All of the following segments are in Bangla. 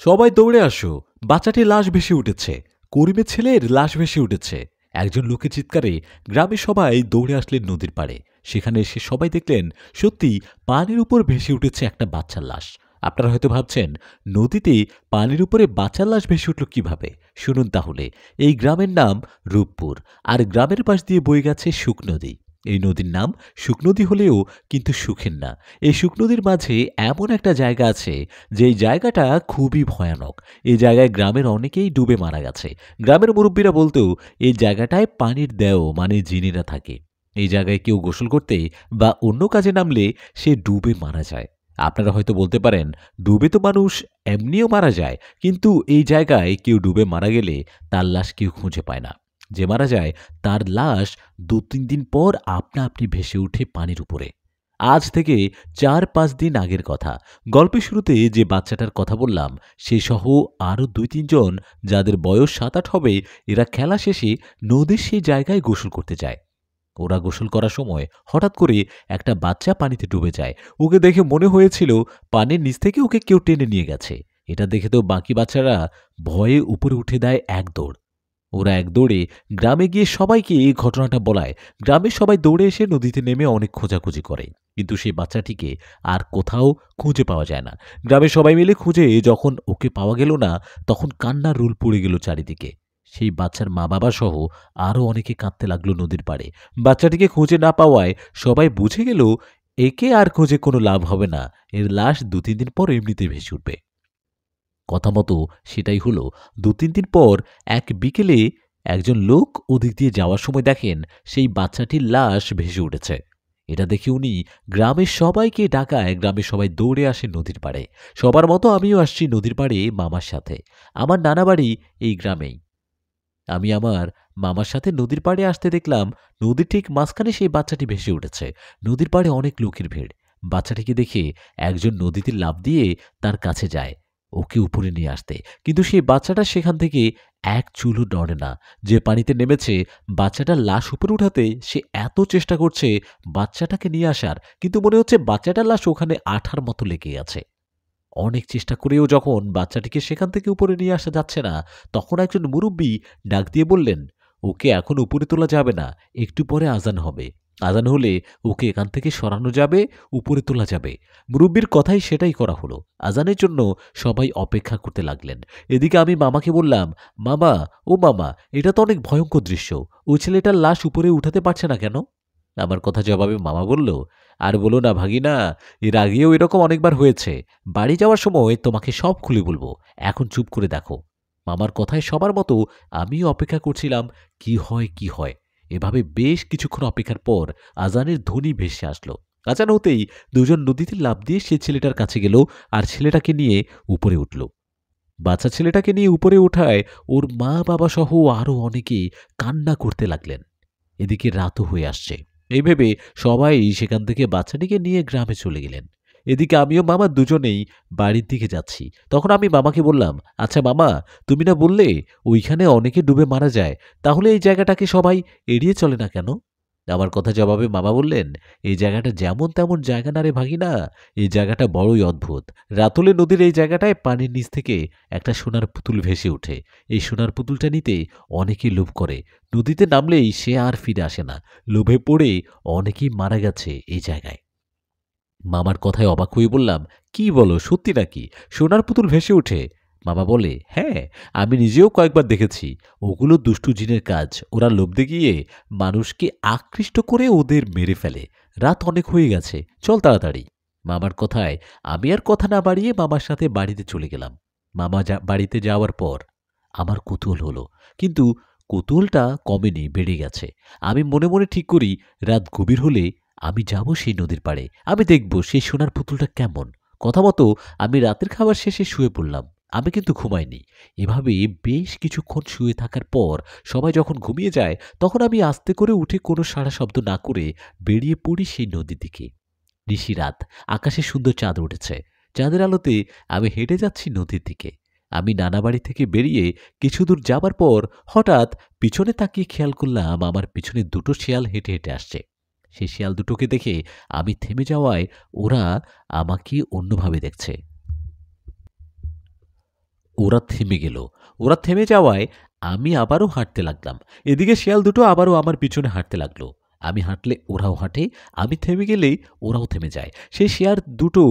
সবাই দৌড়ে আসো, বাচ্চাটির লাশ ভেসে উঠেছে। করিমের ছেলের লাশ ভেসে উঠেছে। একজন লোকের চিৎকারে গ্রামের সবাই দৌড়ে আসলেন নদীর পাড়ে। সেখানে এসে সবাই দেখলেন সত্যি পানির উপর ভেসে উঠেছে একটা বাচ্চার লাশ। আপনারা হয়তো ভাবছেন নদীতে পানির উপরে বাচ্চার লাশ ভেসে উঠল কিভাবে। শুনুন তাহলে। এই গ্রামের নাম রূপপুর, আর গ্রামের পাশ দিয়ে বয়ে গেছে শুক নদী। এই নদীর নাম শুক নদী হলেও কিন্তু সুখের না। এই শুক নদীর মাঝে এমন একটা জায়গা আছে, যেই জায়গাটা খুবই ভয়ানক। এই জায়গায় গ্রামের অনেকেই ডুবে মারা গেছে। গ্রামের মুরব্বীরা বলতো এই জায়গাটায় পানির দেও মানে জিনেরা থাকে। এই জায়গায় কেউ গোসল করতে বা অন্য কাজে নামলে সে ডুবে মারা যায়। আপনারা হয়তো বলতে পারেন ডুবে তো মানুষ এমনিও মারা যায়, কিন্তু এই জায়গায় কেউ ডুবে মারা গেলে তার লাশ কেউ খুঁজে পায় না। যে মারা যায় তার লাশ ২-৩ দিন পর আপনা আপনি ভেসে উঠে পানির উপরে। আজ থেকে ৪-৫ দিন আগের কথা। গল্পের শুরুতে যে বাচ্চাটার কথা বললাম, সে সহ আরও ২-৩ জন যাদের বয়স ৭-৮ হবে, এরা খেলা শেষে নদীর সেই জায়গায় গোসল করতে যায়। ওরা গোসল করার সময় হঠাৎ করে একটা বাচ্চা পানিতে ডুবে যায়। ওকে দেখে মনে হয়েছিল পানির নিচ থেকে ওকে কেউ টেনে নিয়ে গেছে। এটা দেখে তো বাকি বাচ্চারা ভয়ে উপরে উঠে দেয় এক দৌড়। ওরা এক দৌড়ে গ্রামে গিয়ে সবাইকে এই ঘটনাটা বলায়। গ্রামের সবাই দৌড়ে এসে নদীতে নেমে অনেক খোঁজাখুঁজি করে, কিন্তু সেই বাচ্চাটিকে আর কোথাও খুঁজে পাওয়া যায় না। গ্রামের সবাই মিলে খুঁজে যখন ওকে পাওয়া গেল না, তখন কান্নার রোল পড়ে গেল চারিদিকে। সেই বাচ্চার মা বাবা সহ আরও অনেকে কাঁদতে লাগলো নদীর পাড়ে। বাচ্চাটিকে খুঁজে না পাওয়ায় সবাই বুঝে গেল একে আর খুঁজে কোনো লাভ হবে না, এর লাশ ২-৩ দিন পর এমনিতে ভেসে উঠবে। কথা মতো সেটাই হলো। ২-৩ দিন পর এক বিকেলে একজন লোক ওদিক দিয়ে যাওয়ার সময় দেখেন সেই বাচ্চাটির লাশ ভেসে উঠেছে। এটা দেখে উনি গ্রামের সবাইকে ডাকায় গ্রামের সবাই দৌড়ে আসে নদীর পাড়ে। সবার মতো আমিও আসছি নদীর পাড়ে মামার সাথে। আমার নানা বাড়ি এই গ্রামেই। আমি আমার মামার সাথে নদীর পাড়ে আসতে দেখলাম নদীর ঠিক মাঝখানে সেই বাচ্চাটি ভেসে উঠেছে। নদীর পাড়ে অনেক লোকের ভিড়। বাচ্চাটিকে দেখে একজন নদীতে লাফ দিয়ে তার কাছে যায় ওকে উপরে নিয়ে আসতে, কিন্তু সেই বাচ্চাটা সেখান থেকে এক চুলও নড়ে না। যে পানিতে নেমেছে বাচ্চাটার লাশ উপরে উঠাতে, সে এত চেষ্টা করছে বাচ্চাটাকে নিয়ে আসার, কিন্তু মনে হচ্ছে বাচ্চাটার লাশ ওখানে আঠার মতো লেগে আছে। অনেক চেষ্টা করেও যখন বাচ্চাটিকে সেখান থেকে উপরে নিয়ে আসা যাচ্ছে না, তখন একজন মুরব্বী ডাক দিয়ে বললেন, ওকে এখন উপরে তোলা যাবে না, একটু পরে আজান হবে। আজান হলে ওকে এখান থেকে সরানো যাবে, উপরে তোলা যাবে। মুরব্বীর কথাই সেটাই করা হলো। আজানের জন্য সবাই অপেক্ষা করতে লাগলেন। এদিকে আমি মামাকে বললাম, মামা, ও মামা, এটা তো অনেক ভয়ঙ্কর দৃশ্য। ওই ছেলেটার লাশ উপরে উঠাতে পারছে না কেন? আমার কথা জবাবে মামা বলল, আর বলো না ভাগিনা, এর আগেও এরকম অনেকবার হয়েছে। বাড়ি যাওয়ার সময় তোমাকে সব খুলে বলবো, এখন চুপ করে দেখো। মামার কথায় সবার মতো আমিও অপেক্ষা করছিলাম কি হয় কি হয়। এভাবে বেশ কিছুক্ষণ অপেক্ষার পর আজানের ধ্বনি ভেসে আসলো। আজান হতেই দুজন নদীতে লাফ দিয়ে সে ছেলেটার কাছে গেল আর ছেলেটাকে নিয়ে উপরে উঠল। বাচ্চা ছেলেটাকে নিয়ে উপরে ওঠায় ওর মা বাবা সহ আরও অনেকে কান্না করতে লাগলেন। এদিকে রাতও হয়ে আসছে। এই ভেবে সবাই সেখান থেকে বাচ্চাটিকে নিয়ে গ্রামে চলে গেলেন। এদিকে আমিও মামা দুজনেই বাড়ির দিকে যাচ্ছি। তখন আমি মামাকে বললাম, আচ্ছা মামা, তুমি না বললে ওইখানে অনেকে ডুবে মারা যায়, তাহলে এই জায়গাটাকে সবাই এড়িয়ে চলে না কেন? আমার কথা জবাবে মামা বললেন, এই জায়গাটা যেমন তেমন জায়গা না রে ভাগিনা, এই জায়গাটা বড়ই অদ্ভুত। রাতুলে নদীর এই জায়গাটায় পানির নিচ থেকে একটা সোনার পুতুল ভেসে ওঠে। এই সোনার পুতুলটা নিতে অনেকেই লোভ করে। নদীতে নামলেই সে আর ফিরে আসে না। লোভে পড়ে অনেকেই মারা গেছে এই জায়গায়। মামার কথায় অবাক হয়ে বললাম, কি বলো, সত্যি নাকি সোনার পুতুল ভেসে ওঠে? মামা বলে, হ্যাঁ, আমি নিজেও কয়েকবার দেখেছি। ওগুলো দুষ্টু জিনের কাজ। ওরা লোভ দেখিয়ে মানুষকে আকৃষ্ট করে ওদের মেরে ফেলে। রাত অনেক হয়ে গেছে, চল তাড়াতাড়ি। মামার কথায় আমি আর কথা না বাড়িয়ে মামার সাথে বাড়িতে চলে গেলাম। মামা বাড়িতে যাওয়ার পর আমার কৌতূহল হলো, কিন্তু কৌতূহলটা কমেনি, বেড়ে গেছে। আমি মনে মনে ঠিক করি রাত গভীর হলে আমি যাব সেই নদীর পাড়ে। আমি দেখব সেই সোনার পুতুলটা কেমন। কথা মতো আমি রাতের খাবার শেষে শুয়ে পড়লাম। আমি কিন্তু ঘুমাইনি। এভাবে বেশ কিছুক্ষণ শুয়ে থাকার পর সবাই যখন ঘুমিয়ে যায়, তখন আমি আস্তে করে উঠে কোনো সাড়া শব্দ না করে বেরিয়ে পড়ি সেই নদীর দিকে। নিশিরাত, আকাশে সুন্দর চাঁদ উঠেছে। চাঁদের আলোতে আমি হেঁটে যাচ্ছি নদীর দিকে। আমি নানা বাড়ি থেকে বেরিয়ে কিছু দূর যাবার পর হঠাৎ পিছনে তাকিয়ে খেয়াল করলাম আমার পিছনে দুটো শিয়াল হেঁটে হেঁটে আসছে। সেই শিয়াল দুটোকে দেখে আমি থেমে যাওয়ায় ওরা আমাকে অন্যভাবে দেখছে। ওরা থেমে গেল। ওরা থেমে যাওয়ায় আমি আবারও হাঁটতে লাগলাম। এদিকে শেয়াল দুটো আবারও আমার পিছনে হাঁটতে লাগলো। আমি হাঁটলে ওরাও হাঁটে, আমি থেমে গেলেই ওরাও থেমে যায়। সেই শেয়াল দুটো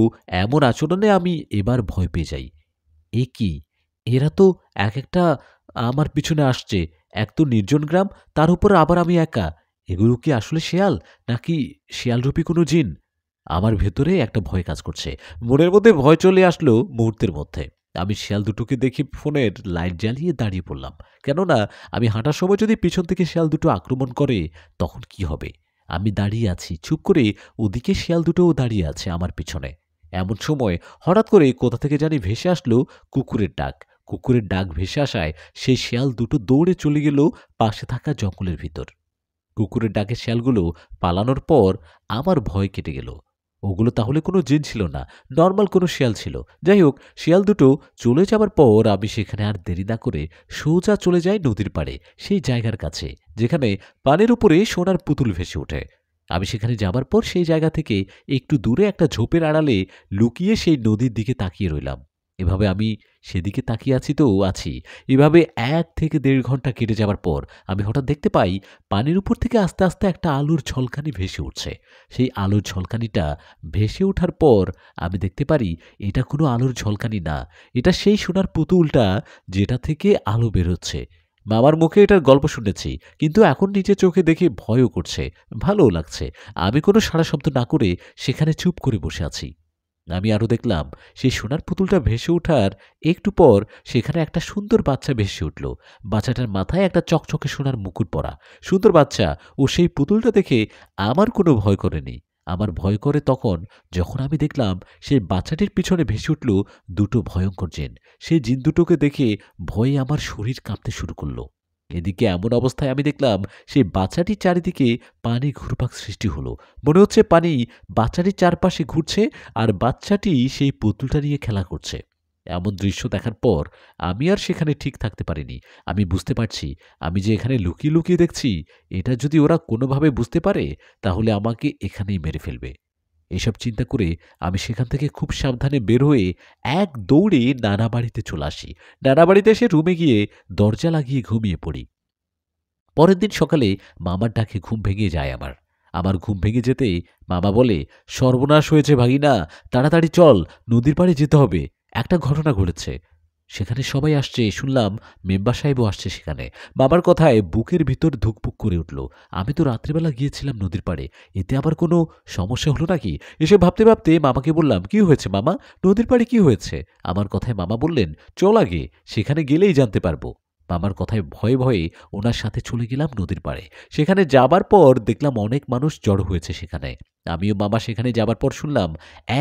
এমন আচরণে আমি এবার ভয় পেয়ে যাই। এ কি? এরা তো একেকটা আমার পিছনে আসছে। এক তো নির্জন গ্রাম, তার উপর আবার আমি একা। এগুলো কি আসলে শেয়াল? নাকি শেয়ালরূপী কোনো জিন? আমার ভেতরে একটা ভয় কাজ করছে। মনের মধ্যে ভয় চলে আসলো মুহূর্তের মধ্যে। আমি শেয়াল দুটোকে দেখে ফোনের লাইট জ্বালিয়ে দাঁড়িয়ে পড়লাম। কেননা আমি হাঁটার সময় যদি পিছন থেকে শেয়াল দুটো আক্রমণ করে, তখন কি হবে? আমি দাঁড়িয়ে আছি। চুপ করে ওদিকে শেয়াল দুটোও দাঁড়িয়ে আছে আমার পিছনে। এমন সময় হঠাৎ করে কোথা থেকে জানি ভেসে আসলো কুকুরের ডাক। কুকুরের ডাক ভেসে আসায় সেই শেয়াল দুটো দৌড়ে চলে গেল পাশে থাকা জঙ্গলের ভিতর। কুকুরের ডাকে শেয়ালগুলো পালানোর পর আমার ভয় কেটে গেল। ওগুলো তাহলে কোনো জিন ছিল না, নর্মাল কোনো শেয়াল ছিল। যাই হোক, শেয়াল দুটো চলে যাবার পর আমি সেখানে আর দেরি না করে সোজা চলে যাই নদীর পাড়ে, সেই জায়গার কাছে যেখানে পানির উপরে সোনার পুতুল ভেসে ওঠে। আমি সেখানে যাবার পর সেই জায়গা থেকে একটু দূরে একটা ঝোপের আড়ালে লুকিয়ে সেই নদীর দিকে তাকিয়ে রইলাম। এভাবে আমি সেদিকে তাকিয়ে আছি তো আছি। এভাবে ১ থেকে ১.৫ ঘন্টা কেটে যাবার পর আমি হঠাৎ দেখতে পাই পানির উপর থেকে আস্তে আস্তে একটা আলোর ঝলকানি ভেসে উঠছে। সেই আলোর ঝলকানিটা ভেসে ওঠার পর আমি দেখতে পারি এটা কোনো আলোর ঝলকানি না। এটা সেই সোনার পুতুলটা যেটা থেকে আলো বেরোচ্ছে। মামার মুখে এটার গল্প শুনেছি, কিন্তু এখন নিজের চোখে দেখে ভয়ও করছে, ভালোও লাগছে। আমি কোনো সাড়া শব্দ না করে সেখানে চুপ করে বসে আছি। আমি আরো দেখলাম সেই সোনার পুতুলটা ভেসে ওঠার একটু পর সেখানে একটা সুন্দর বাচ্চা ভেসে উঠল। বাচ্চাটার মাথায় একটা চকচকে সোনার মুকুট পরা। সুন্দর বাচ্চা ও সেই পুতুলটা দেখে আমার কোনো ভয় করেনি। আমার ভয় করে তখন যখন আমি দেখলাম সেই বাচ্চাটির পিছনে ভেসে উঠল দুটো ভয়ঙ্কর জিন। সেই জিন দুটোকে দেখে ভয়ে আমার শরীর কাঁপতে শুরু করলো। এদিকে এমন অবস্থায় আমি দেখলাম সেই বাচ্চাটির চারিদিকে পানি ঘুরপাক সৃষ্টি হলো। মনে হচ্ছে পানি বাচ্চাটির চারপাশে ঘুরছে আর বাচ্চাটি সেই পুতুলটা নিয়ে খেলা করছে। এমন দৃশ্য দেখার পর আমি আর সেখানে ঠিক থাকতে পারিনি। আমি বুঝতে পারছি আমি যে এখানে লুকিয়ে লুকিয়ে দেখছি, এটা যদি ওরা কোনোভাবে বুঝতে পারে তাহলে আমাকে এখানেই মেরে ফেলবে। এসব চিন্তা করে আমি সেখান থেকে খুব সাবধানে বের হয়ে এক দৌড়ে নানা বাড়িতে চলে আসি। নানা বাড়িতে এসে রুমে গিয়ে দরজা লাগিয়ে ঘুমিয়ে পড়ি। পরের দিন সকালে মামার ডাকে ঘুম ভেঙে যায় আমার। আমার ঘুম ভেঙে যেতেই মামা বলে, সর্বনাশ হয়েছে ভাগিনা, তাড়াতাড়ি চল, নদীর পাড়ে যেতে হবে, একটা ঘটনা ঘটেছে। সেখানে সবাই আসছে শুনলাম, মেম্বার সাহেবও আসছে সেখানে। মামার কথায় বুকের ভিতর ধুকপুক করে উঠল। আমি তো রাত্রিবেলা গিয়েছিলাম নদীর পাড়ে, এতে আবার কোনো সমস্যা হলো নাকি? এসে ভাবতে ভাবতে মামাকে বললাম, কি হয়েছে মামা, নদীর পাড়ে কি হয়েছে? আমার কথায় মামা বললেন, চল আগে, সেখানে গেলেই জানতে পারবো। মামার কথায় ভয়ে ভয়ে ওনার সাথে চলে গেলাম নদীর পাড়ে। সেখানে যাবার পর দেখলাম অনেক মানুষ জড়ো হয়েছে সেখানে। আমিও মামা সেখানে যাবার পর শুনলাম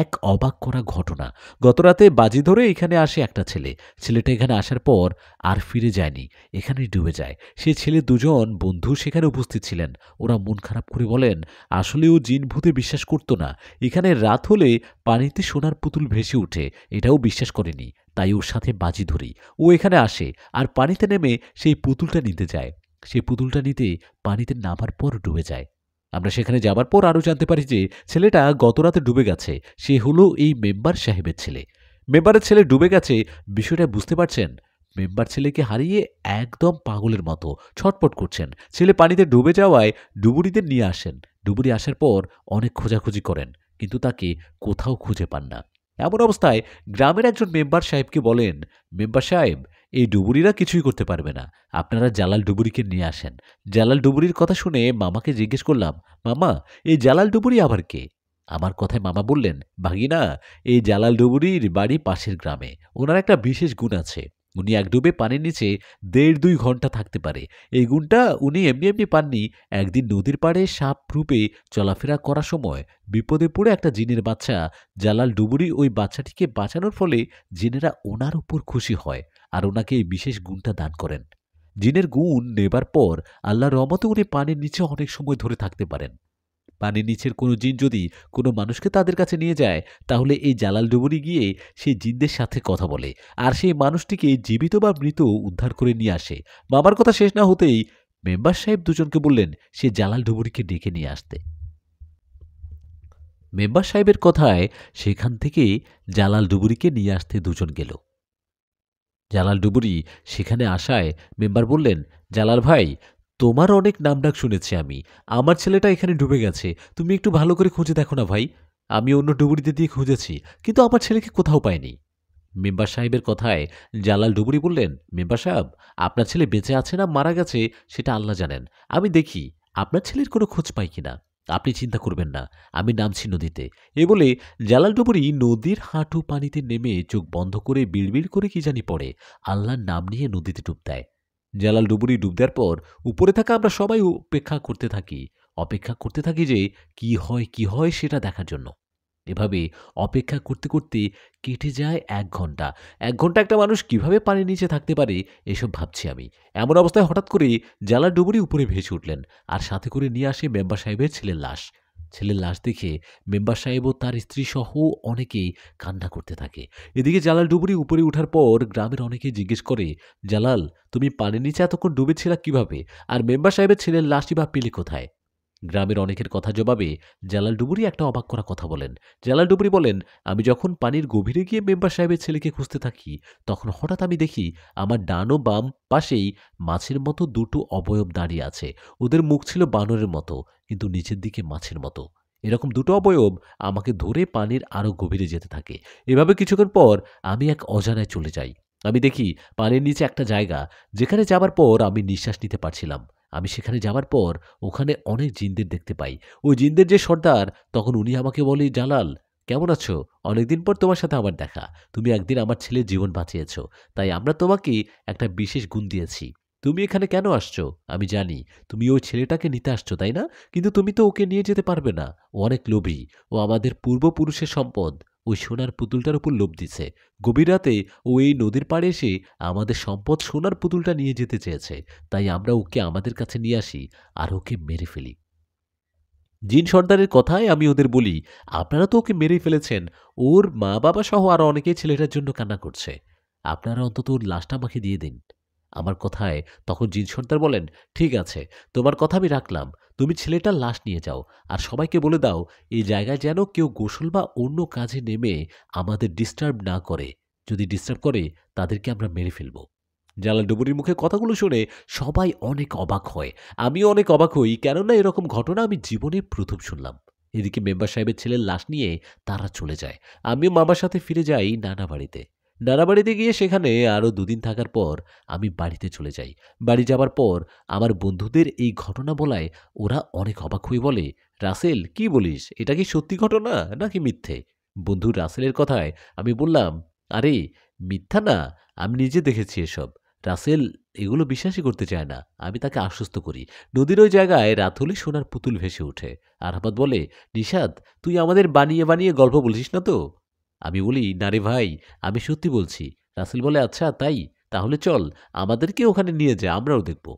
এক অবাক করা ঘটনা। গতরাতে বাজি ধরে এখানে আসে একটা ছেলে। ছেলেটা এখানে আসার পর আর ফিরে যায়নি, এখানেই ডুবে যায়। সে ছেলে দুজন বন্ধু সেখানে উপস্থিত ছিলেন। ওরা মন খারাপ করে বলেন, আসলে ও জিন ভূতে বিশ্বাস করতো না। এখানে রাত হলে পানিতে সোনার পুতুল ভেসে উঠে, এটাও বিশ্বাস করেনি। তাই ওর সাথে বাজি ধরি। ও এখানে আসে আর পানিতে নেমে সেই পুতুলটা নিতে যায়। সেই পুতুলটা নিতে পানিতে নামার পর ডুবে যায়। আমরা সেখানে যাবার পর আরও জানতে পারি যে ছেলেটা গতরাতে ডুবে গেছে। সে হলো এই মেম্বার সাহেবের ছেলে। মেম্বারের ছেলে ডুবে গেছে, বিষয়টা বুঝতে পারছেন? মেম্বার ছেলেকে হারিয়ে একদম পাগলের মতো ছটপট করছেন। ছেলে পানিতে ডুবে যাওয়ায় ডুবুরিদের নিয়ে আসেন। ডুবুরি আসার পর অনেক খোঁজাখুঁজি করেন, কিন্তু তাকে কোথাও খুঁজে পান না। এমন অবস্থায় গ্রামের একজন মেম্বার সাহেবকে বলেন, মেম্বার সাহেব, এই ডুবুরিরা কিছুই করতে পারবে না, আপনারা জালাল ডুবুরিকে নিয়ে আসেন। জালাল ডুবুরির কথা শুনে মামাকে জিজ্ঞেস করলাম, মামা, এই জালাল ডুবুরি আবার কে? আমার কথায় মামা বললেন, ভাগিনা, এই জালাল ডুবুরির বাড়ি পাশের গ্রামে। ওনার একটা বিশেষ গুণ আছে, উনি এক ডুবে পানির নিচে ১.৫-২ ঘন্টা থাকতে পারে। এই গুণটা উনি এমনি এমনি পাননি। একদিন নদীর পাড়ে সাপ রূপে চলাফেরা করার সময় বিপদে পড়ে একটা জিনের বাচ্চা জালাল ডুবুরি ওই বাচ্চাটিকে বাঁচানোর ফলে জিনেরা ওনার উপর খুশি হয় আর ওনাকে এই বিশেষ গুণটা দান করেন। জিনের গুণ নেবার পর আল্লাহর রহমতে উনি পানির নিচে অনেক সময় ধরে থাকতে পারেন। পানির নিচের কোনো জিন যদি কোনো মানুষকে তাদের কাছে নিয়ে যায়, তাহলে এই জালাল ডুবুরি গিয়ে সেই জিনদের সাথে কথা বলে আর সেই মানুষটিকে জীবিত বা মৃত উদ্ধার করে নিয়ে আসে। মামার কথা শেষ না হতেই মেম্বার সাহেব দুজনকে বললেন সে জালাল ডুবুরিকে ডেকে নিয়ে আসতে। মেম্বার সাহেবের কথায় সেখান থেকে জালাল ডুবুরিকে নিয়ে আসতে দুজন গেল। জালাল ডুবুরি সেখানে আসায় মেম্বার বললেন, জালাল ভাই, তোমার অনেক নামডাক শুনেছি আমি। আমার ছেলেটা এখানে ডুবে গেছে। তুমি একটু ভালো করে খুঁজে দেখো না ভাই। আমি অন্য ডুবুরিদের দিয়ে খুঁজেছি, কিন্তু আমার ছেলেকে কোথাও পাইনি। মেম্বার সাহেবের কথায় জালাল ডুবুরি বললেন, মেম্বার সাহেব, আপনার ছেলে বেঁচে আছে না মারা গেছে সেটা আল্লাহ জানেন। আমি দেখি আপনার ছেলের কোনো খোঁজ পাই কিনা। আপনি চিন্তা করবেন না, আমি নামছি নদীতে। এ বলে জালাল ডুবুরি নদীর হাঁটু পানিতে নেমে চোখ বন্ধ করে বিড়বিড় করে কি জানি পড়ে আল্লাহর নাম নিয়ে নদীতে ডুব দেয়। জালাল ডুবুরি ডুব দেওয়ার পর উপরে থাকা আমরা সবাই অপেক্ষা করতে থাকি যে কি হয় সেটা দেখার জন্য। এভাবে অপেক্ষা করতে করতে কেটে যায় ১ ঘন্টা। ১ ঘন্টা একটা মানুষ কিভাবে পানির নিচে থাকতে পারে এসব ভাবছি আমি। এমন অবস্থায় হঠাৎ করে জালাল ডুবুরি উপরে ভেসে উঠলেন, আর সাথে করে নিয়ে আসে মেম্বার সাহেবের ছেলের লাশ। ছেলের লাশ দেখে মেম্বার সাহেব ও তার স্ত্রী সহ অনেকেই কান্না করতে থাকে। এদিকে জালাল ডুবুরি উপরে উঠার পর গ্রামের অনেকেই জিজ্ঞেস করে, জালাল, তুমি পানির নিচে এতক্ষণ ডুবেছিলা কিভাবে? আর মেম্বার সাহেবের ছেলের লাশটি বা পেলে কোথায়? গ্রামের অনেকের কথা জবাবে জালাল ডুবুরি একটা অবাক করা কথা বলেন। জালাল ডুবুরি বলেন, আমি যখন পানির গভীরে গিয়ে মেম্বার সাহেবের ছেলেকে খুঁজতে থাকি, তখন হঠাৎ আমি দেখি আমার ডান ও বাম পাশেই মাছের মতো দুটো অবয়ব দাঁড়িয়ে আছে। ওদের মুখ ছিল বানরের মতো, কিন্তু নিচের দিকে মাছের মতো। এরকম দুটো অবয়ব আমাকে ধরে পানির আরো গভীরে যেতে থাকে। এভাবে কিছুক্ষণ পর আমি এক অজানায় চলে যাই। আমি দেখি পানির নিচে একটা জায়গা, যেখানে যাবার পর আমি নিঃশ্বাস নিতে পারছিলাম। আমি সেখানে যাবার পর ওখানে অনেক জিনদের দেখতে পাই। ওই জিনদের যে সর্দার, তখন উনি আমাকে বলে, জালাল, কেমন আছো? অনেকদিন পর তোমার সাথে আমার দেখা। তুমি একদিন আমার ছেলের জীবন বাঁচিয়েছ। তাই আমরা তোমাকে একটা বিশেষ গুণ দিয়েছি। তুমি এখানে কেন আসছো? আমি জানি তুমি ওই ছেলেটাকে নিতে আসছো, তাই না? কিন্তু তুমি তো ওকে নিয়ে যেতে পারবে না। ও অনেক লোভী। ও আমাদের পূর্বপুরুষের সম্পদ। ওই সোনার পুতুলটার উপর লোভ দিছে। গভীর রাতে ও এই নদীর পাড়ে এসে আমাদের সম্পদ সোনার পুতুলটা নিয়ে যেতে চেয়েছে। তাই আমরা ওকে আমাদের কাছে নিয়ে আসি আর ওকে মেরে ফেলি। জিন সর্দারের কথায় আমি ওদের বলি, আপনারা তো ওকে মেরেই ফেলেছেন। ওর মা বাবা সহ আরো অনেকেই ছেলেটার জন্য কান্না করছে। আপনারা অন্তত ওর লাশটা আমাকে দিয়ে দিন। আমার কথায় তখন জিন সর্দার বলেন, ঠিক আছে, তোমার কথা আমি রাখলাম। তুমি ছেলেটার লাশ নিয়ে যাও, আর সবাইকে বলে দাও এই জায়গায় যেন কেউ গোসল বা অন্য কাজে নেমে আমাদের ডিস্টার্ব না করে। যদি ডিস্টার্ব করে তাদেরকে আমরা মেরে ফেলব। জালাল ডুবুরির মুখে কথাগুলো শুনে সবাই অনেক অবাক হয়। আমিও অনেক অবাক হই, কেননা এরকম ঘটনা আমি জীবনে প্রথম শুনলাম। এদিকে মেম্বার সাহেবের ছেলের লাশ নিয়ে তারা চলে যায়। আমিও মামার সাথে ফিরে যাই নানা বাড়িতে। নানা বাড়িতে গিয়ে সেখানে আরও ২ দিন থাকার পর আমি বাড়িতে চলে যাই। বাড়ি যাবার পর আমার বন্ধুদের এই ঘটনা বলায় ওরা অনেক অবাক হয়ে বলে, রাসেল, কি বলিস? এটা কি সত্যি ঘটনা নাকি মিথ্যে? বন্ধু রাসেলের কথায় আমি বললাম, আরে, মিথ্যা না, আমি নিজে দেখেছি এসব। রাসেল এগুলো বিশ্বাসই করতে চায় না। আমি তাকে আশ্বস্ত করি। নদীর ওই জায়গায় রাত হলে সোনার পুতুল ভেসে ওঠে। আরাফাত বলে, নিশাত, তুই আমাদের বানিয়ে বানিয়ে গল্প বলছিস না তো? আমি বলি, না রে ভাই, আমি সত্যি বলছি। রাসেল বলে, আচ্ছা তাই? তাহলে চল, আমাদেরকে ওখানে নিয়ে যা, আমরাও দেখব।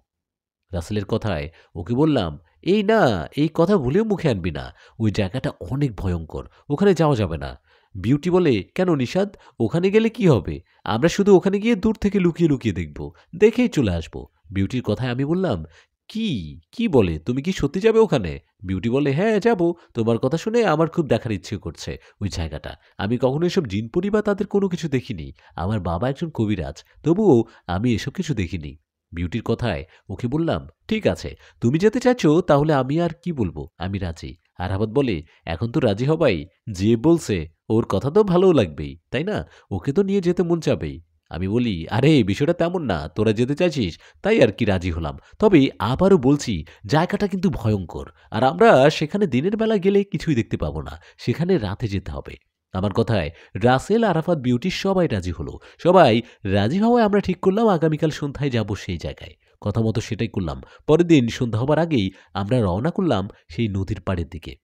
রাসেলের কথায় ওকে বললাম, এই না, এই কথা ভুলেও মুখে আনবি না। ওই জায়গাটা অনেক ভয়ঙ্কর। ওখানে যাওয়া যাবে না। বিউটি বলে, কেন নিশাদ? ওখানে গেলে কি হবে? আমরা শুধু ওখানে গিয়ে দূর থেকে লুকিয়ে লুকিয়ে দেখব। দেখেই চলে আসব। বিউটির কথায় আমি বললাম, কি কি বলে, তুমি কি সত্যি যাবে ওখানে? বিউটি বলে, হ্যাঁ যাব। তোমার কথা শুনে আমার খুব দেখার ইচ্ছে করছে ওই জায়গাটা। আমি কখনো এসব জিনপরি বা তাদের কোনো কিছু দেখিনি। আমার বাবা একজন কবিরাজ, তবুও আমি এসব কিছু দেখিনি। বিউটির কথায় ওকে বললাম, ঠিক আছে, তুমি যেতে চাইছো তাহলে আমি আর কি বলবো, আমি রাজি। আরাফাত বলে, এখন তো রাজি হবাই। যে বলছে ওর কথা তো ভালোও লাগবেই, তাই না? ওকে তো নিয়ে যেতে মন চাবেই। আমি বলি, আরে বিষয়টা তেমন না, তোরা যেতে চাইছিস তাই আর কি রাজি হলাম। তবে আবারও বলছি, জায়গাটা কিন্তু ভয়ঙ্কর। আর আমরা সেখানে দিনের বেলা গেলে কিছুই দেখতে পাবো না। সেখানে রাতে যেতে হবে। আমার কথায় রাসেল, আরাফাত, বিউটি সবাই রাজি হলো। সবাই রাজি হওয়ায় আমরা ঠিক করলাম আগামীকাল সন্ধ্যায় যাব সেই জায়গায়। কথা মতো সেটাই করলাম। পরের দিন সন্ধ্যা হবার আগেই আমরা রওনা করলাম সেই নদীর পাড়ের দিকে।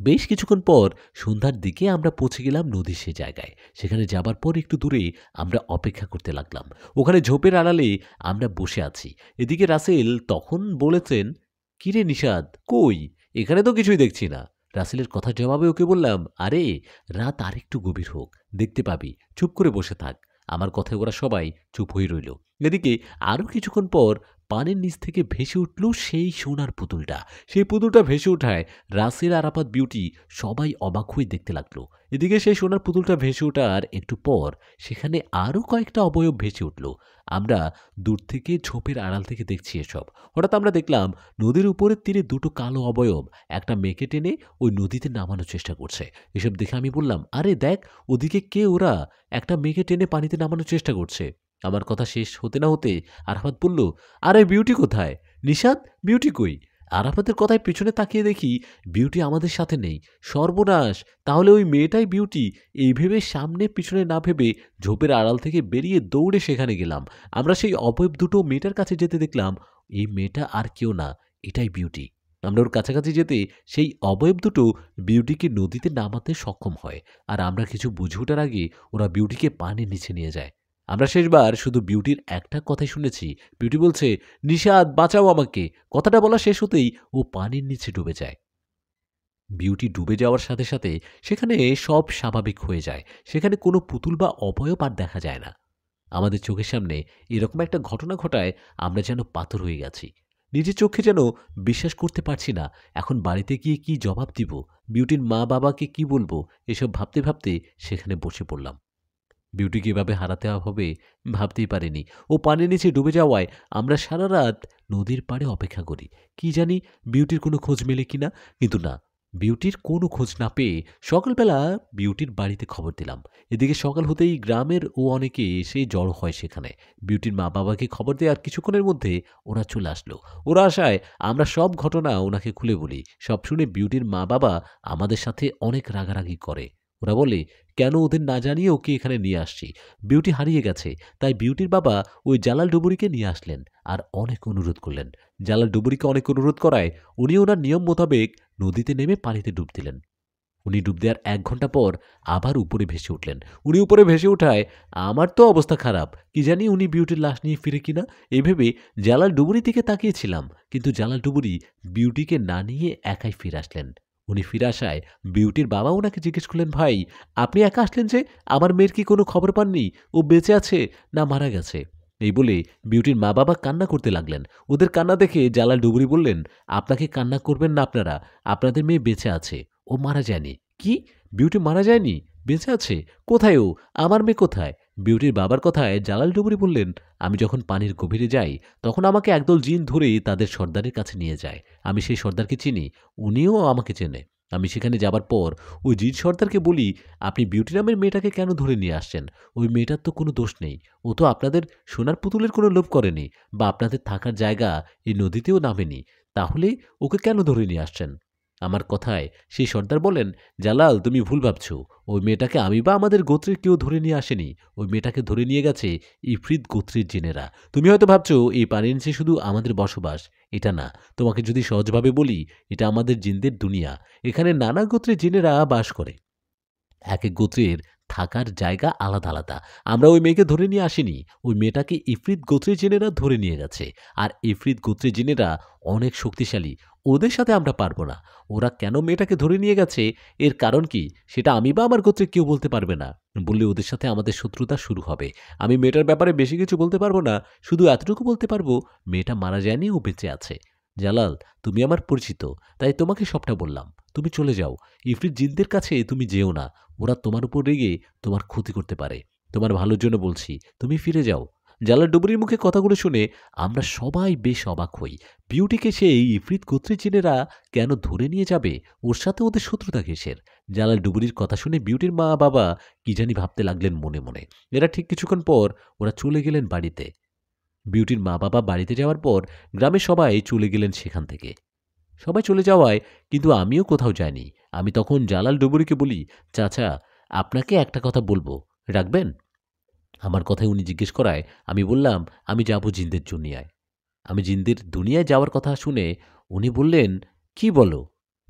বেশ কিছুক্ষণ পর সন্ধ্যার দিকে আমরা পৌঁছে গেলাম নদীর সে জায়গায়। সেখানে যাবার পর একটু দূরে আমরা অপেক্ষা করতে লাগলাম। ওখানে ঝোপের আড়ালে আমরা বসে আছি। এদিকে রাসেল তখন বলেছেন, কিরে নিষাদ, কই? এখানে তো কিছুই দেখছি না। রাসেলের কথার জবাবে ওকে বললাম, আরে, রাত আরেকটু গভীর হোক, দেখতে পাবি। চুপ করে বসে থাক। আমার কথায় ওরা সবাই চুপ হয়ে রইল। এদিকে আরও কিছুক্ষণ পর পানির নিচ থেকে ভেসে উঠল সেই সোনার পুতুলটা। সেই পুতুলটা ভেসে ওঠায় রাসেল আরাফাত বিউটি সবাই অবাক হয়ে দেখতে লাগলো। এদিকে সেই সোনার পুতুলটা ভেসে ওঠার একটু পর সেখানে আরও কয়েকটা অবয়ব ভেসে উঠল। আমরা দূর থেকে ঝোপের আড়াল থেকে দেখছি এসব। হঠাৎ আমরা দেখলাম নদীর উপরের তীরে দুটো কালো অবয়ব একটা মেয়েকে টেনে ওই নদীতে নামানোর চেষ্টা করছে। এসব দেখে আমি বললাম, আরে দেখ ওদিকে কে ওরা, একটা মেয়েকে টেনে পানিতে নামানোর চেষ্টা করছে। আমার কথা শেষ হতে না হতে আরাফাত বলল, আরে বিউটি কোথায়? নিশাত, বিউটি কই? আরাফাতের কথায় পিছনে তাকিয়ে দেখি বিউটি আমাদের সাথে নেই। সর্বনাশ, তাহলে ওই মেয়েটাই বিউটি। এই ভেবে সামনে পিছনে না ভেবে ঝোপের আড়াল থেকে বেরিয়ে দৌড়ে সেখানে গেলাম। আমরা সেই অবয়ব দুটো মেয়েটার কাছে যেতে দেখলাম এই মেয়েটা আর কেউ না, এটাই বিউটি। আমরা ওর কাছাকাছি যেতে সেই অবয়ব দুটো বিউটিকে নদীতে নামাতে সক্ষম হয়, আর আমরা কিছু বুঝে ওঠার আগে ওরা বিউটিকে পানির নিচে নিয়ে যায়। আমরা শেষবার শুধু বিউটির একটা কথাই শুনেছি। বিউটি বলছে, নিশাত বাঁচাও আমাকে। কথাটা বলা শেষ হতেই ও পানির নিচে ডুবে যায়। বিউটি ডুবে যাওয়ার সাথে সাথে সেখানে সব স্বাভাবিক হয়ে যায়। সেখানে কোনো পুতুল বা অবয়ব আর দেখা যায় না। আমাদের চোখের সামনে এরকম একটা ঘটনা ঘটায় আমরা যেন পাথর হয়ে গেছি। নিজের চোখে যেন বিশ্বাস করতে পারছি না। এখন বাড়িতে গিয়ে কি জবাব দিব, বিউটির মা বাবাকে কি বলবো, এসব ভাবতে ভাবতে সেখানে বসে পড়লাম। বিউটিকে এভাবে হারাতে হবে ভাবতেই পারিনি। ও পানির নিচে ডুবে যাওয়ায় আমরা সারা রাত নদীর পাড়ে অপেক্ষা করি, কি জানি বিউটির কোনো খোঁজ মেলে কিনা। কিন্তু না, বিউটির কোনো খোঁজ না পেয়ে সকালবেলা বিউটির বাড়িতে খবর দিলাম। এদিকে সকাল হতেই গ্রামের ও অনেকে এসে জড়ো হয় সেখানে। বিউটির মা বাবাকে খবর দেওয়ার কিছুক্ষণের মধ্যে ওরা চলে আসলো। ওরা আসায় আমরা সব ঘটনা ওনাকে খুলে বলি। সব শুনে বিউটির মা বাবা আমাদের সাথে অনেক রাগারাগি করে। ওরা বলে, কেন ওদের না জানিয়ে ওকে এখানে নিয়ে আসছি? বিউটি হারিয়ে গেছে, তাই বিউটির বাবা ওই জালাল ডুবুরিকে নিয়ে আসলেন আর অনেক অনুরোধ করলেন। জালাল ডুবুরিকে অনেক অনুরোধ করায় উনি ওনার নিয়ম মোতাবেক নদীতে নেমে পানিতে ডুব দিলেন। উনি ডুব দেওয়ার ১ ঘন্টা পর আবার উপরে ভেসে উঠলেন। উনি উপরে ভেসে ওঠায় আমার তো অবস্থা খারাপ, কি জানি উনি বিউটির লাশ নিয়ে ফিরে কিনা। এই ভেবে জালাল ডুবুরির দিকে তাকিয়েছিলাম, কিন্তু জালাল ডুবুরি বিউটিকে না নিয়ে একাই ফিরে আসলেন। উনি ফিরে আসায় বিউটির বাবা ওনাকে জিজ্ঞেস করলেন, ভাই আপনি একা আসলেন যে? আমার মেয়ের কি কোনো খবর পাননি? ও বেঁচে আছে না মারা গেছে? এই বলে বিউটির মা বাবা কান্না করতে লাগলেন। ওদের কান্না দেখে জালাল ডুবুরি বললেন, আপনাকে কান্না করবেন না আপনারা, আপনাদের মেয়ে বেঁচে আছে, ও মারা যায়নি। কি? বিউটি মারা যায়নি? বেঁচে আছে? কোথায় ও? আমার মেয়ে কোথায়? বিউটির বাবার কথায় জালাল ডুবুরি বললেন, আমি যখন পানির গভীরে যাই তখন আমাকে একদল জিন ধরে তাদের সর্দারের কাছে নিয়ে যায়। আমি সেই সর্দারকে চিনি, উনিও আমাকে চেনে। আমি সেখানে যাবার পর ওই জিন সর্দারকে বলি, আপনি বিউটি নামের মেয়েটাকে কেন ধরে নিয়ে আসছেন? ওই মেয়েটার তো কোনো দোষ নেই। ও তো আপনাদের সোনার পুতুলের কোনো লোভ করেনি বা আপনাদের থাকার জায়গা এই নদীতেও নামেনি। তাহলে ওকে কেন ধরে নিয়ে আসছেন? আমার কথায় সেই সর্দার বলেন, জালাল তুমি ভুল ভাবছো। ওই মেয়েটাকে আমি বা আমাদের গোত্রের কেউ ধরে নিয়ে আসেনি। ওই মেয়েটাকে ধরে নিয়ে গেছে ইফরিত গোত্রের জিনেরা। তুমি হয়তো ভাবছো এই পানির নিচে শুধু আমাদের বসবাস। এটা না। তোমাকে যদি সহজভাবে বলি, এটা আমাদের জিনদের দুনিয়া। এখানে নানা গোত্রের জিনেরা বাস করে। একেক গোত্রের থাকার জায়গা আলাদা আলাদা। আমরা ওই মেয়েকে ধরে নিয়ে আসিনি। ওই মেয়েটাকে ইফরিত গোত্রের জিনেরা ধরে নিয়ে গেছে। আর ইফরিত গোত্রের জিনেরা অনেক শক্তিশালী। ওদের সাথে আমরা পারবো না। ওরা কেন মেয়েটাকে ধরে নিয়ে গেছে, এর কারণ কি, সেটা আমি বা আমার গোত্রের কেউ বলতে পারবে না। বললে ওদের সাথে আমাদের শত্রুতা শুরু হবে। আমি মেয়েটার ব্যাপারে বেশি কিছু বলতে পারবো না। শুধু এতটুকু বলতে পারবো, মেয়েটা মারা যায়নি, ও বেঁচে আছে। জালাল, তুমি আমার পরিচিত, তাই তোমাকে সবটা বললাম। তুমি চলে যাও। ইফরিত জিনদের কাছে তুমি যেও না। ওরা তোমার উপর রেগে তোমার ক্ষতি করতে পারে। তোমার ভালোর জন্য বলছি, তুমি ফিরে যাও। জালাল ডুবুরির মুখে কথাগুলো শুনে আমরা সবাই বেশ অবাক হই। বিউটিকে সেই ইফরিত গোত্রের জিনেরা কেন ধরে নিয়ে যাবে? ওর সাথে ওদের শত্রুতা কিসের? জালাল ডুবুরির কথা শুনে বিউটির মা বাবা কি জানি ভাবতে লাগলেন মনে মনে। এরা ঠিক কিছুক্ষণ পর ওরা চলে গেলেন বাড়িতে। বিউটির মা বাবা বাড়িতে যাওয়ার পর গ্রামের সবাই চলে গেলেন সেখান থেকে। সবাই চলে যাওয়ায় কিন্তু আমিও কোথাও যাইনি। আমি তখন জালাল ডুবুরিকে বলি, চাচা আপনাকে একটা কথা বলবো, রাখবেন? আমার কথায় উনি জিজ্ঞেস করায় আমি বললাম, আমি যাব জিনদের দুনিয়ায়। আমি জিনদের দুনিয়ায় যাওয়ার কথা শুনে উনি বললেন, কি বলো,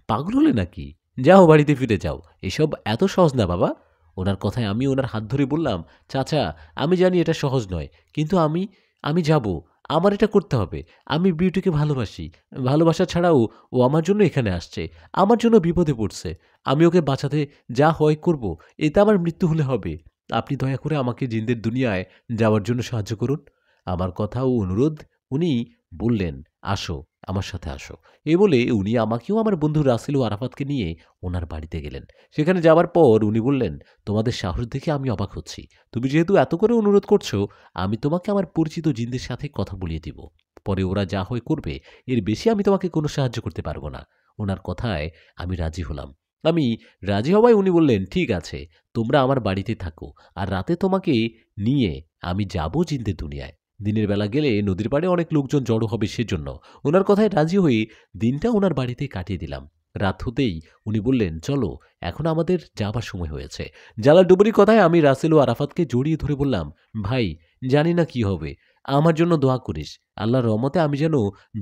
পাগল হলে নাকি? যাও বাড়িতে ফিরে যাও, এসব এত সহজ না বাবা। ওনার কথায় আমি ওনার হাত ধরে বললাম, চাচা আমি জানি এটা সহজ নয়, কিন্তু আমি আমি যাব। আমার এটা করতে হবে। আমি বিউটিকে ভালোবাসি। ভালোবাসা ছাড়াও ও আমার জন্য এখানে আসছে, আমার জন্য বিপদে পড়ছে। আমি ওকে বাঁচাতে যা হয় করব। এতে আমার মৃত্যু হলে হবে। আপনি দয়া করে আমাকে জিনদের দুনিয়ায় যাওয়ার জন্য সাহায্য করুন। আমার কথা ও অনুরোধ উনি বললেন, "আসো, আমার সাথে আসো।" এই বলে উনি আমাকেও আমার বন্ধু রাসেল ও আরাফাতকে নিয়ে উনার বাড়িতে গেলেন। সেখানে যাবার পর উনি বললেন, "তোমাদের সাহস দেখে আমি অবাক হচ্ছি। তুমি যেহেতু এত করে অনুরোধ করছো, আমি তোমাকে আমার পরিচিত জিনদের সাথে কথা বলিয়ে দিব। পরে ওরা যা হয় করবে, এর বেশি আমি তোমাকে কোনো সাহায্য করতে পারব না।" উনার কথায় আমি রাজি হলাম। আমি রাজি হওয়ায় উনি বললেন, "ঠিক আছে, তোমরা আমার বাড়িতে থাকো। আর রাতে তোমাকে নিয়ে আমি যাব জিনদের দুনিয়ায়। দিনের বেলা গেলে নদীর পাড়ে অনেক লোকজন জড়ো হবে সেজন্য।" উনার কথায় রাজি হয়ে দিনটা উনার বাড়িতে কাটিয়ে দিলাম। রাত হতেই উনি বললেন, "চলো, এখন আমাদের যাবার সময় হয়েছে।" জালাল ডুবুরির কথায় আমি রাসেল ও আরাফাতকে জড়িয়ে ধরে বললাম, "ভাই, জানি না কি হবে। আমার জন্য দোয়া করিস। আল্লাহর রহমতে আমি যেন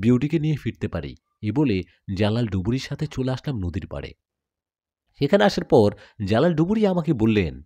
বিউটিকে নিয়ে ফিরতে পারি।" এ বলে জালাল ডুবুরির সাথে চলে আসলাম নদীর পাড়ে। সেখানে আসার পর জালাল ডুবুরি আমাকে বললেন,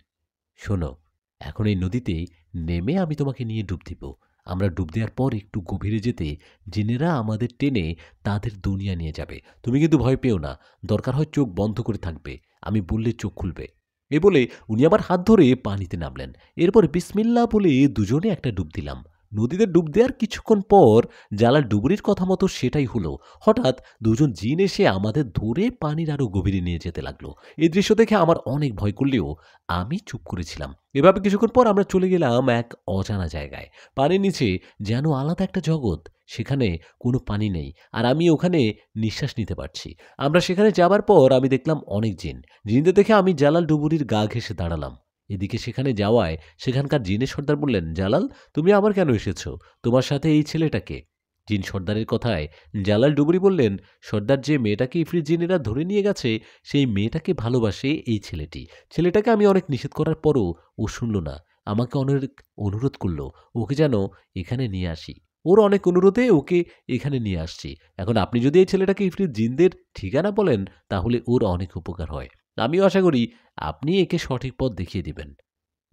"শোনো, এখন এই নদীতে নেমে আমি তোমাকে নিয়ে ডুব দিব। আমরা ডুব দেওয়ার পর একটু গভীরে যেতে জিনেরা আমাদের টেনে তাদের দুনিয়া নিয়ে যাবে। তুমি কিন্তু ভয় পেও না। দরকার হয় চোখ বন্ধ করে থাকবে। আমি বললে চোখ খুলবে।" এ বলে উনি আমার হাত ধরে পানিতে নামলেন। এরপর বিসমিল্লাহ বলে দুজনে একটা ডুব দিলাম। নদীতে ডুব দেওয়ার কিছুক্ষণ পর জালাল ডুবুরির কথা মতো সেটাই হলো। হঠাৎ দুজন জিন এসে আমাদের ধরে পানির আরো গভীরে নিয়ে যেতে লাগলো। এই দৃশ্য দেখে আমার অনেক ভয় করলেও আমি চুপ করেছিলাম। এভাবে কিছুক্ষণ পর আমরা চলে গেলাম এক অজানা জায়গায়। পানির নিচে যেন আলাদা একটা জগৎ। সেখানে কোনো পানি নেই। আর আমি ওখানে নিঃশ্বাস নিতে পারছি। আমরা সেখানে যাবার পর আমি দেখলাম অনেক জিন। জিনদের দেখে আমি জালাল ডুবুরির গা ঘেঁষে দাঁড়ালাম। এদিকে সেখানে যাওয়ায় সেখানকার জিনের সর্দার বললেন, "জালাল, তুমি আবার কেন এসেছো? তোমার সাথে এই ছেলেটাকে?" জিন সর্দারের কথায় জালাল ডুবুরি বললেন, "সর্দার, যে মেয়েটাকে ইফরিত জিনেরা ধরে নিয়ে গেছে সেই মেয়েটাকে ভালোবাসে এই ছেলেটি। ছেলেটাকে আমি অনেক নিষেধ করার পরও ও শুনল না। আমাকে অনেক অনুরোধ করল ওকে যেন এখানে নিয়ে আসি। ওর অনেক অনুরোধে ওকে এখানে নিয়ে আসছি। এখন আপনি যদি এই ছেলেটাকে ইফরিত জিনদের ঠিকানা বলেন তাহলে ওর অনেক উপকার হয়। আমিও আশা করি আপনি একে সঠিক পথ দেখিয়ে দিবেন।"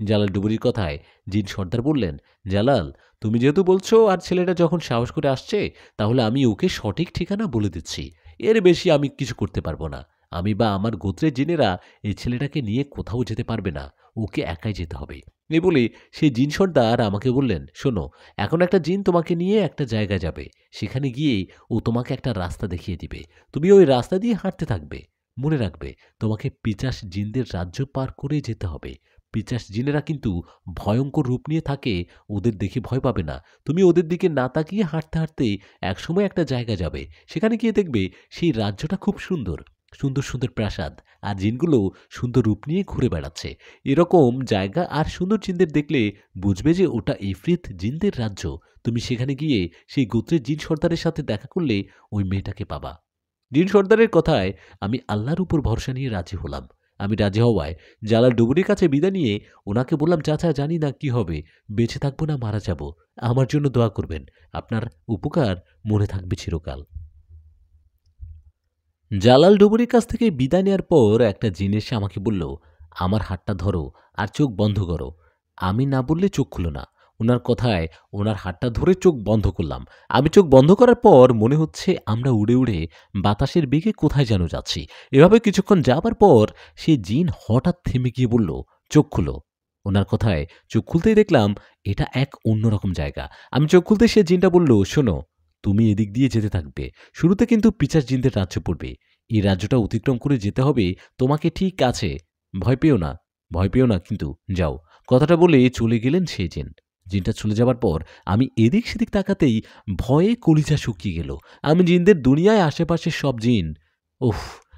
জালাল ডুবুরির কথায় জিন সর্দার বললেন, "জালাল, তুমি যেহেতু বলছো আর ছেলেটা যখন সাহস করে আসছে, তাহলে আমি ওকে সঠিক ঠিকানা বলে দিচ্ছি। এর বেশি আমি কিছু করতে পারবো না। আমি বা আমার গোত্রের জিনেরা এই ছেলেটাকে নিয়ে কোথাও যেতে পারবে না। ওকে একাই যেতে হবে।" এ বলে সেই জিন সর্দার আমাকে বললেন, "শোনো, এখন একটা জিন তোমাকে নিয়ে একটা জায়গায় যাবে। সেখানে গিয়ে ও তোমাকে একটা রাস্তা দেখিয়ে দিবে। তুমি ওই রাস্তা দিয়ে হাঁটতে থাকবে। মনে রাখবে, তোমাকে পিচাস জিনদের রাজ্য পার করে যেতে হবে। পিশাচ জিনেরা কিন্তু ভয়ঙ্কর রূপ নিয়ে থাকে, ওদের দেখে ভয় পাবে না। তুমি ওদের দিকে না তাকিয়ে হাঁটতে হাঁটতে একসময় একটা জায়গা যাবে। সেখানে গিয়ে দেখবে সেই রাজ্যটা খুব সুন্দর। সুন্দর সুন্দর প্রাসাদ আর জিনগুলো সুন্দর রূপ নিয়ে ঘুরে বেড়াচ্ছে। এরকম জায়গা আর সুন্দর জিনদের দেখলে বুঝবে যে ওটা ইফরিত জিনদের রাজ্য। তুমি সেখানে গিয়ে সেই গোত্রের জিন সর্দারের সাথে দেখা করলে ওই মেয়েটাকে পাবা।" জিন সর্দারের কথায় আমি আল্লাহর উপর ভরসা নিয়ে রাজি হলাম। আমি রাজি হওয়ায় জালাল ডুবুরির কাছে বিদায় নিয়ে ওনাকে বললাম, "চাচা, জানি না কি হবে, বেঁচে থাকবো না মারা যাব। আমার জন্য দোয়া করবেন। আপনার উপকার মনে থাকবে চিরকাল।" জালাল ডুবুরির কাছ থেকে বিদায় নেওয়ার পর একটা জিন এসে আমাকে বলল, "আমার হাতটা ধরো আর চোখ বন্ধ করো।" আমি না বললে চোখ খুলো না। ওনার কথায় ওনার হাতটা ধরে চোখ বন্ধ করলাম। আমি চোখ বন্ধ করার পর মনে হচ্ছে আমরা উড়ে উড়ে বাতাসের বেগে কোথায় যেন যাচ্ছি। এভাবে কিছুক্ষণ যাবার পর সে জিন হঠাৎ থেমে গিয়ে বলল, "চোখ খুলো।" ওনার কথায় চোখ খুলতেই দেখলাম এটা এক অন্যরকম জায়গা। আমি চোখ খুলতে সে জিনটা বলল, "শোনো, তুমি এদিক দিয়ে যেতে থাকবে। শুরুতে কিন্তু পিশাচ জিনদের রাজ্য পড়বে। এই রাজ্যটা অতিক্রম করে যেতে হবে তোমাকে, ঠিক আছে? ভয় পেও না, ভয় পেও না কিন্তু, যাও।" কথাটা বলে চলে গেলেন সেই জিন। জিনটা চলে যাবার পর আমি এদিক সেদিক তাকাতেই ভয়ে কলিজা শুকিয়ে গেল। আমি জিনদের দুনিয়ায় আশেপাশের সব জিন, উফ!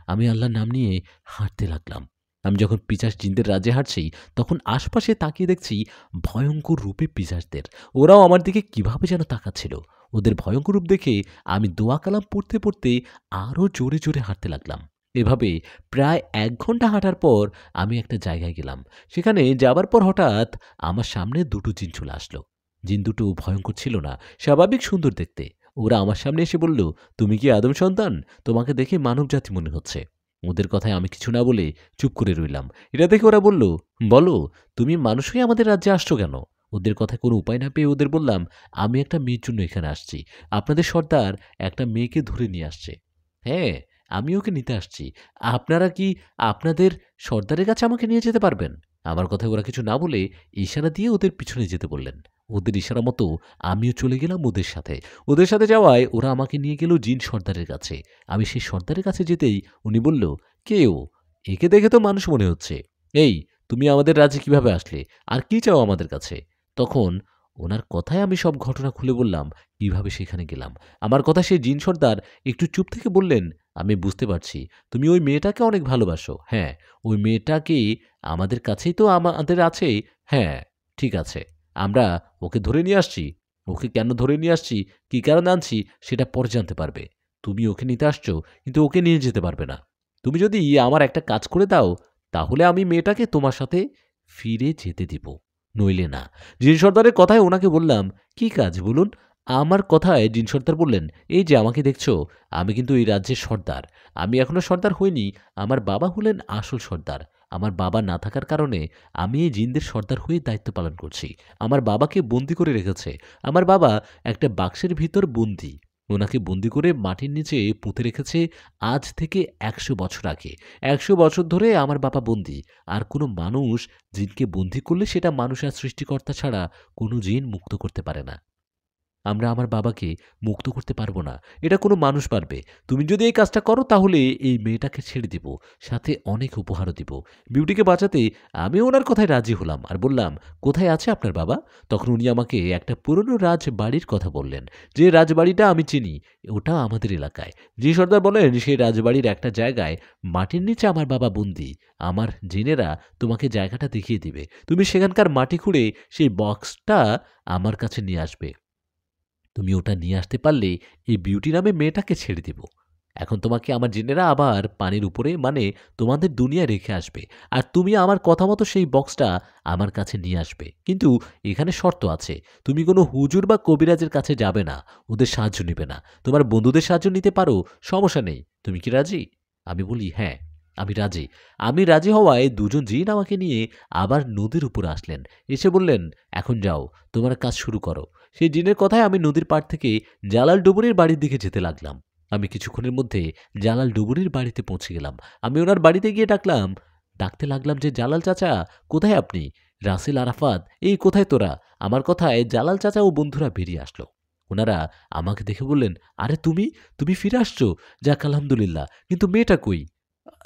আমি আল্লাহর নাম নিয়ে হাঁটতে লাগলাম। আমি যখন পিশাচ জিনদের রাজ্যে হাঁটছি তখন আশপাশে তাকিয়ে দেখছি ভয়ঙ্কর রূপে পিশাচদের। ওরাও আমার দিকে কিভাবে যেন তাকাচ্ছিল। ওদের ভয়ঙ্কর রূপ দেখে আমি দোয়া কালাম পড়তে পড়তে আরও জোরে জোরে হাঁটতে লাগলাম। এভাবে প্রায় ১ ঘন্টা হাঁটার পর আমি একটা জায়গায় গেলাম। সেখানে যাবার পর হঠাৎ আমার সামনে দুটো জিন চলে আসলো। জিন দুটো ভয়ঙ্কর ছিল না, স্বাভাবিক সুন্দর দেখতে। ওরা আমার সামনে এসে বলল, "তুমি কি আদম সন্তান? তোমাকে দেখে মানবজাতি মনে হচ্ছে।" ওদের কথায় আমি কিছু না বলে চুপ করে রইলাম। এটা দেখে ওরা বলল, "বলো, তুমি মানুষ হয়ে আমাদের রাজ্যে আসছো কেন?" ওদের কথায় কোনো উপায় না পেয়ে ওদের বললাম, "আমি একটা মেয়ের জন্য এখানে আসছি। আপনাদের সর্দার একটা মেয়েকে ধরে নিয়ে আসছে। হ্যাঁ, আমি ওকে নিতে আসছি। আপনারা কি আপনাদের সর্দারের কাছে আমাকে নিয়ে যেতে পারবেন?" আমার কথায় ওরা কিছু না বলে ইশারা দিয়ে ওদের পিছনে যেতে বললেন। ওদের ইশারা মতো আমিও চলে গেলাম ওদের সাথে। ওদের সাথে যাওয়ায় ওরা আমাকে নিয়ে গেল জিন সর্দারের কাছে। আমি সেই সর্দারের কাছে যেতেই উনি বলল, "কে ও? একে দেখে তো মানুষ মনে হচ্ছে। এই, তুমি আমাদের রাজ্যে কিভাবে আসলে? আর কি চাও আমাদের কাছে?" তখন ওনার কথায় আমি সব ঘটনা খুলে বললাম, কিভাবে সেখানে গেলাম। আমার কথা সেই জিন সর্দার একটু চুপ থেকে বললেন, "আমি বুঝতে পারছি, তুমি ওই মেয়েটাকে অনেক ভালোবাসো। হ্যাঁ, ওই মেয়েটাকে আমাদের কাছেই তো আমাদের আছে। হ্যাঁ, ঠিক আছে। আমরা ওকে ধরে নিয়ে আসছি। ওকে কেন ধরে নিয়ে আসছি, কী কারণে আনছি, সেটা পরে জানতে পারবে। তুমি ওকে নিতে আসছো, কিন্তু ওকে নিয়ে যেতে পারবে না। তুমি যদি আমার একটা কাজ করে দাও, তাহলে আমি মেয়েটাকে তোমার সাথে ফিরে যেতে দিব। নইলে না।" জিন সর্দারের কথায় ওনাকে বললাম, "কি কাজ বলুন?" আমার কথায় জিন সর্দার বললেন, "এই যে আমাকে দেখছো, আমি কিন্তু এই রাজ্যের সর্দার। আমি এখনো সর্দার হইনি। আমার বাবা হলেন আসল সর্দার। আমার বাবা না থাকার কারণে আমি এই জিনদের সর্দার হয়ে দায়িত্ব পালন করছি। আমার বাবাকে বন্দি করে রেখেছে। আমার বাবা একটা বাক্সের ভিতর বন্দি। ওনাকে বন্দি করে মাটির নিচে পুঁতে রেখেছে আজ থেকে ১০০ বছর আগে। ১০০ বছর ধরে আমার বাবা বন্দি। আর কোনো মানুষ জিনকে বন্দি করলে সেটা মানুষ আর সৃষ্টিকর্তা ছাড়া কোনো জিন মুক্ত করতে পারে না। আমরা আমার বাবাকে মুক্ত করতে পারবো না। এটা কোনো মানুষ পারবে। তুমি যদি এই কাজটা করো, তাহলে এই মেয়েটাকে ছেড়ে দিব। সাথে অনেক উপহারও দিব।" বিউটিকে বাঁচাতে আমি ওনার কথায় রাজি হলাম আর বললাম, "কোথায় আছে আপনার বাবা?" তখন উনি আমাকে একটা পুরনো রাজবাড়ির কথা বললেন। যে রাজবাড়িটা আমি চিনি, ওটা আমাদের এলাকায়। জি সর্দার বলেন, সেই রাজবাড়ির একটা জায়গায় মাটির নিচে আমার বাবা বন্দী। আমার জিনেরা তোমাকে জায়গাটা দেখিয়ে দিবে। তুমি সেখানকার মাটি খুঁড়ে সেই বক্সটা আমার কাছে নিয়ে আসবে। তুমি ওটা নিয়ে আসতে পারলে এই বিউটি নামে মেয়েটাকে ছেড়ে দিব। এখন তোমাকে আমার জিনেরা আবার পানির উপরে, মানে তোমাদের দুনিয়ায় রেখে আসবে। আর তুমি আমার কথা মতো সেই বক্সটা আমার কাছে নিয়ে আসবে। কিন্তু এখানে শর্ত আছে। তুমি কোনো হুজুর বা কবিরাজের কাছে যাবে না। ওদের সাহায্য নিবে না। তোমার বন্ধুদের সাহায্য নিতে পারো, সমস্যা নেই। তুমি কি রাজি? আমি বলি, "হ্যাঁ, আমি রাজি।" আমি রাজি হওয়ায় দুজন জিন আমাকে নিয়ে আবার নদীর উপর আসলেন। এসে বললেন, "এখন যাও, তোমার কাজ শুরু করো।" সেই জিনের কথায় আমি নদীর পাড় থেকে জালাল ডুবুরির বাড়ির দিকে যেতে লাগলাম। আমি কিছুক্ষণের মধ্যে জালাল ডুবুরির বাড়িতে পৌঁছে গেলাম। আমি ওনার বাড়িতে গিয়ে ডাকতে লাগলাম যে, "জালাল চাচা, কোথায় আপনি? রাসেল, আরাফাত, এই কোথায় তোরা?" আমার কথায় জালাল চাচা ও বন্ধুরা বেরিয়ে আসলো। ওনারা আমাকে দেখে বললেন, "আরে তুমি, তুমি ফিরে আসছো? যাক আলহামদুলিল্লাহ। কিন্তু মেয়েটা কই?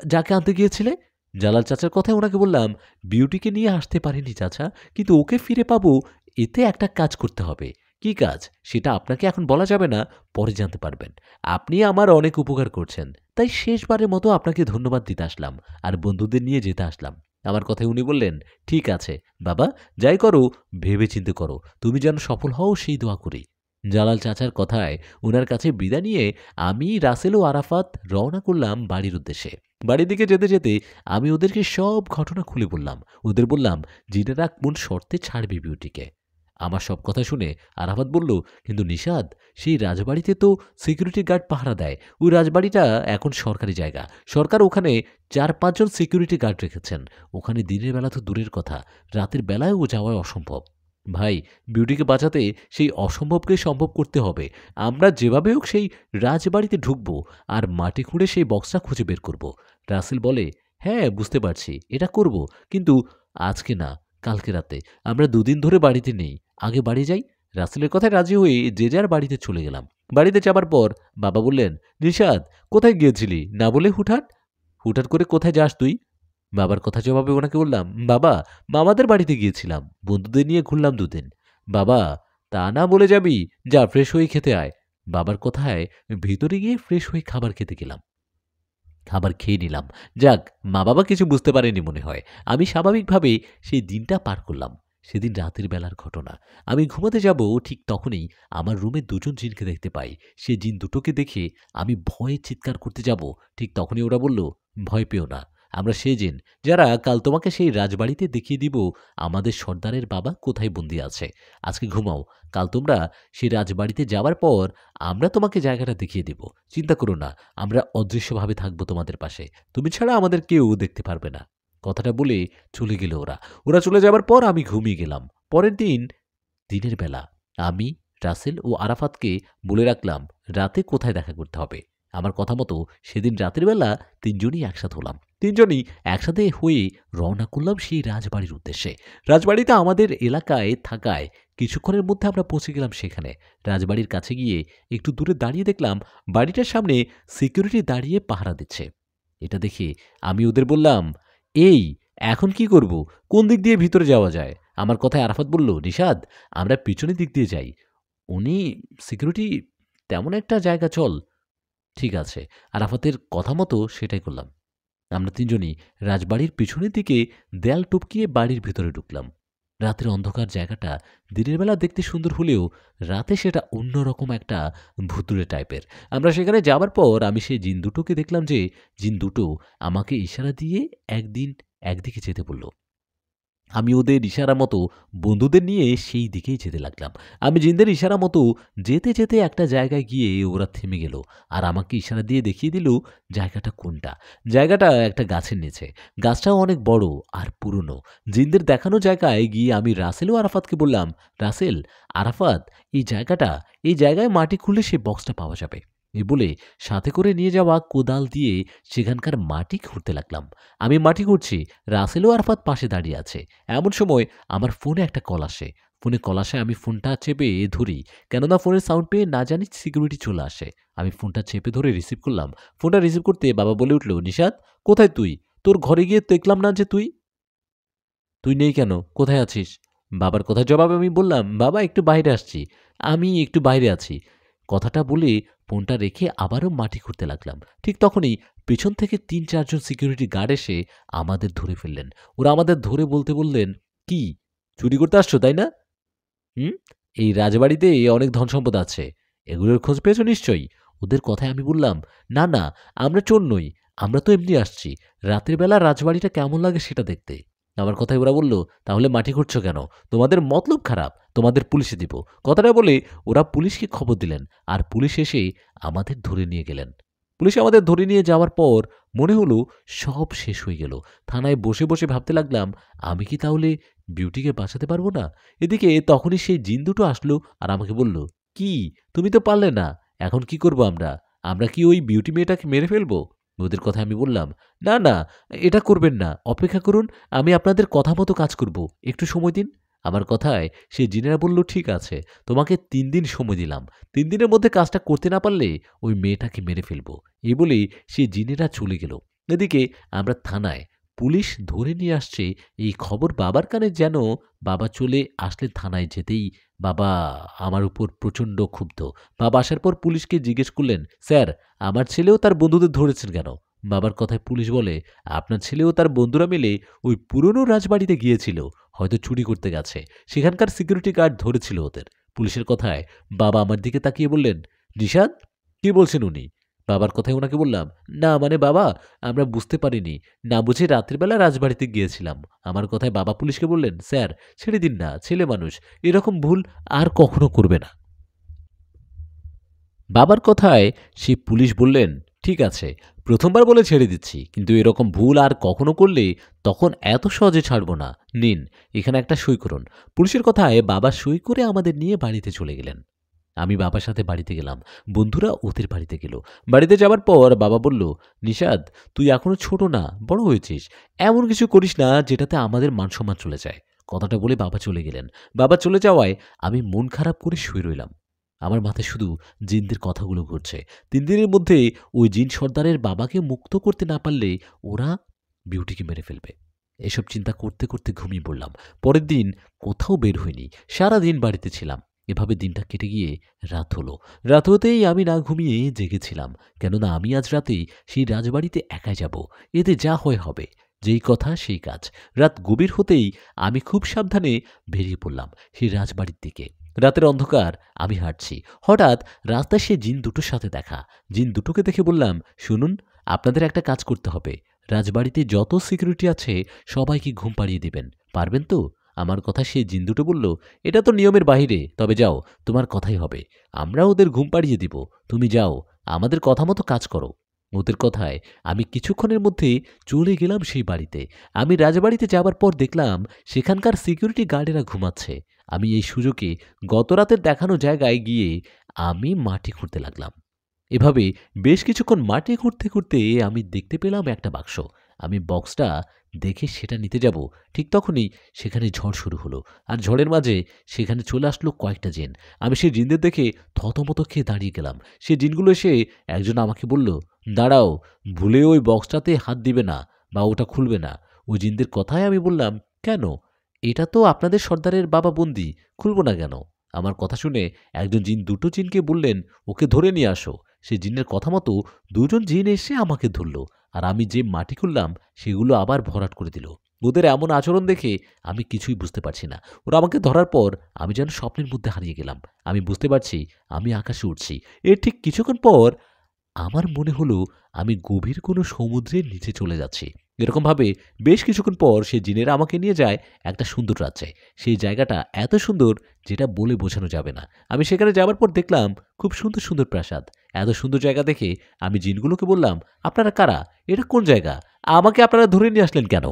যাকে আনতে গিয়েছিলে?" জালাল চাচার কথায় ওনাকে বললাম, "বিউটিকে নিয়ে আসতে পারিনি চাচা, কিন্তু ওকে ফিরে পাবো, এতে একটা কাজ করতে হবে।" "কি কাজ?" "সেটা আপনাকে এখন বলা যাবে না, পরে জানতে পারবেন। আপনি আমার অনেক উপকার করছেন, তাই শেষবারের মতো আপনাকে ধন্যবাদ দিতে আসলাম, আর বন্ধুদের নিয়ে যেতে আসলাম।" আমার কথায় উনি বললেন, "ঠিক আছে বাবা, যাই করো ভেবেচিন্তে করো। তুমি যেন সফল হও, সেই দোয়া করি।" জালাল চাচার কথায় উনার কাছে বিদায় নিয়ে আমি, রাসেল ও আরাফাত রওনা করলাম বাড়ির উদ্দেশ্যে। বাড়ির দিকে যেতে যেতে আমি ওদেরকে সব ঘটনা খুলে বললাম। ওদের বললাম, জিনেরা কোন শর্তে ছাড়বে বিউটিকে। আমার সব কথা শুনে আরাফাত বলল, "কিন্তু নিশাদ, সেই রাজবাড়িতে তো সিকিউরিটি গার্ড পাহারা দেয়। ওই রাজবাড়িটা এখন সরকারি জায়গা। সরকার ওখানে ৪-৫ জন সিকিউরিটি গার্ড রেখেছেন। ওখানে দিনের বেলা তো দূরের কথা, রাতের বেলায়ও যাওয়া অসম্ভব। ভাই, বিউটিকে বাঁচাতে সেই অসম্ভবকে সম্ভব করতে হবে। আমরা যেভাবে হোক সেই রাজবাড়িতে ঢুকবো আর মাটি খুঁড়ে সেই বক্সটা খুঁজে বের করব।" রাসেল বলে, "হ্যাঁ, বুঝতে পারছি, এটা করব। কিন্তু আজকে না, কালকে রাতে। আমরা ২ দিন ধরে বাড়িতে নেই। আগে বাড়ি যাই।" রাসেলের কথায় রাজি হয়ে যে যার বাড়িতে চলে গেলাম। বাড়িতে যাবার পর বাবা বললেন, "নিশাদ, কোথায় গিয়েছিলি? না বলে হুটহাট? হুটহাট করে কোথায় যাস তুই?" বাবার কথা জবাবে ওনাকে বললাম, "বাবা, মামাদের বাড়িতে গিয়েছিলাম। বন্ধুদের নিয়ে ঘুরলাম ২ দিন।" "বাবা, তা না বলে যাবি? যা ফ্রেশ হয়ে খেতে আয়।" বাবার কথায় ভিতরে গিয়ে ফ্রেশ হয়ে খাবার খেতে গেলাম। খাবার খেয়ে নিলাম। যাক, মা-বাবা কিছু বুঝতে পারেনি মনে হয়। আমি স্বাভাবিকভাবে সেই দিনটা পার করলাম। সেদিন রাতের বেলার ঘটনা। আমি ঘুমাতে যাব ঠিক তখনই আমার রুমে ২ জন জিনকে দেখতে পাই। সে জিন দুটোকে দেখে আমি ভয়ে চিৎকার করতে যাব, ঠিক তখনই ওরা বলল, "ভয় পেও না। আমরা সেই জিন যারা কাল তোমাকে সেই রাজবাড়িতে দেখিয়ে দিব আমাদের সর্দারের বাবা কোথায় বন্দী আছে। আজকে ঘুমাও। কাল তোমরা সেই রাজবাড়িতে যাবার পর আমরা তোমাকে জায়গাটা দেখিয়ে দিব। চিন্তা করো না, আমরা অদৃশ্যভাবে থাকবো তোমাদের পাশে। তুমি ছাড়া আমাদের কেউ দেখতে পারবে না।" কথাটা বলে চলে গেল ওরা। ওরা চলে যাবার পর আমি ঘুমিয়ে গেলাম। পরের দিন দিনের বেলা আমি, রাসেল ও আরাফাতকে বলে রাখলাম রাতে কোথায় দেখা করতে হবে। আমার কথা মতো সেদিন রাতের বেলা ৩ জনই একসাথে হলাম। তিনজনই একসাথে হয়ে রওনা করলাম সেই রাজবাড়ির উদ্দেশ্যে। রাজবাড়িটা আমাদের এলাকায় থাকায় কিছুক্ষণের মধ্যে আমরা পৌঁছে গেলাম সেখানে। রাজবাড়ির কাছে গিয়ে একটু দূরে দাঁড়িয়ে দেখলাম বাড়িটার সামনে সিকিউরিটি দাঁড়িয়ে পাহারা দিচ্ছে। এটা দেখে আমি ওদের বললাম, এই এখন কি করব? কোন দিক দিয়ে ভিতরে যাওয়া যায়? আমার কথায় আরাফাত বলল, নিশাদ, আমরা পিছনের দিক দিয়ে যাই। উনি সিকিউরিটি তেমন একটা জায়গা, চল। ঠিক আছে। আরাফাতের কথা মতো সেটাই করলাম। আমরা তিনজনই রাজবাড়ির পিছনের দিকে দেয়াল টপকিয়ে বাড়ির ভিতরে ঢুকলাম। রাতের অন্ধকার জায়গাটা দিনের বেলা দেখতে সুন্দর হলেও রাতে সেটা অন্যরকম একটা ভুতুড়ে টাইপের। আমরা সেখানে যাবার পর আমি সেই জিন দুটোকে দেখলাম যে জিন দুটো আমাকে ইশারা দিয়ে একদিকে যেতে বলল। আমি ওদের ইশারা মতো বন্ধুদের নিয়ে সেই দিকেই যেতে লাগলাম। আমি জিনদের ইশারা মতো যেতে যেতে একটা জায়গায় গিয়ে ওরা থেমে গেল আর আমাকে ইশারা দিয়ে দেখিয়ে দিল জায়গাটা কোনটা। জায়গাটা একটা গাছের নিচে। গাছটাও অনেক বড় আর পুরনো। জিনদের দেখানো জায়গায় গিয়ে আমি রাসেল ও আরাফাতকে বললাম, রাসেল, আরাফাত, এই জায়গায় মাটি খুললে সেই বক্সটা পাওয়া যাবে। এই বলে সাথে করে নিয়ে যাওয়া কোদাল দিয়ে সেখানকার মাটি খুঁড়তে লাগলাম। আমি মাটি খুঁড়ছি, রাসেল ও আরাফাত পাশে দাঁড়িয়ে আছে। এমন সময় আমার ফোনে একটা কল আসে। ফোনে কল আসায় আমি ফোনটা চেপে ধরি, কেননা ফোনের সাউন্ড পেয়ে না জানি সিকিউরিটি চলে আসে। আমি ফোনটা চেপে ধরে রিসিভ করলাম। ফোনটা রিসিভ করতে বাবা বলে উঠল, নিশাদ, কোথায় তুই? তোর ঘরে গিয়ে দেখলাম না যে তুই। তুই নেই কেন? কোথায় আছিস? বাবার কথার জবাবে আমি বললাম, বাবা, একটু বাইরে আসছি। আমি একটু বাইরে আছি। কথাটা বলে ফোনটা রেখে আবারও মাটি খুঁড়তে লাগলাম। ঠিক তখনই পেছন থেকে ৩-৪ জন সিকিউরিটি গার্ড এসে আমাদের ধরে ফেললেন। ওরা আমাদের ধরে বললেন, কি, চুরি করতে আসছো, তাই না? হুম? এই রাজবাড়িতে অনেক ধনসম্পদ আছে। এগুলোর খোঁজ পেয়েছো নিশ্চয়ই? ওদের কথায় আমি বললাম, না, না, আমরা চোর নই। আমরা তো এমনি আসছি। রাতের বেলা রাজবাড়িটা কেমন লাগে সেটা দেখতে। আমার কথায় ওরা বলল, তাহলে মাটি খুঁড়ছো কেন? তোমাদের মতলব খারাপ। তোমাদের পুলিশে দিব। কথাটা বলে ওরা পুলিশকে খবর দিলেন। আর পুলিশ এসে আমাদের ধরে নিয়ে গেলেন। পুলিশ আমাদের ধরে নিয়ে যাওয়ার পর মনে হলো সব শেষ হয়ে গেল। থানায় বসে বসে ভাবতে লাগলাম, আমি কি তাহলে বিউটিকে বাঁচাতে পারবো না? এদিকে তখনই সেই জিন দুটো আসলো আর আমাকে বলল, কি, তুমি তো পারলে না, এখন কি করব আমরা? আমরা কি ওই বিউটি মেয়েটাকে মেরে ফেলবো? ওদের কথায় আমি বললাম, না, না, এটা করবেন না, অপেক্ষা করুন, আমি আপনাদের কথা মতো কাজ করব, একটু সময় দিন। আমার কথায় সেই জিনেরা বলল, ঠিক আছে, তোমাকে ৩ দিন সময় দিলাম। ৩ দিনের মধ্যে কাজটা করতে না পারলে ওই মেয়েটাকে মেরে ফেলবো। এই বলেই সেই জিনেরা চলে গেল। এদিকে আমরা থানায়, পুলিশ ধরে নিয়ে আসছে এই খবর বাবার কানে যেন। বাবা চলে আসলে থানায় যেতেই বাবা আমার উপর প্রচণ্ড ক্ষুব্ধ। বাবা আসার পর পুলিশকে জিজ্ঞেস করলেন, স্যার, আমার ছেলেও তার বন্ধুদের ধরেছেন কেন? বাবার কথায় পুলিশ বলে, আপনার ছেলেও তার বন্ধুরা মিলে ওই পুরনো রাজবাড়িতে গিয়েছিল, হয়তো চুরি করতে গেছে। সেখানকার সিকিউরিটি গার্ড ধরেছিল ওদের। পুলিশের কথায় বাবা আমার দিকে তাকিয়ে বললেন, নিশাদ, কি বলছেন উনি? বাবার কথায় ওনাকে বললাম, না মানে বাবা, আমরা বুঝতে পারিনি, না বুঝে রাত্রির বেলা রাজবাড়িতে গিয়েছিলাম। আমার কথায় বাবা পুলিশকে বললেন, স্যার, ছেড়ে দিন না, ছেলে মানুষ, এরকম ভুল আর কখনো করবে না। বাবার কথায় সেই পুলিশ বললেন, ঠিক আছে, প্রথমবার বলে ছেড়ে দিচ্ছি, কিন্তু এরকম ভুল আর কখনো করলে তখন এত সহজে ছাড়ব না। নিন, এখানে একটা সই করুন। পুলিশের কথায় বাবা সই করে আমাদের নিয়ে বাড়িতে চলে গেলেন। আমি বাবার সাথে বাড়িতে গেলাম। বন্ধুরা ওদের বাড়িতে গেল। বাড়িতে যাবার পর বাবা বলল, নিশাদ, তুই এখনো ছোট না, বড় হয়েছিস। এমন কিছু করিস না যেটাতে আমাদের মান সম্মান চলে যায়। কথাটা বলে বাবা চলে গেলেন। বাবা চলে যাওয়ায় আমি মন খারাপ করে শুয়ে রইলাম। আমার মাথায় শুধু জিনদের কথাগুলো ঘুরছে। ৩ দিনের মধ্যে ওই জিন সর্দারের বাবাকে মুক্ত করতে না পারলে ওরা বিউটিকে মেরে ফেলবে। এসব চিন্তা করতে করতে ঘুমিয়ে পড়লাম। পরের দিন কোথাও বের হইনি। সারাদিন বাড়িতে ছিলাম। এভাবে দিনটা কেটে গিয়ে রাত হলো। রাত হতেই আমি না ঘুমিয়ে জেগেছিলাম, কেননা আমি আজ রাতে সেই রাজবাড়িতে একাই যাব। এতে যা হয় হবে, যেই কথা সেই কাজ। রাত গভীর হতেই আমি খুব সাবধানে বেরিয়ে পড়লাম সেই রাজবাড়ির দিকে। রাতের অন্ধকার, আমি হাঁটছি। হঠাৎ রাস্তায় সে জিন দুটোর সাথে দেখা। জিন দুটোকে দেখে বললাম, শুনুন, আপনাদের একটা কাজ করতে হবে। রাজবাড়িতে যত সিকিউরিটি আছে সবাইকে ঘুম পাড়িয়ে দিবেন। পারবেন তো? আমার কথা সেই জিন দুটো বলল, এটা তো নিয়মের বাহিরে, তবে যাও, তোমার কথাই হবে। আমরা ওদের ঘুম পাড়িয়ে দিব। তুমি যাও, আমাদের কথা মতো কাজ করো। ওদের কথায় আমি কিছুক্ষণের মধ্যে চলে গেলাম সেই বাড়িতে। আমি রাজবাড়িতে যাবার পর দেখলাম সেখানকার সিকিউরিটি গার্ডেরা ঘুমাচ্ছে। আমি এই সুযোগে গতরাতের দেখানো জায়গায় গিয়ে আমি মাটি খুঁড়তে লাগলাম। এভাবে বেশ কিছুক্ষণ মাটি খুঁড়তে খুঁড়তে আমি দেখতে পেলাম একটা বাক্স। আমি বক্সটা দেখে সেটা নিতে যাব, ঠিক তখনই সেখানে ঝড় শুরু হলো। আর ঝড়ের মাঝে সেখানে চলে আসলো কয়েকটা জিন। আমি সেই জিনদের দেখে থতমত খেয়ে দাঁড়িয়ে গেলাম। সেই জিনগুলো এসে একজন আমাকে বলল, "দাঁড়াও, ভুলেও ওই বক্সটাতে হাত দিবে না বা ওটা খুলবে না।" ওই জিনদের কথায় আমি বললাম, "কেন? এটা তো আপনাদের সর্দারের বাবা বন্দী, খুলব না কেন?" আমার কথা শুনে একজন জিন দুটো জিনকে বললেন, "ওকে ধরে নিয়ে আসো।" সেই জিনের কথা মতো দুজন জিন এসে আমাকে ধরল। আর আমি যে মাটি খুললাম সেগুলো আবার ভরাট করে দিল। ওদের এমন আচরণ দেখে আমি কিছুই বুঝতে পারছি না। ওরা আমাকে ধরার পর আমি যেন স্বপ্নের মধ্যে হারিয়ে গেলাম। আমি বুঝতে পারছি আমি আকাশে উড়ছি। এর ঠিক কিছুক্ষণ পর আমার মনে হলো আমি গভীর কোনো সমুদ্রের নিচে চলে যাচ্ছি। এরকমভাবে বেশ কিছুক্ষণ পর সেই জিনেরা আমাকে নিয়ে যায় একটা সুন্দর রাজ্যে। সেই জায়গাটা এত সুন্দর যেটা বলে বোঝানো যাবে না। আমি সেখানে যাবার পর দেখলাম খুব সুন্দর সুন্দর প্রাসাদ। এত সুন্দর জায়গা দেখে আমি জিনগুলোকে বললাম, "আপনারা কারা? এটা কোন জায়গা? আমাকে আপনারা ধরে নিয়ে আসলেন কেন?"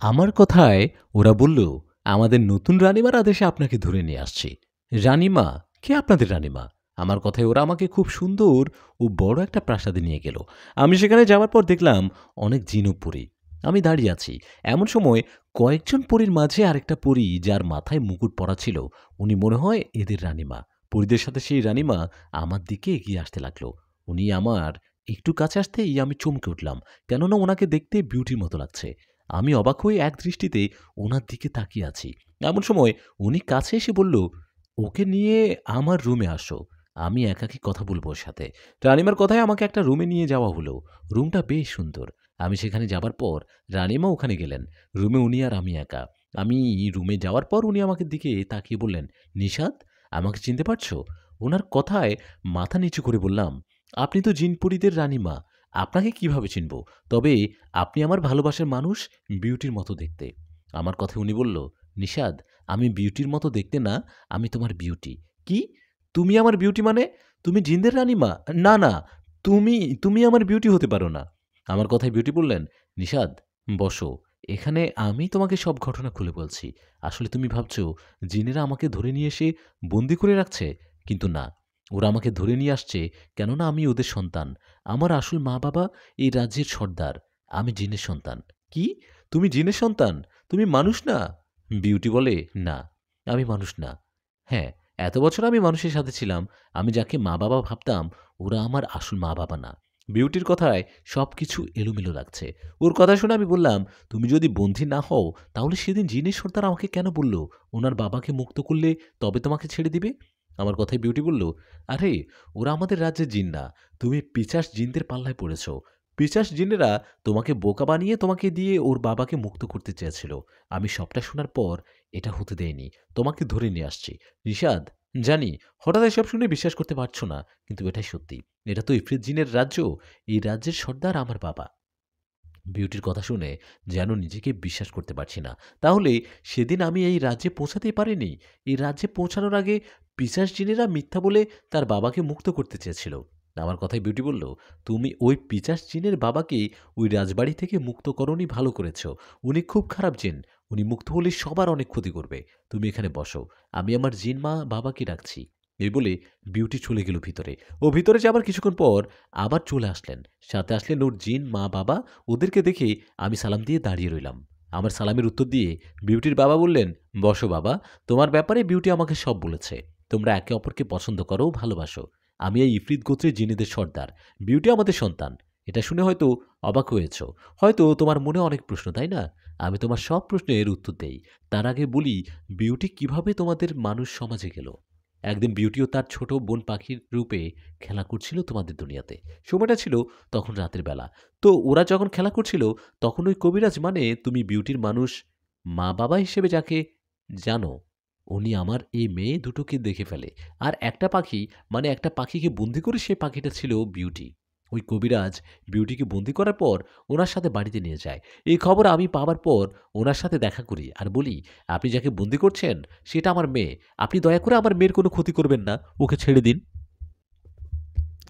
আমার কথায় ওরা বলল, "আমাদের নতুন রানীমার আদেশে আপনাকে ধরে নিয়ে আসছি।" রানীমা? কে আপনাদের রানীমা? আমার কথায় ওরা আমাকে খুব সুন্দর ও বড় একটা প্রাসাদে নিয়ে গেল। আমি সেখানে যাওয়ার পর দেখলাম অনেক জিন ও পরী। আমি দাঁড়িয়ে আছি। এমন সময় কয়েকজন পরীর মাঝে আরেকটা পরী যার মাথায় মুকুট পরা ছিল, উনি মনে হয় এদের রানীমা। পরীদের সাথে সেই রানীমা আমার দিকে এগিয়ে আসতে লাগলো। উনি আমার একটু কাছে আসতেই আমি চমকে উঠলাম। কেননা ওনাকে দেখতে বিউটির মতো লাগছে। আমি অবাক হয়ে এক দৃষ্টিতে ওনার দিকে তাকিয়ে আছি। এমন সময় উনি কাছে এসে বলল, "ওকে নিয়ে আমার রুমে আসো। আমি একাকী কথা বলব ওর সাথে।" রানীমার কথায় আমাকে একটা রুমে নিয়ে যাওয়া হলো। রুমটা বেশ সুন্দর। আমি সেখানে যাবার পর রানীমা ওখানে গেলেন। রুমে উনি আর আমি একা। আমি রুমে যাওয়ার পর উনি আমাকে দিকে তাকিয়ে বললেন, "নিশাত, আমাকে চিনতে পারছো?" উনার কথায় মাথা নিচু করে বললাম, "আপনি তো জিনপরীদের রানীমা। আপনাকে কিভাবে চিনব? তবে আপনি আমার ভালোবাসার মানুষ, বিউটির মতো দেখতে।" আমার কথায় উনি বলল, "নিশাত, আমি বিউটির মতো দেখতে না, আমি তোমার বিউটি।" "কি? তুমি আমার বিউটি মানে? তুমি জিনদের রানীমা?" "না, না, তুমি তুমি আমার বিউটি হতে পারো না।" আমার কথায় বিউটি বললেন, "নিশাত, বসো। এখানে আমি তোমাকে সব ঘটনা খুলে বলছি। আসলে তুমি ভাবছো জিনেরা আমাকে ধরে নিয়ে এসে বন্দি করে রাখছে? কিন্তু না, ওরা আমাকে ধরে নিয়ে আসছে কেননা আমি ওদের সন্তান। আমার আসল মা-বাবা এই রাজ্যের সর্দার। আমি জিনের সন্তান।" "কি? তুমি জিনের সন্তান? তুমি মানুষ না?" বিউটি বলে, "না, আমি মানুষ না। হ্যাঁ, এত বছর আমি মানুষের সাথে ছিলাম। আমি যাকে মা-বাবা ভাবতাম, ওরা আমার আসল মা-বাবা না।" বিউটির কথায় সবকিছু এলোমেলো লাগছে। ওর কথা শুনে আমি বললাম, "তুমি যদি বন্দী না হও, তাহলে সেদিন জিনের সর্দার আমাকে কেন বলল, ওনার বাবাকে মুক্ত করলে তবে তোমাকে ছেড়ে দিবে?" আমার কথায় বিউটি বলল, "আরে, ওরা আমাদের রাজ্যের জিন না। তুমি পিশাচ জিনদের পাল্লায় পড়েছ। পিশাচ জিনেরা তোমাকে বোকা বানিয়ে তোমাকে দিয়ে ওর বাবাকে মুক্ত করতে চেয়েছিল। আমি সবটা শোনার পর এটা হতে দেইনি। তোমাকে ধরে নিয়ে আসছি। নিষাদ, জানি হঠাৎ এসব শুনে বিশ্বাস করতে পারছো না, কিন্তু এটাই সত্যি। এটা তো ইফরিত জিনের রাজ্য। এই রাজ্যের সর্দার আমার বাবা।" বিউটির কথা শুনে যেন নিজেকে বিশ্বাস করতে পারছি না। তাহলে সেদিন আমি এই রাজ্যে পৌঁছাতেই পারিনি? এই রাজ্যে পৌঁছানোর আগে পিশাচ জিনেরা মিথ্যা বলে তার বাবাকে মুক্ত করতে চেয়েছিল। আমার কথায় বিউটি বলল, "তুমি ওই পিশাচ জিনের বাবাকে ওই রাজবাড়ি থেকে মুক্ত করোনি, ভালো করেছ। উনি খুব খারাপ জিন। উনি মুক্ত হলে সবার অনেক ক্ষতি করবে। তুমি এখানে বসো। আমি আমার জিন মা বাবাকে ডাকছি।" এই বলে বিউটি চলে গেল ভিতরে। ও ভিতরে যাবার কিছুক্ষণ পর আবার চলে আসলেন। সাথে আসলেন ওর জিন মা বাবা। ওদেরকে দেখে আমি সালাম দিয়ে দাঁড়িয়ে রইলাম। আমার সালামের উত্তর দিয়ে বিউটির বাবা বললেন, "বসো বাবা, তোমার ব্যাপারে বিউটি আমাকে সব বলেছে। তোমরা একে অপরকে পছন্দ করো, ভালোবাসো। আমি এই ইফরিত গোত্রের জিনেদের সর্দার। বিউটি আমাদের সন্তান। এটা শুনে হয়তো অবাক হয়েছ। হয়তো তোমার মনে অনেক প্রশ্ন, তাই না? আমি তোমার সব প্রশ্নের উত্তর দেই। তার আগে বলি, বিউটি কিভাবে তোমাদের মানুষ সমাজে গেল। একদিন বিউটিও তার ছোট বোন পাখির রূপে খেলা করছিল তোমাদের দুনিয়াতে। সময়টা ছিল তখন রাতের বেলা। তো ওরা যখন খেলা করছিল, তখন ওই কবিরাজ, মানে তুমি বিউটির মানুষ মা-বাবা হিসেবে যাকে জানো, উনি আমার এই মেয়ে দুটোকে দেখে ফেলে। আর একটা পাখি, মানে একটা পাখিকে বন্দি করে সে পাখিটা ছিল বিউটি। ওই কবিরাজ বিউটিকে বন্দি করার পর ওনার সাথে বাড়িতে নিয়ে যায়। এই খবর আমি পাওয়ার পর ওনার সাথে দেখা করি আর বলি, "আপনি যাকে বন্দি করছেন সেটা আমার মেয়ে। আপনি দয়া করে আমার মেয়ের কোনো ক্ষতি করবেন না। ওকে ছেড়ে দিন।"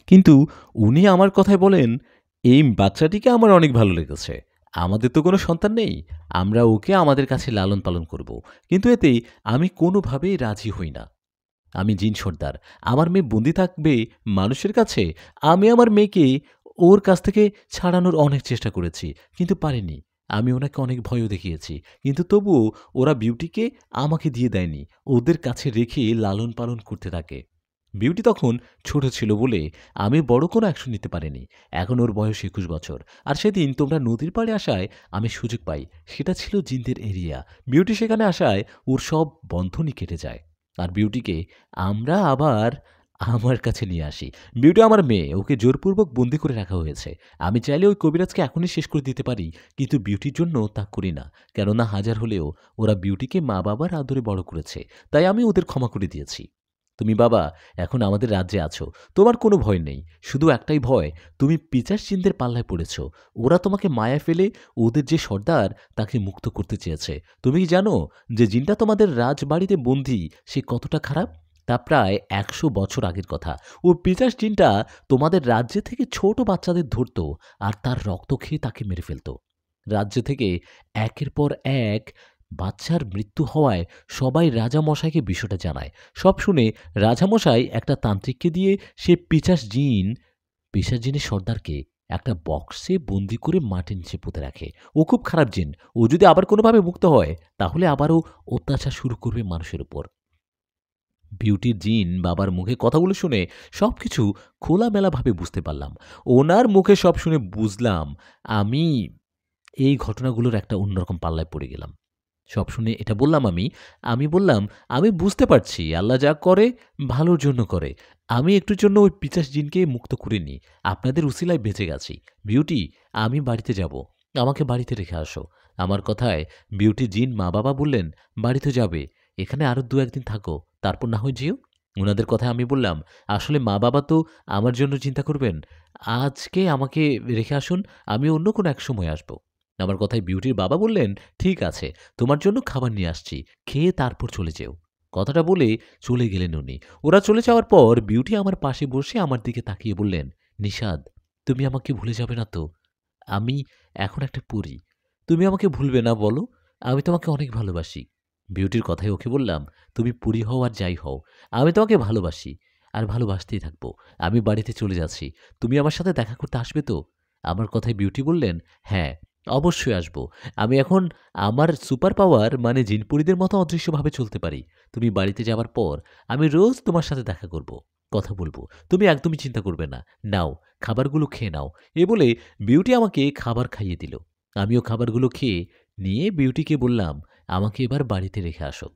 কিন্তু উনি আমার কথায় বলেন, "এই বাচ্চাটিকে আমার অনেক ভালো লেগেছে। আমাদের তো কোনো সন্তান নেই। আমরা ওকে আমাদের কাছে লালন-পালন করব।" কিন্তু এতে আমি কোনোভাবেই রাজি হই না। আমি জিন সর্দার। আমার মেয়ে বন্দি থাকবে মানুষের কাছে? আমি আমার মেয়েকে ওর কাছ থেকে ছাড়ানোর অনেক চেষ্টা করেছি, কিন্তু পারিনি। আমি ওনাকে অনেক ভয়ও দেখিয়েছি, কিন্তু তবুও ওরা বিউটিকে আমাকে দিয়ে দেয়নি, ওদের কাছে রেখে লালন পালন করতে থাকে। বিউটি তখন ছোট ছিল বলে আমি বড় কোনো অ্যাকশন নিতে পারিনি। এখন ওর বয়স ২১ বছর। আর সেদিন তোমরা নদীর পাড়ে আসায় আমি সুযোগ পাই। সেটা ছিল জিনদের এরিয়া। বিউটি সেখানে আসায় ওর সব বন্ধনই কেটে যায়। আর বিউটিকে আমরা আবার আমার কাছে নিয়ে আসি। বিউটি আমার মেয়ে, ওকে জোরপূর্বক বন্দি করে রাখা হয়েছে। আমি চাইলে ওই কবিরাজকে এখনই শেষ করে দিতে পারি, কিন্তু বিউটির জন্য তা করি না। কেননা হাজার হলেও ওরা বিউটিকে মা-বাবার আদরে বড় করেছে। তাই আমি ওদের ক্ষমা করে দিয়েছি। তুমি বাবা এখন আমাদের রাজ্যে আছো, তোমার কোনো ভয় নেই। শুধু একটাই ভয়, তুমি পিশাচ জিনদের পাল্লায় পড়েছ। ওরা তোমাকে মায়ায় ফেলে ওদের যে সর্দার তাকে মুক্ত করতে চেয়েছে। তুমি কি জানো যে জিনটা তোমাদের রাজবাড়িতে বন্দী সে কতটা খারাপ? তা প্রায় ১০০ বছর আগের কথা। ও পিশাচ জিনটা তোমাদের রাজ্য থেকে ছোট বাচ্চাদের ধরত আর তার রক্ত খেয়ে তাকে মেরে ফেলত। রাজ্য থেকে একের পর এক বাচ্চার মৃত্যু হওয়ায় সবাই রাজামশাইকে বিষয়টা জানায়। সব শুনে রাজামশাই একটা তান্ত্রিককে দিয়ে সে পিশাচ জিনের সর্দারকে একটা বক্সে বন্দি করে মাটির নিচে পুঁতে রাখে। ও খুব খারাপ জিন। ও যদি আবার কোনোভাবে মুক্ত হয় তাহলে আবারও অত্যাচার শুরু করবে মানুষের উপর। বিউটির জিন বাবার মুখে কথাগুলো শুনে সবকিছু খোলামেলাভাবে বুঝতে পারলাম। ওনার মুখে সব শুনে বুঝলাম আমি এই ঘটনাগুলোর একটা অন্যরকম পাল্লায় পড়ে গেলাম। সব শুনে এটা বললাম আমি। আমি বললাম, "আমি বুঝতে পারছি আল্লাহ যা করে ভালোর জন্য করে। আমি একটুর জন্য ওই পিশাচ জিনকে মুক্ত করিনি। আপনাদের উসিলায় বেঁচে গেছি। বিউটি, আমি বাড়িতে যাব। আমাকে বাড়িতে রেখে আসো।" আমার কথায় বিউটি জিন মা-বাবা বললেন, "বাড়িতে যাবে। এখানে আরো ২-১ দিন থাকো। তারপর না হয় যেও।" উনাদের কথায় আমি বললাম, "আসলে মা-বাবা তো আমার জন্য চিন্তা করবেন। আজকে আমাকে রেখে আসুন। আমি অন্য কোনো এক সময় আসব।" আমার কথায় বিউটির বাবা বললেন, "ঠিক আছে, তোমার জন্য খাবার নিয়ে আসছি। খেয়ে তারপর চলে যেও।" কথাটা বলে চলে গেলেন উনি। ওরা চলে যাওয়ার পর বিউটি আমার পাশে বসে আমার দিকে তাকিয়ে বললেন, "নিশাদ, তুমি আমাকে ভুলে যাবে না তো? আমি এখন একটা পরী। তুমি আমাকে ভুলবে না বলো? আমি তোমাকে অনেক ভালোবাসি।" বিউটির কথায় ওকে বললাম, "তুমি পরী হও আর যাই হও, আমি তোমাকে ভালোবাসি। আর ভালোবাসতেই থাকবো। আমি বাড়িতে চলে যাচ্ছি। তুমি আমার সাথে দেখা করতে আসবে তো?" আমার কথায় বিউটি বললেন, "হ্যাঁ, অবশ্যই আসবো। আমি এখন আমার সুপার পাওয়ার মানে জিনপরীদের মতো অদৃশ্যভাবে চলতে পারি। তুমি বাড়িতে যাওয়ার পর আমি রোজ তোমার সাথে দেখা করব, কথা বলবো। তুমি একদমই চিন্তা করবে না। নাও, খাবারগুলো খেয়ে নাও।" এ বলে বিউটি আমাকে খাবার খাইয়ে দিল। আমিও খাবারগুলো খেয়ে নিয়ে বিউটিকে বললাম, "আমাকে এবার বাড়িতে রেখে আসো।"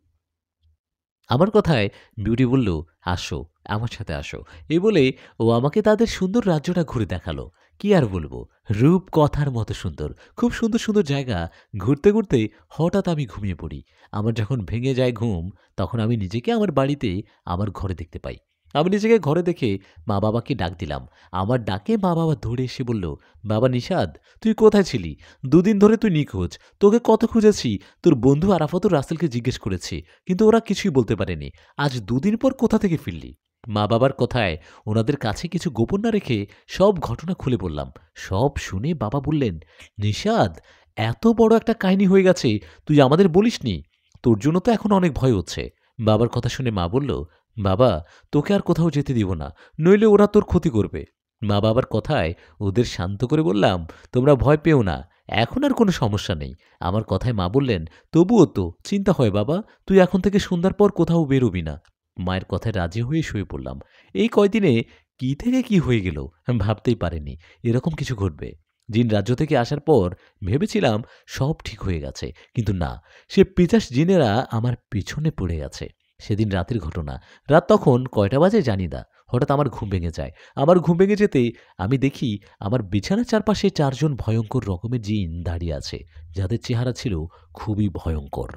আমার কথায় বিউটি বলল, "আসো, আমার সাথে আসো।" এই বলে ও আমাকে তাদের সুন্দর রাজ্যটা ঘুরে দেখালো। কি আর বলবো, রূপ কথার মতো সুন্দর। খুব সুন্দর, সুন্দর জায়গা ঘুরতে, ঘুরতে হঠাৎ আমি ঘুমিয়ে পড়ি। আমার যখন ভেঙে যায় ঘুম, তখন আমি নিজেকে আমার বাড়িতে আমার ঘরে দেখতে পাই। আমি নিজেকে ঘরে দেখে মা-বাবাকে ডাক দিলাম। আমার ডাকে মা-বাবা দৌড়ে এসে বলল, "বাবা নিশাদ, তুই কোথায় ছিলি? ২ দিন ধরে তুই নিখোঁজ। তোকে কত খুঁজেছি। তোর বন্ধু আরাফাত ও রাসেলকে জিজ্ঞেস করেছি, কিন্তু ওরা কিছুই বলতে পারেনি। আজ ২ দিন পর কোথা থেকে ফিরলি?" মা-বাবার কথায় ওনাদের কাছে কিছু গোপন না রেখে সব ঘটনা খুলে বললাম। সব শুনে বাবা বললেন, "নিশাদ, এত বড় একটা কাহিনী হয়ে গেছে, তুই আমাদের বলিসনি? তোর জন্য তো এখন অনেক ভয় হচ্ছে।" বাবার কথা শুনে মা বলল, "বাবা, তোকে আর কোথাও যেতে দিব না, নইলে ওরা তোর ক্ষতি করবে।" মা-বাবার কথায় ওদের শান্ত করে বললাম, "তোমরা ভয় পেও না, এখন আর কোনো সমস্যা নেই।" আমার কথায় মা বললেন, "তবুও তো চিন্তা হয় বাবা, তুই এখন থেকে সন্ধ্যার পর কোথাও বেরোবি না।" মায়ের কথায় রাজি হয়ে শুয়ে পড়লাম। এই কয়দিনে কি থেকে কি হয়ে গেল ভাবতেই পারিনি এরকম কিছু ঘটবে। জিন রাজ্য থেকে আসার পর ভেবেছিলাম সব ঠিক হয়ে গেছে, কিন্তু না, সে পিশাচ জিনেরা আমার পিছনে পড়ে গেছে। সেদিন রাতের ঘটনা। রাত তখন কয়টা বাজে জানি না। হঠাৎ আমার ঘুম ভেঙে যায়। আমার ঘুম ভেঙে যেতেই আমি দেখি আমার বিছানার চারপাশে ৪ জন ভয়ঙ্কর রকমের জিন দাঁড়িয়ে আছে, যাদের চেহারা ছিল খুবই ভয়ঙ্কর।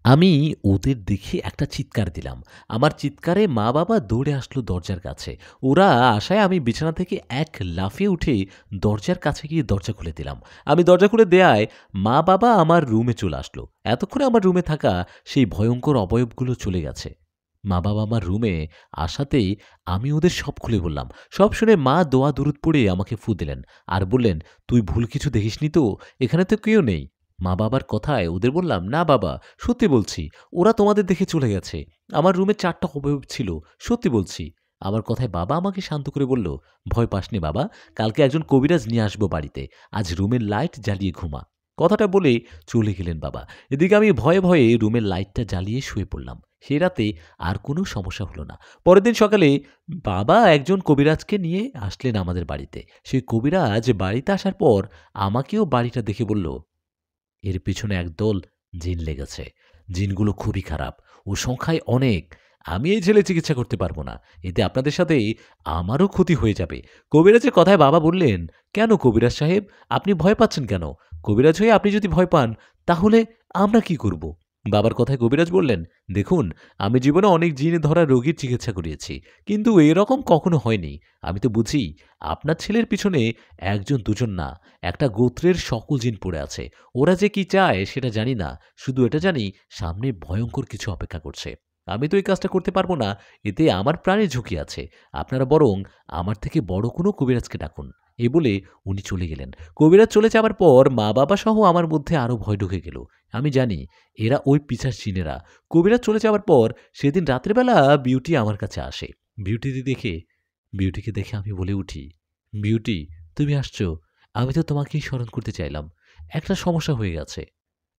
আমি ওদের দেখে একটা চিৎকার দিলাম। আমার চিৎকারে মা-বাবা দৌড়ে আসলো দরজার কাছে। ওরা আসায় আমি বিছানা থেকে এক লাফে উঠে দরজার কাছে গিয়ে দরজা খুলে দিলাম। আমি দরজা খুলে দেয়ায় মা-বাবা আমার রুমে চলে আসলো। এতক্ষণে আমার রুমে থাকা সেই ভয়ঙ্কর অবয়বগুলো চলে গেছে। মা-বাবা আমার রুমে আসাতেই আমি ওদের সব খুলে বললাম। সব শুনে মা দোয়া দুরুদ পড়ে আমাকে ফু দিলেন আর বললেন, "তুই ভুল কিছু দেখিসনি তো? এখানে তো কেউ নেই।" মা-বাবার কথায় ওদের বললাম, "না বাবা, সত্যি বলছি। ওরা তোমাদের দেখে চলে গেছে। আমার রুমে ৪ টা অবয়ব ছিল। সত্যি বলছি।" আমার কথায় বাবা আমাকে শান্ত করে বলল, ভয় পাসনি বাবা, কালকে একজন কবিরাজ নিয়ে আসবো বাড়িতে, আজ রুমের লাইট জ্বালিয়ে ঘুমা। কথাটা বলে চলে গেলেন বাবা। এদিকে আমি ভয়ে ভয়ে রুমের লাইটটা জ্বালিয়ে শুয়ে পড়লাম। সেই রাতে আর কোনো সমস্যা হলো না। পরের দিন সকালে বাবা একজন কবিরাজকে নিয়ে আসলেন আমাদের বাড়িতে। সেই কবিরাজ বাড়িতে আসার পর আমাকেও বাড়িটা দেখে বলল, এর পেছনে একদল জিন লেগেছে। জিনগুলো খুবই খারাপ ও সংখ্যায় অনেক। আমি এই ছেলে চিকিৎসা করতে পারবো না। এতে আপনাদের সাথে আমারও ক্ষতি হয়ে যাবে। কবিরাজের কথায় বাবা বললেন, কেন কবিরাজ সাহেব, আপনি ভয় পাচ্ছেন কেন? কবিরাজ হয়ে আপনি যদি ভয় পান, তাহলে আমরা কি করব? বাবার কথায় কবিরাজ বললেন, দেখুন, আমি জীবনে অনেক জিন ধরা রোগীর চিকিৎসা করিয়েছি, কিন্তু এরকম কখনো হয়নি। আমি তো বুঝি আপনার ছেলের পিছনে একজন দুজন না, একটা গোত্রের সকল জিন পড়ে আছে। ওরা যে কি চায় সেটা জানি না। শুধু এটা জানি সামনে ভয়ংকর কিছু অপেক্ষা করছে। আমি তো এই কাজটা করতে পারবো না। এতে আমার প্রাণের ঝুঁকি আছে। আপনারা বরং আমার থেকে বড় কোনো কবিরাজকে ডাকুন। এই বলে উনি চলে গেলেন। কবিরাজ চলে যাবার পর মা-বাবা সহ আমার মধ্যে আরো ভয় ঢুকে গেল। আমি জানি এরা ওই পিশাচ জিনেরা। কবিরাজ চলে যাবার পর সেদিন রাতের বেলা বিউটি আমার কাছে আসে। বিউটিকে দেখে আমি বলে উঠি, বিউটি, তুমি আসছো? আমি তো তোমাকেই স্মরণ করতে চাইলাম। একটা সমস্যা হয়ে গেছে।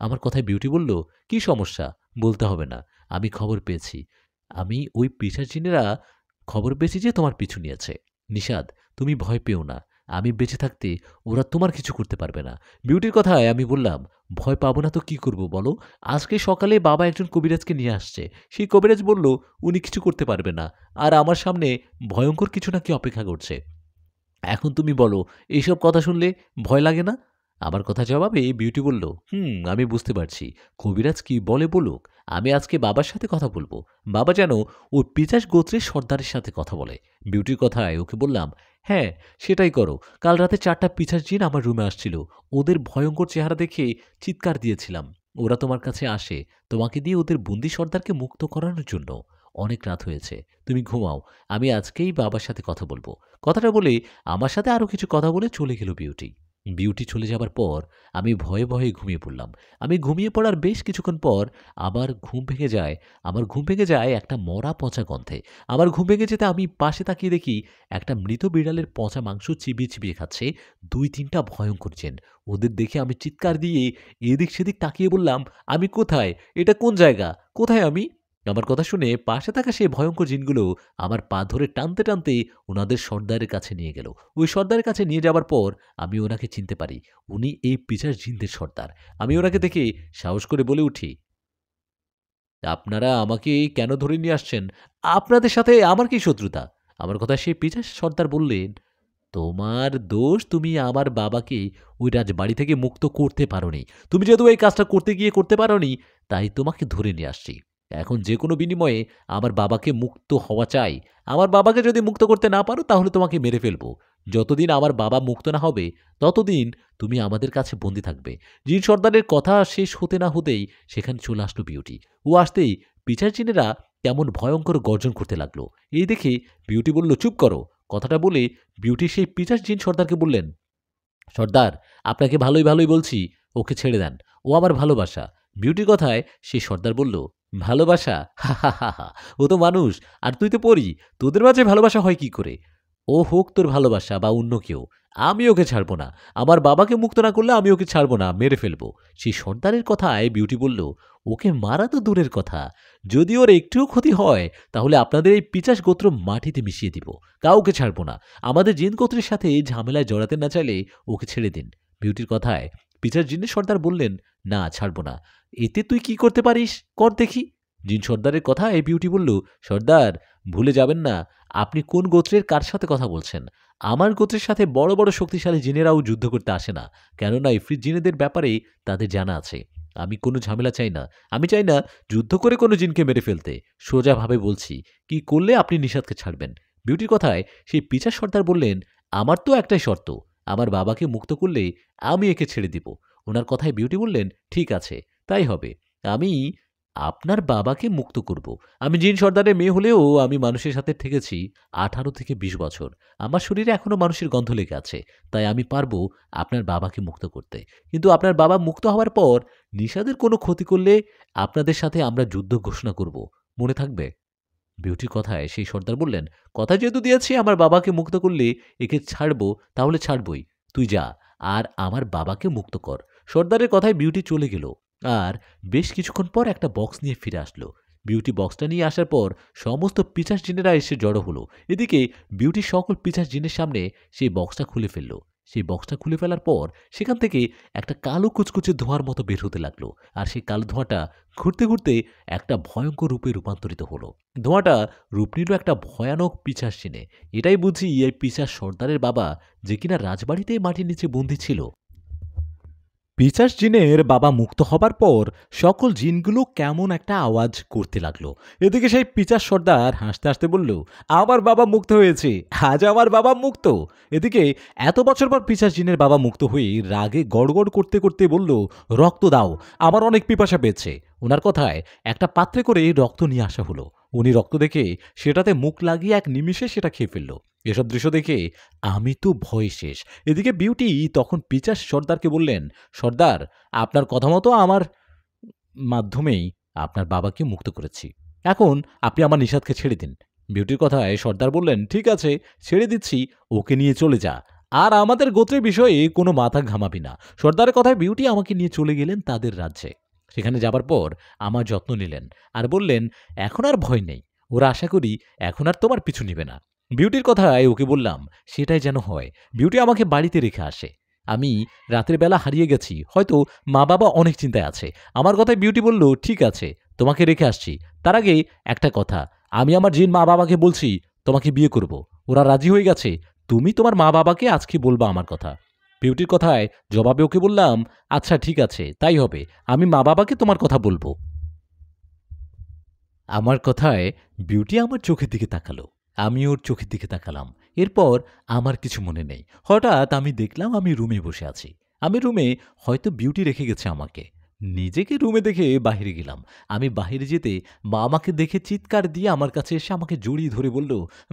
আমার কথায় বিউটি বলল, কি সমস্যা? বলতে হবে না। আমি খবর পেয়েছি। আমি ওই পিশাচিনীরা খবর পেয়েছি যে তোমার পিছু নিয়েছে। নিষাদ, তুমি ভয় পেও না। আমি বেঁচে থাকতে ওরা তোমার কিছু করতে পারবে না। বিউটির কথায় আমি বললাম, ভয় পাবো না তো কি করব বলো? আজকে সকালে বাবা একজন কবিরাজকে নিয়ে আসছে। সেই কবিরাজ বলল, উনি কিছু করতে পারবে না। আর আমার সামনে ভয়ংকর কিছু নাকি অপেক্ষা করছে। এখন তুমি বলো, এইসব কথা শুনলে ভয় লাগে না? আমার কথা জবাবে বিউটি বলল, আমি বুঝতে পারছি। কবিরাজ কি বলে বলুক। আমি আজকে বাবার সাথে কথা বলবো। বাবা যেন ওই পিশাচ গোত্রের সর্দারের সাথে কথা বলে। বিউটির কথায় ওকে বললাম, হ্যাঁ, সেটাই করো। কাল রাতে 4টা পিশাচ জিন আমার রুমে আসছিল। ওদের ভয়ংকর চেহারা দেখে চিৎকার দিয়েছিলাম। ওরা তোমার কাছে আসে তোমাকে দিয়ে ওদের বন্দি সর্দারকে মুক্ত করানোর জন্য। অনেক রাত হয়েছে, তুমি ঘুমাও। আমি আজকেই বাবার সাথে কথা বলবো। কথাটা বলে আমার সাথে আরো কিছু কথা বলে চলে গেল বিউটি। বিউটি চলে যাবার পর আমি ভয়ে ভয়ে ঘুমিয়ে পড়লাম। আমি ঘুমিয়ে পড়ার বেশ কিছুক্ষণ পর আবার ঘুম ভেঙে যায়। আমার ঘুম ভেঙে যায় একটা মরা পচা গন্ধে। আমার ঘুম ভেঙে যেতে আমি পাশে তাকিয়ে দেখি একটা মৃত বিড়ালের পচা মাংস চিবিয়ে চিবিয়ে খাচ্ছে 2-3টা ভয়ঙ্কর জিন। ওদের দেখে আমি চিৎকার দিয়ে এদিক সেদিক তাকিয়ে বললাম, আমি কোথায়? এটা কোন জায়গা? কোথায় আমি? আমার কথা শুনে পাশে থাকা সেই ভয়ঙ্কর জিনগুলো আমার পা ধরে টানতে টানতে ওনাদের সর্দারের কাছে নিয়ে গেল। ওই সর্দারের কাছে নিয়ে যাবার পর আমি ওনাকে চিনতে পারি। উনি এই পিশাচ জিনদের সর্দার। আমি ওনাকে দেখে সাহস করে বলে উঠি, আপনারা আমাকে কেন ধরে নিয়ে আসছেন? আপনাদের সাথে আমার কি শত্রুতা? আমার কথায় সেই পিশাচ সর্দার বললেন, তোমার দোষ, তুমি আমার বাবাকে ওই রাজবাড়ি থেকে মুক্ত করতে পারোনি। তুমি যেহেতু এই কাজটা করতে গিয়ে করতে পারোনি, তাই তোমাকে ধরে নিয়ে আসছি। এখন যে কোনো বিনিময়ে আমার বাবাকে মুক্ত হওয়া চাই। আমার বাবাকে যদি মুক্ত করতে না পারো, তাহলে তোমাকে মেরে ফেলবো। যতদিন আমার বাবা মুক্ত না হবে, ততদিন তুমি আমাদের কাছে বন্দী থাকবে। জিন সর্দারের কথা শেষ হতে না হতেই সেখানে চলে আসলো বিউটি। ও আসতেই পিছাচিনেরা তেমন ভয়ঙ্কর গর্জন করতে লাগলো। এই দেখে বিউটি বলল, চুপ করো। কথাটা বলে বিউটি সেই পিশাচ জিন সর্দারকে বললেন, সর্দার, আপনাকে ভালোই ভালোই বলছি, ওকে ছেড়ে দেন। ও আমার ভালোবাসা। বিউটির কথায় সেই সর্দার বলল, ভালোবাসা? হা হা হা হা, ও তো মানুষ, আর তুই তো পরী। তোদের মাঝে ভালোবাসা হয় কি করে? ও হোক তোর ভালোবাসা বা অন্য কেউ, আমি ওকে ছাড়বো না। আমার বাবাকে মুক্ত না করলে আমি ওকে ছাড়বো না, মেরে ফেলবো। সেই সর্দারের কথায় বিউটি বলল, ওকে মারা তো দূরের কথা, যদি ওর একটুও ক্ষতি হয়, তাহলে আপনাদের এই পিচাস গোত্র মাটিতে মিশিয়ে দিব। কাউকে ছাড়বো না। আমাদের জিন গোত্রের সাথে ঝামেলায় জড়াতে না চাইলে ওকে ছেড়ে দিন। বিউটির কথায় পিচার জিনের সর্দার বললেন, না, ছাড়ব না। এতে তুই কি করতে পারিস, কর দেখি। জিন সর্দারের কথায় বিউটি বলল, সর্দার, ভুলে যাবেন না আপনি কোন গোত্রের কার সাথে কথা বলছেন। আমার গোত্রের সাথে বড় বড় শক্তিশালী জিনেরাও যুদ্ধ করতে আসে না, কেননা ইফরিত জিনেদের ব্যাপারে তাদের জানা আছে। আমি কোনো ঝামেলা চাই না। আমি চাই না যুদ্ধ করে কোনো জিনকে মেরে ফেলতে। সোজাভাবে বলছি, কি করলে আপনি নিষাদকে ছাড়বেন? বিউটির কথায় সেই পিচার সর্দার বললেন, আমার তো একটাই শর্ত, আমার বাবাকে মুক্ত করলে আমি একে ছেড়ে দিব। ওনার কথায় বিউটি বললেন, ঠিক আছে, তাই হবে। আমি আপনার বাবাকে মুক্ত করব। আমি জিন সর্দারের মেয়ে হলেও আমি মানুষের সাথে থেকেছি 18 থেকে 20 বছর। আমার শরীরে এখনো মানুষের গন্ধ লেগে আছে। তাই আমি পারবো আপনার বাবাকে মুক্ত করতে। কিন্তু আপনার বাবা মুক্ত হওয়ার পর নিষাদের কোনো ক্ষতি করলে আপনাদের সাথে আমরা যুদ্ধ ঘোষণা করব। মনে থাকবে? বিউটির কথায় সেই সর্দার বললেন, কথা যেহেতু দিয়েছি আমার বাবাকে মুক্ত করলে একে ছাড়বো, তাহলে ছাড়বই। তুই যা আর আমার বাবাকে মুক্ত কর। সর্দারের কথায় বিউটি চলে গেল। আর বেশ কিছুক্ষণ পর একটা বক্স নিয়ে ফিরে আসলো। বিউটি বক্সটা নিয়ে আসার পর সমস্ত পিশাচ জিনেরা এসে জড়ো হলো। এদিকে বিউটি সকল পিশাচ জিনের সামনে সেই বক্সটা খুলে ফেলল। সেই বক্সটা খুলে ফেলার পর সেখান থেকে একটা কালো কুচকুচে ধোঁয়ার মতো বের হতে লাগলো। আর সেই কালো ধোঁয়াটা ঘুরতে ঘুরতে একটা ভয়ঙ্কর রূপে রূপান্তরিত হলো। ধোঁয়াটা রূপ নিল একটা ভয়ানক পিশাচ জিনে। এটাই বুঝি এই পিশাচ সর্দারের বাবা, যে কিনা রাজবাড়িতেই মাটির নিচে বন্দী ছিল। পিশাচ জিনের বাবা মুক্ত হবার পর সকল জিনগুলো কেমন একটা আওয়াজ করতে লাগলো। এদিকে সেই পিশাচ সর্দার হাসতে হাসতে বলল, আমার বাবা মুক্ত হয়েছে, আজ আমার বাবা মুক্ত। এদিকে এত বছর পর পিশাচ জিনের বাবা মুক্ত হয়ে রাগে গড়গড় করতে করতে বলল, রক্ত দাও, আমার অনেক পিপাসা পেয়েছে। ওনার কথায় একটা পাত্রে করে রক্ত নিয়ে আসা হলো। উনি রক্ত দেখে সেটাতে মুখ লাগিয়ে এক নিমিষে সেটা খেয়ে ফেলল। এসব দৃশ্য দেখে আমি তো ভয় শেষ। এদিকে বিউটি তখন পিশাচ সর্দারকে বললেন, সর্দার, আপনার কথা মতো আমার মাধ্যমেই আপনার বাবাকে মুক্ত করেছি। এখন আপনি আমার নিষাদকে ছেড়ে দিন। বিউটির কথায় সর্দার বললেন, ঠিক আছে, ছেড়ে দিচ্ছি, ওকে নিয়ে চলে যা। আর আমাদের গোত্রের বিষয়ে কোনো মাথা ঘামাবি না। সর্দারের কথায় বিউটি আমাকে নিয়ে চলে গেলেন তাদের রাজ্যে। সেখানে যাবার পর আমার যত্ন নিলেন আর বললেন, এখন আর ভয় নেই। ওরা আশা করি এখন আর তোমার পিছু নিবে না। বিউটির কথায় ওকে বললাম সেটাই যেন হয়। বিউটি আমাকে বাড়িতে রেখে আসে। আমি রাতের বেলা হারিয়ে গেছি, হয়তো মা বাবা অনেক চিন্তায় আছে। আমার কথায় বিউটি বলল, ঠিক আছে, তোমাকে রেখে আসছি। তার আগে একটা কথা, আমি আমার জিন মা বাবাকে বলছি তোমাকে বিয়ে করব। ওরা রাজি হয়ে গেছে। তুমি তোমার মা বাবাকে আজকে বলবা আমার কথা। বিউটির কথায় জবাবে ওকে বললাম, আচ্ছা ঠিক আছে, তাই হবে, আমি মা বাবাকে তোমার কথা বলবো। আমার কথায় বিউটি আমার চোখের দিকে তাকালো। আমি ওর চোখের দিকে তাকালাম। এরপর আমার কিছু মনে নেই। হঠাৎ আমি দেখলাম আমি রুমে বসে আছি। আমি রুমে, হয়তো বিউটি রেখে গেছে আমাকে। নিজেকে রুমে দেখে বাহিরে গেলাম। আমি বাহিরে যেতে মা আমাকে দেখে চিৎকার দিয়ে আমার কাছে এসে আমাকে জড়িয়ে ধরে বলল,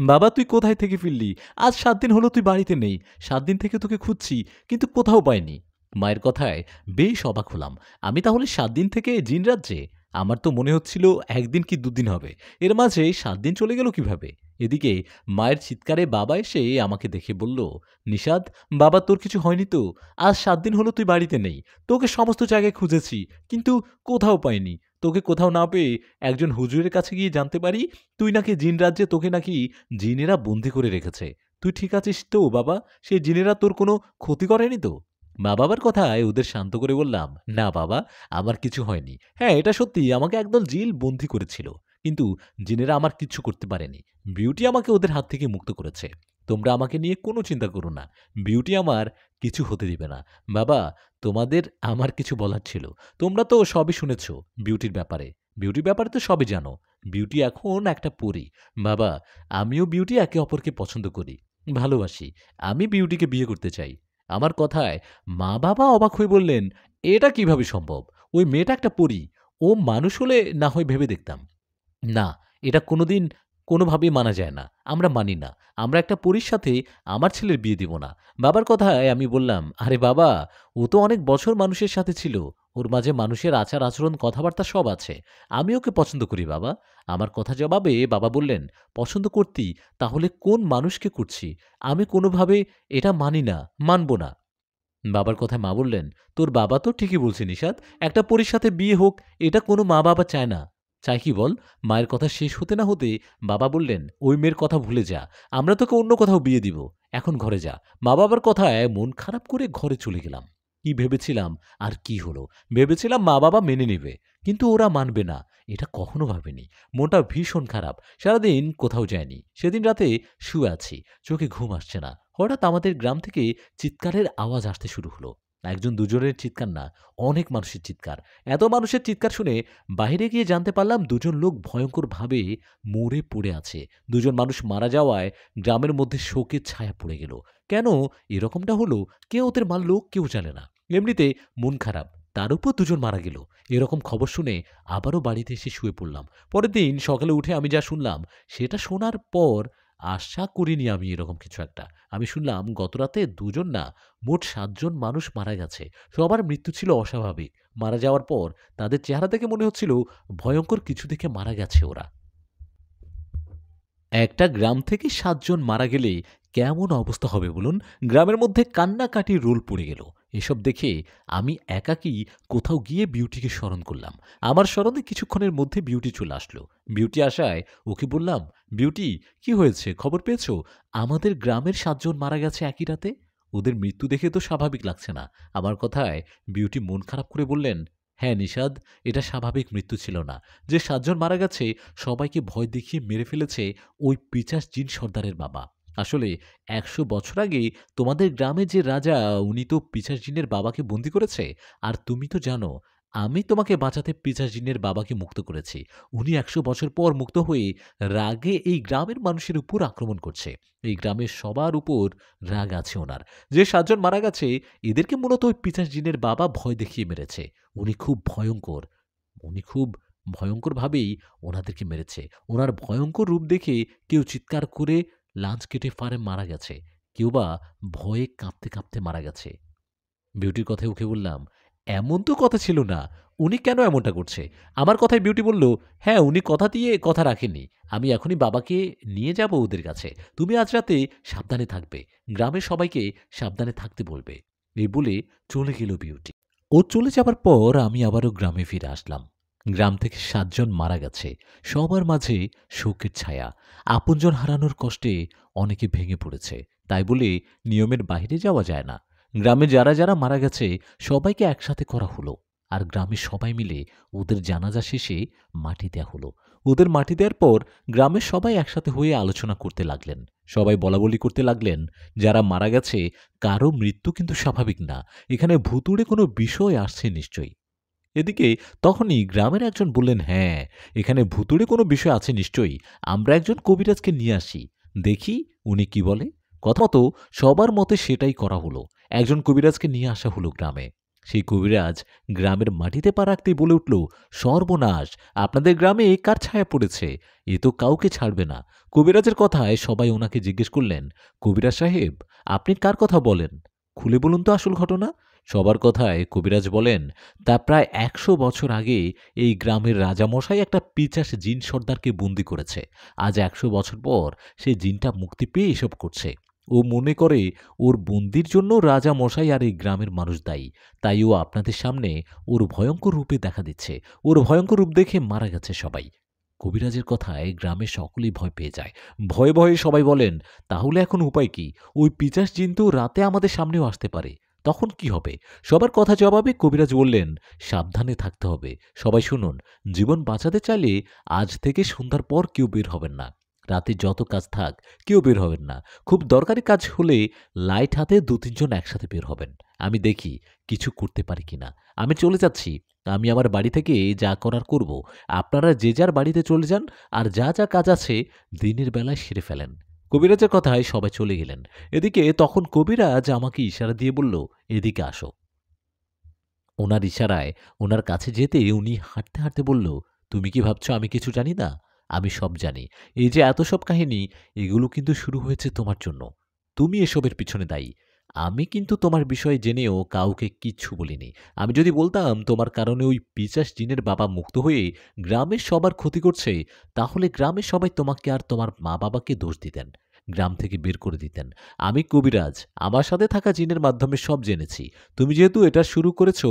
বাবা তুই কোথায় থেকে ফিরলি? আজ 7 দিন হলো তুই বাড়িতে নেই। 7 দিন থেকে তোকে খুঁজছি, কিন্তু কোথাও পাইনি। মায়ের কথায় বেশ অবাক হলাম। আমি তাহলে 7 দিন থেকে জিন রাজ্যে? আমার তো মনে হচ্ছিল 1 দিন কি 2 দিন হবে। এর মাঝে 7 দিন চলে গেল কিভাবে? এদিকে মায়ের চিৎকারে বাবা এসে আমাকে দেখে বলল, নিষাদ, বাবা তোর কিছু হয়নি তো? আজ 7 দিন হলো তুই বাড়িতে নেই। তোকে সমস্ত জায়গায় খুঁজেছি, কিন্তু কোথাও পাইনি। তোকে কোথাও না পেয়ে একজন হুজুরের কাছে গিয়ে জানতে পারি তুই নাকি জিন রাজ্যে, তোকে নাকি জিনেরা বন্দি করে রেখেছে। তুই ঠিক আছিস তো বাবা? সেই জিনেরা তোর কোনো ক্ষতি করেনি তো? মা বাবার কথায় ওদের শান্ত করে বললাম, না বাবা, আমার কিছু হয়নি। হ্যাঁ, এটা সত্যি, আমাকে একদল জিন বন্দি করেছিল, কিন্তু জিনেরা আমার কিচ্ছু করতে পারেনি। বিউটি আমাকে ওদের হাত থেকে মুক্ত করেছে। তোমরা আমাকে নিয়ে কোনো চিন্তা করো না। বিউটি আমার কিছু হতে দিবে না। বাবা, তোমাদের আমার কিছু বলার ছিল। তোমরা তো সবই শুনেছ বিউটির ব্যাপারে। বিউটির ব্যাপারে তো সবই জানো। বিউটি এখন একটা পরী। বাবা, আমিও বিউটি একে অপরকে পছন্দ করি, ভালোবাসি। আমি বিউটিকে বিয়ে করতে চাই। আমার কথায় মা বাবা অবাক হয়ে বললেন, এটা কিভাবে সম্ভব? ওই মেয়েটা একটা পরী। ও মানুষ হলে না হয় ভেবে দেখতাম। না, এটা কোনোদিন কোনোভাবেই মানা যায় না। আমরা মানি না। আমরা একটা পরীর সাথে আমার ছেলের বিয়ে দিব না। বাবার কথায় আমি বললাম, আরে বাবা, ও তো অনেক বছর মানুষের সাথে ছিল। ওর মাঝে মানুষের আচার আচরণ কথাবার্তা সব আছে। আমি ওকে পছন্দ করি বাবা। আমার কথা জবাবে বাবা বললেন, পছন্দ করতি, তাহলে কোন মানুষকে করছি? আমি কোনোভাবে এটা মানি না, মানব না। বাবার কথায় মা বললেন, তোর বাবা তো ঠিকই বলছে নিশাত, একটা পরীর সাথে বিয়ে হোক, এটা কোনো মা বাবা চায় না। চাই কি বল? মায়ের কথা শেষ হতে না হতে বাবা বললেন, ওই মেয়ের কথা ভুলে যা, আমরা তোকে অন্য কোথাও বিয়ে দিব। এখন ঘরে যা। মা বাবার কথায় মন খারাপ করে ঘরে চলে গেলাম। কি ভেবেছিলাম আর কি হলো? ভেবেছিলাম মা বাবা মেনে নেবে, কিন্তু ওরা মানবে না, এটা কখনো ভাবিনি। মনটা ভীষণ খারাপ। সারাদিন কোথাও যায়নি। সেদিন রাতে শুয়ে আছি, চোখে ঘুম আসছে না। হঠাৎ আমাদের গ্রাম থেকে চিৎকারের আওয়াজ আসতে শুরু হলো। একজন দুজনের চিৎকার না, অনেক মানুষের চিৎকার। এত মানুষের চিৎকার শুনে বাইরে গিয়ে জানতে পারলাম দুজন লোক ভয়ঙ্করভাবে মরে পড়ে আছে। দুজন মানুষ মারা যাওয়ায় গ্রামের মধ্যে শোকের ছায়া পড়ে গেল। কেন এরকমটা হলো? কেউ ওদের মারল, কেউ জানে না। এমনিতে মন খারাপ, তার উপর দুজন মারা গেল। এরকম খবর শুনে আবারও বাড়িতে এসে শুয়ে পড়লাম। পরের দিন সকালে উঠে আমি যা শুনলাম, সেটা শোনার পর আশা করিনি আমি এরকম কিছু একটা। আমি শুনলাম গতরাতে ২ জন না, মোট ৭ জন মানুষ মারা গেছে। সবার মৃত্যু ছিল অস্বাভাবিক। মারা যাওয়ার পর তাদের চেহারা দেখে মনে হচ্ছিল ভয়ঙ্কর কিছু দেখে মারা গেছে ওরা। একটা গ্রাম থেকে ৭ জন মারা গেলে কেমন অবস্থা হবে বলুন? গ্রামের মধ্যে কান্নাকাটির রোল পড়ে গেল। এসব দেখে আমি একাকী কোথাও গিয়ে বিউটিকে স্মরণ করলাম। আমার স্মরণে কিছুক্ষণের মধ্যে বিউটি চলে আসলো। বিউটি আসায় ওকে বললাম, "বিউটি, কি হয়েছে? খবর পেয়েছো? আমাদের গ্রামের ৭ জন মারা গেছে একই রাতে। ওদের মৃত্যু দেখে তো স্বাভাবিক লাগছে না।" আমার কথায় বিউটি মন খারাপ করে বললেন, "হ্যাঁ নিশাদ, এটা স্বাভাবিক মৃত্যু ছিল না। যে ৭ জন মারা গেছে সবাইকে ভয় দেখিয়ে মেরে ফেলেছে ওই পিশাচ জিন সর্দারের বাবা। আসলে ১০০ বছর আগে তোমাদের গ্রামে যে রাজা, উনি তো পিশাচ জিনের বাবাকে বন্দী করেছে। আর তুমি তো জানো, আমি তোমাকে বাঁচাতে পিশাচ জিনের বাবাকে মুক্ত করেছি। উনি ১০০ বছর পর মুক্ত হয়ে রাগে এই গ্রামের মানুষের উপর আক্রমণ করছে। এই গ্রামের সবার উপর রাগ আছে ওনার। যে ৭ জন মারা গেছে এদেরকে মূলত ওই পিশাচ জিনের বাবা ভয় দেখিয়ে মেরেছে। উনি খুব ভয়ংকর। উনি খুব ভয়ংকরভাবেই ওনাদেরকে মেরেছে। ওনার ভয়ংকর রূপ দেখে কেউ চিৎকার করে লাঞ্চ কেটে ফারে মারা গেছে। কেউ বা ভয়ে কাঁপতে, কাঁপতে মারা গেছে।" বিউটির কথায় উঠে বললাম, "এমন তো কথা ছিল না। উনি কেন এমনটা করছে?" আমার কথায় বিউটি বলল, "হ্যাঁ, উনি কথা দিয়ে কথা রাখেননি। আমি এখনই বাবাকে নিয়ে যাব ওদের কাছে। তুমি আজ রাতে সাবধানে থাকবে। গ্রামের সবাইকে সাবধানে থাকতে বলবে।" এই বলে চলে গেল বিউটি। ও চলে যাবার পর আমি আবারও গ্রামে ফিরে আসলাম। গ্রাম থেকে ৭ জন মারা গেছে। সবার মাঝে শোকের ছায়া। আপনজন হারানোর কষ্টে অনেকে ভেঙে পড়েছে। তাই বলে নিয়মের বাইরে যাওয়া যায় না। গ্রামে যারা, যারা মারা গেছে সবাইকে একসাথে করা হলো। আর গ্রামের সবাই মিলে ওদের জানাজা শেষে মাটি দেয়া হলো। ওদের মাটি দেওয়ার পর গ্রামের সবাই একসাথে হয়ে আলোচনা করতে লাগলেন। সবাই বলাবলি করতে লাগলেন, যারা মারা গেছে কারো মৃত্যু কিন্তু স্বাভাবিক না। এখানে ভুতুড়ে কোনো বিষয় আসছে নিশ্চয়ই। এদিকে তখনই গ্রামের একজন বললেন, "হ্যাঁ, এখানে ভুতুড়ে কোনো বিষয় আছে নিশ্চয়ই। আমরা একজন কবিরাজকে নিয়ে আসি। দেখি উনি কি বলে।" কথা মতো সবার মতে সেটাই করা হলো। একজন কবিরাজকে নিয়ে আসা হলো গ্রামে। সেই কবিরাজ গ্রামের মাটিতে পা রাখতেই বলে উঠল, "সর্বনাশ! আপনাদের গ্রামে কার ছায়া পড়েছে? এ তো কাউকে ছাড়বে না।" কবিরাজের কথায় সবাই ওনাকে জিজ্ঞেস করলেন, "কবিরাজ সাহেব, আপনি কার কথা বলেন? খুলে বলুন তো আসল ঘটনা।" সবার কথায় কবিরাজ বলেন, "তা প্রায় ১০০ বছর আগে এই গ্রামের রাজামশাই একটা পিশাচ জিন সর্দারকে বন্দী করেছে। আজ ১০০ বছর পর সেই জিনটা মুক্তি পেয়ে এসব করছে। ও মনে করে ওর বন্দির জন্য রাজামশাই আর এই গ্রামের মানুষ দায়ী। তাই ও আপনাদের সামনে ওর ভয়ংকর রূপে দেখা দিচ্ছে। ওর ভয়ংকর রূপ দেখে মারা গেছে সবাই।" কবিরাজের কথায় গ্রামের সকলেই ভয় পেয়ে যায়। ভয়ে ভয়ে সবাই বলেন, "তাহলে এখন উপায় কি? ওই পিশাচ জিন তো রাতে আমাদের সামনেও আসতে পারে। তখন কি হবে?" সবার কথা জবাবে কবিরাজ বললেন, "সাবধানে থাকতে হবে। সবাই শুনুন, জীবন বাঁচাতে চাইলে আজ থেকে সন্ধ্যার পর কেউ বের হবেন না। রাতে যত কাজ থাক কেউ বের হবেন না। খুব দরকারি কাজ হলে লাইট হাতে ২-৩ জন একসাথে বের হবেন। আমি দেখি কিছু করতে পারি কিনা। আমি চলে যাচ্ছি। আমি আমার বাড়ি থেকে যা করার করব। আপনারা যে যার বাড়িতে চলে যান আর যা যা কাজ আছে দিনের বেলায় সেরে ফেলেন।" কবিরাজের কথায় সবাই চলে গেলেন। এদিকে তখন কবিরাজ আমাকে ইশারা দিয়ে বলল, "এদিকে আসো।" ওনার ইশারায় ওনার কাছে যেতে উনি হাঁটতে, হাঁটতে বলল, "তুমি কি ভাবছো আমি কিছু জানি না? আমি সব জানি। এই যে এত সব কাহিনী, এগুলো কিন্তু শুরু হয়েছে তোমার জন্য। তুমি এসবের পিছনে দায়ী। আমি কিন্তু তোমার বিষয়ে জেনেও কাউকে কিচ্ছু বলিনি। আমি যদি বলতাম তোমার কারণে ওই পিশাচ জিনের বাবা মুক্ত হয়ে গ্রামের সবার ক্ষতি করছে, তাহলে গ্রামের সবাই তোমাকে আর তোমার মা-বাবাকে দোষ দিতেন। গ্রাম থেকে বের করে দিতেন। আমি কবিরাজ। আমার সাথে থাকা জিনের মাধ্যমে সব জেনেছি। তুমি যেহেতু এটা শুরু করেছ,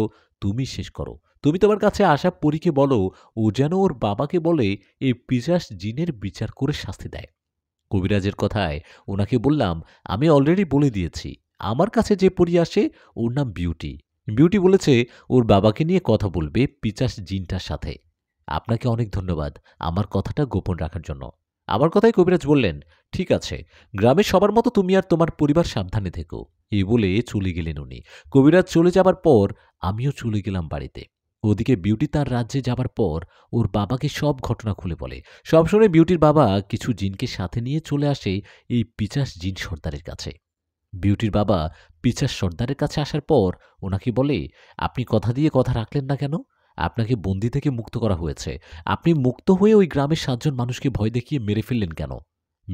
তুমি শেষ করো। তুমি তোমার কাছে আসা পরীকে বলো, ও যেন ওর বাবাকে বলে এই পিশাচ জিনের বিচার করে শাস্তি দেয়।" কবিরাজের কথায় ওনাকে বললাম, "আমি অলরেডি বলে দিয়েছি। আমার কাছে যে পরী আসে ওর নাম বিউটি। বিউটি বলেছে ওর বাবাকে নিয়ে কথা বলবে পিশাচ জিনটার সাথে। আপনাকে অনেক ধন্যবাদ আমার কথাটা গোপন রাখার জন্য।" আমার কথায় কবিরাজ বললেন, "ঠিক আছে, গ্রামের সবার মতো তুমি আর তোমার পরিবার সাবধানে থেকো।" এই বলে চলে গেলেন উনি। কবিরাজ চলে যাবার পর আমিও চলে গেলাম বাড়িতে। ওদিকে বিউটি তার রাজ্যে যাবার পর ওর বাবাকে সব ঘটনা খুলে বলে। সব শুনে বিউটির বাবা কিছু জিনকে সাথে নিয়ে চলে আসে এই পিশাচ জিন সর্দারের কাছে। বিউটির বাবা পিশাচ সর্দারের কাছে আসার পর ওনাকে বলে, "আপনি কথা দিয়ে কথা রাখলেন না কেন? আপনাকে বন্দি থেকে মুক্ত করা হয়েছে। আপনি মুক্ত হয়ে ওই গ্রামের ৭ জন মানুষকে ভয় দেখিয়ে মেরে ফেললেন কেন?"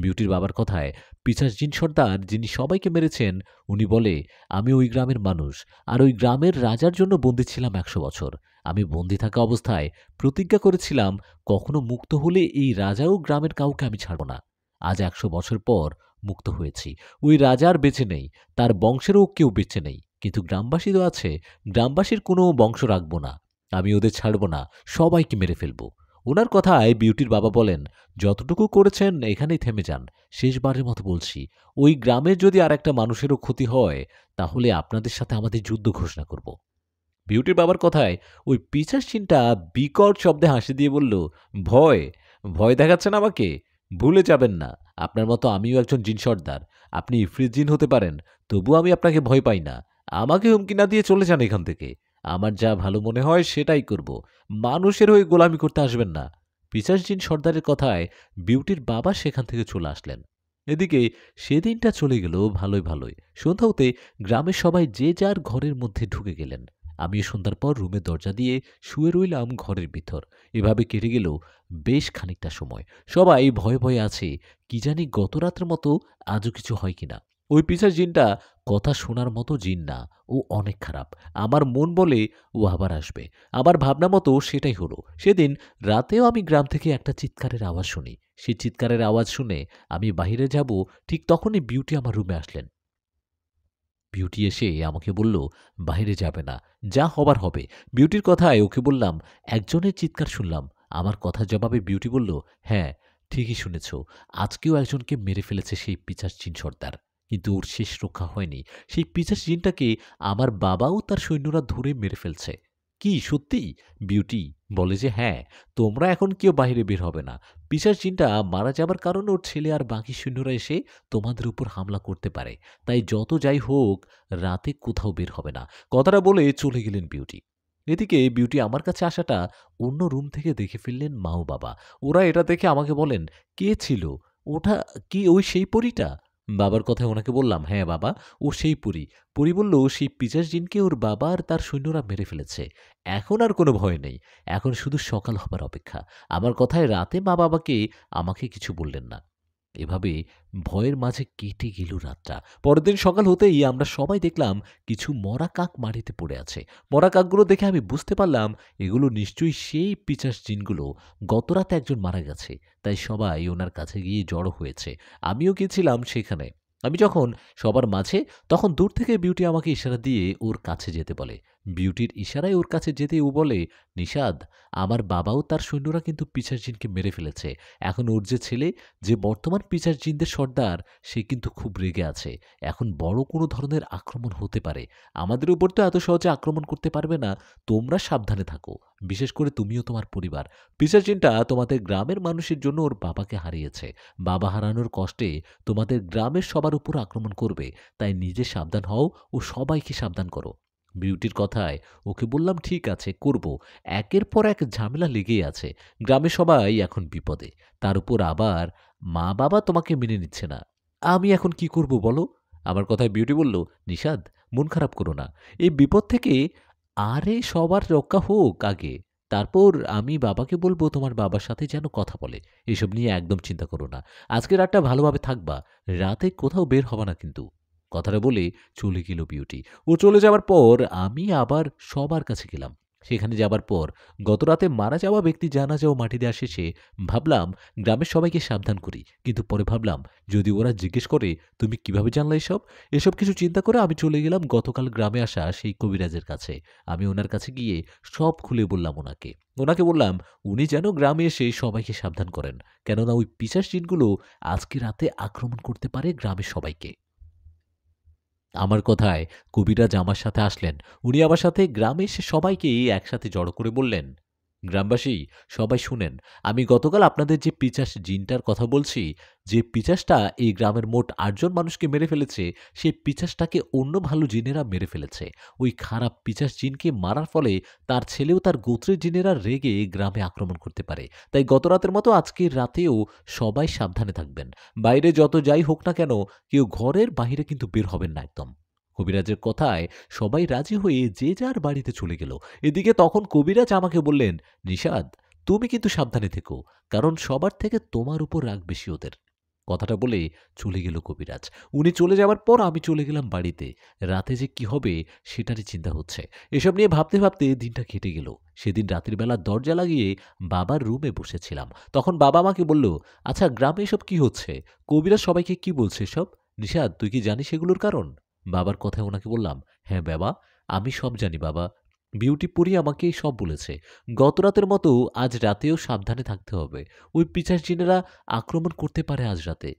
বিউটির বাবার কথায় পিশাচ জিন সর্দার, যিনি সবাইকে মেরেছেন, উনি বলে, "আমি ওই গ্রামের মানুষ আর ওই গ্রামের রাজার জন্য বন্দী ছিলাম ১০০ বছর। আমি বন্দী থাকা অবস্থায় প্রতিজ্ঞা করেছিলাম কখনো মুক্ত হলে এই রাজা ও গ্রামের কাউকে আমি ছাড়ব না। আজ ১০০ বছর পর মুক্ত হয়েছি। ওই রাজা আর বেঁচে নেই, তার বংশেরও কেউ বেঁচে নেই। কিন্তু গ্রামবাসী তো আছে, গ্রামবাসীর কোনো বংশ রাখব না। আমি ওদের ছাড়ব না, সবাইকে মেরে ফেলব। উনার কথায় বিউটির বাবা বলেন, যতটুকু করেছেন এখানেই থেমে যান। শেষবারের মতো বলছি, ওই গ্রামের যদি আরেকটা মানুষেরও ক্ষতি হয়, তাহলে আপনাদের সাথে আমাদের যুদ্ধ ঘোষণা করব। বিউটির বাবার কথায় ওই পিশাচ-চিনটা বিকট শব্দে হাসি দিয়ে বলল, ভয়? ভয় দেখাচ্ছেন আমাকে? ভুলে যাবেন না, আপনার মতো আমিও একজন জিন সর্দার। আপনি ইফরিত জিন হতে পারেন, তবুও আমি আপনাকে ভয় পাই না। আমাকে হুমকি না দিয়ে চলে যান এখান থেকে। আমার যা ভালো মনে হয় সেটাই করব। মানুষের হয়ে গোলামি করতে আসবেন না। পিশাচ জিন সর্দারের কথায় বিউটির বাবা সেখান থেকে চলে আসলেন। এদিকে সেদিনটা চলে গেল ভালোই ভালোই। সন্ধ্যা হতে গ্রামের সবাই যে যার ঘরের মধ্যে ঢুকে গেলেন। আমিও সন্ধ্যার পর রুমের দরজা দিয়ে শুয়ে রইলাম ঘরের ভিতর। এভাবে কেটে গেল বেশ খানিকটা সময়। সবাই ভয়ে ভয়ে আছে, কি জানি গত রাতের মতো আজও কিছু হয় কিনা। ওই পিশাচ জিনটা কথা শোনার মতো জিন না, ও অনেক খারাপ। আমার মন বলে ও আবার আসবে। আমার ভাবনা মতো সেটাই হলো। সেদিন রাতেও আমি গ্রাম থেকে একটা চিৎকারের আওয়াজ শুনি। সেই চিৎকারের আওয়াজ শুনে আমি বাহিরে যাব, ঠিক তখনই বিউটি আমার রুমে আসলেন। বিউটি এসে আমাকে বলল, বাইরে যাবে না, যা হবার হবে। বিউটির কথায় ওকে বললাম, একজনের চিৎকার শুনলাম। আমার কথার জবাবে বিউটি বলল, হ্যাঁ, ঠিকই শুনেছ, আজকেও একজনকে মেরে ফেলেছে সেই পিশাচ জিন সর্দার। কিন্তু ওর শেষ রক্ষা হয়নি। সেই পিশাচ জিনটাকে আমার বাবাও তার সৈন্যরা ধরে মেরে ফেলছে। কি সত্যি? বিউটি বলে যে, হ্যাঁ, তোমরা এখন কেউ বাইরে বের হবে না। পিশাচ জিনটা মারা যাবার কারণে ওর ছেলে আর বাকি সৈন্যরা এসে তোমাদের উপর হামলা করতে পারে। তাই যত যাই হোক, রাতে কোথাও বের হবে না। কথাটা বলে চলে গেলেন বিউটি। এদিকে বিউটি আমার কাছে আসাটা অন্য রুম থেকে দেখে ফেললেন মা ও বাবা। ওরা এটা দেখে আমাকে বলেন, কে ছিল ওটা? কি ওই সেই পরীটা? বাবার কথায় ওনাকে বললাম, হ্যাঁ বাবা, ও সেই পরী। পরী বলল, সেই পিশাচ জিনকে ওর বাবা আর তার সৈন্যরা মেরে ফেলেছে। এখন আর কোনো ভয় নেই, এখন শুধু সকাল হবার অপেক্ষা। আমার কথায় রাতে মা বাবাকে আমাকে কিছু বললেন না। এভাবে ভয়ের মাঝে কেটে গেল রাতটা। পরের দিন সকাল হতেই আমরা সবাই দেখলাম কিছু মরা কাক মাটিতে পড়ে আছে। মরা কাকগুলো দেখে আমি বুঝতে পারলাম এগুলো নিশ্চয়ই সেই পিশাচ জিনগুলো। গতরাতে একজন মারা গেছে, তাই সবাই ওনার কাছে গিয়ে জড়ো হয়েছে। আমিও গেছিলাম সেখানে। আমি যখন সবার মাঝে, তখন দূর থেকে বিউটি আমাকে ইশারা দিয়ে ওর কাছে যেতে বলে। বিউটির ইশারায় ওর কাছে যেতে ও বলে, নিষাদ, আমার বাবাও তার সৈন্যরা কিন্তু পিশাচ জিনকে মেরে ফেলেছে। এখন ওর যে ছেলে, যে বর্তমান পিশাচ জিনদের সর্দার, সে কিন্তু খুব রেগে আছে। এখন বড় কোনো ধরনের আক্রমণ হতে পারে। আমাদের উপর তো এত সহজে আক্রমণ করতে পারবে না। তোমরা সাবধানে থাকো, বিশেষ করে তুমিও তোমার পরিবার। পিশাচ জিনটা তোমাদের গ্রামের মানুষের জন্য ওর বাবাকে হারিয়েছে। বাবা হারানোর কষ্টে তোমাদের গ্রামের সবার উপর আক্রমণ করবে। তাই নিজে সাবধান হও ও সবাইকে সাবধান করো। বিউটির কথায় ওকে বললাম, ঠিক আছে, করব। একের পর এক ঝামেলা লেগেই আছে। গ্রামে সবাই এখন বিপদে। তার উপর আবার মা বাবা তোমাকে মেনে নিচ্ছে না। আমি এখন কি করব বলো? আমার কথায় বিউটি বলল, নিষাদ, মন খারাপ করো না। এই বিপদ থেকে আরে সবার রক্ষা হোক আগে। তারপর আমি বাবাকে বলবো তোমার বাবার সাথে যেন কথা বলে। এসব নিয়ে একদম চিন্তা করো না। আজকে রাতটা ভালোভাবে থাকবা। রাতে কোথাও বের হবা না কিন্তু। কথাটা বলে চলে গেল বিউটি। ও চলে যাওয়ার পর আমি আবার সবার কাছে গেলাম। সেখানে যাবার পর গতরাতে মারা যাওয়া ব্যক্তি জানাজা ও মাটি দেওয়া শেষে ভাবলাম গ্রামের সবাইকে সাবধান করি। কিন্তু পরে ভাবলাম, যদি ওরা জিজ্ঞেস করে তুমি কিভাবে জানলে এসব? এসব কিছু চিন্তা করে আমি চলে গেলাম গতকাল গ্রামে আসা সেই কবিরাজের কাছে। আমি ওনার কাছে গিয়ে সব খুলে বললাম ওনাকে। ওনাকে বললাম উনি যেন গ্রামে এসে সবাইকে সাবধান করেন। কেননা ওই পিশাচ জিনগুলো আজকে রাতে আক্রমণ করতে পারে গ্রামের সবাইকে। আমার কথায় কবিরাজ আমার সাথে আসলেন। উনি আমার সাথে গ্রামে এসে সবাইকে একসাথে জড়ো করে বললেন, গ্রামবাসী সবাই শুনেন, আমি গতকাল আপনাদের যে পিশাচ জিনটার কথা বলছি, যে পিশাচটা এই গ্রামের মোট ৮ জন মানুষকে মেরে ফেলেছে, সেই পিশাচটাকে অন্য ভালো জিনেরা মেরে ফেলেছে। ওই খারাপ পিশাচ জিনকে মারার ফলে তার ছেলেও তার গোত্রের জিনেরা রেগে গ্রামে আক্রমণ করতে পারে। তাই গতরাতের মতো আজকের রাতেও সবাই সাবধানে থাকবেন। বাইরে যত যাই হোক না কেন, কেউ ঘরের বাহিরে কিন্তু বের হবেন না একদম। কবিরাজের কথায় সবাই রাজি হয়ে যে যার বাড়িতে চলে গেল। এদিকে তখন কবিরাজ আমাকে বললেন, নিষাদ, তুমি কিন্তু সাবধানে থেকো, কারণ সবার থেকে তোমার উপর রাগ বেশি ওদের। কথাটা বলে চলে গেল কবিরাজ। উনি চলে যাবার পর আমি চলে গেলাম বাড়িতে। রাতে যে কি হবে সেটারই চিন্তা হচ্ছে। এসব নিয়ে ভাবতে, ভাবতে দিনটা কেটে গেল। সেদিন রাতের বেলা দরজা লাগিয়ে বাবার রুমে বসেছিলাম। তখন বাবা আমাকে বলল, "আচ্ছা গ্রামে এসব কি হচ্ছে? কবিরাজ সবাইকে কি বলছে এসব? নিশাত তুই কি জানিস এগুলোর কারণ?" বাবার কথায় ওনাকে বললাম, "হ্যাঁ বাবা, আমি সব জানি বাবা। বিউটি পরী আমাকে সব বলেছে। গতরাতের মতো আজ রাতেও সাবধানে থাকতে হবে। ওই পিশাচ জিনেরা আক্রমণ করতে পারে আজ রাতে।"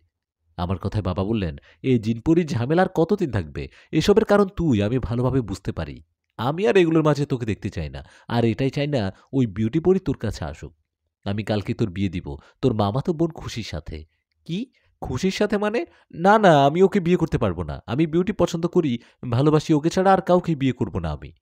আমার কথায় বাবা বললেন, "এই জিনপরির ঝামেলা আর কতদিন থাকবে? এসবের কারণ তুই, আমি ভালোভাবে বুঝতে পারি। আমি আর এগুলোর মাঝে তোকে দেখতে চাই না। আর এটাই চাই না ওই বিউটি পরী তোর কাছে আসুক। আমি কালকে তোর বিয়ে দিব, তোর মামাতো বোন খুশির সাথে।" "কি? খুশির সাথে মানে?" "না, না, আমি ওকে বিয়ে করতে পারব না। আমি বিউটি পছন্দ করি, ভালোবাসি, ওকে ছাড়া আর কাউকে বিয়ে করব না আমি।"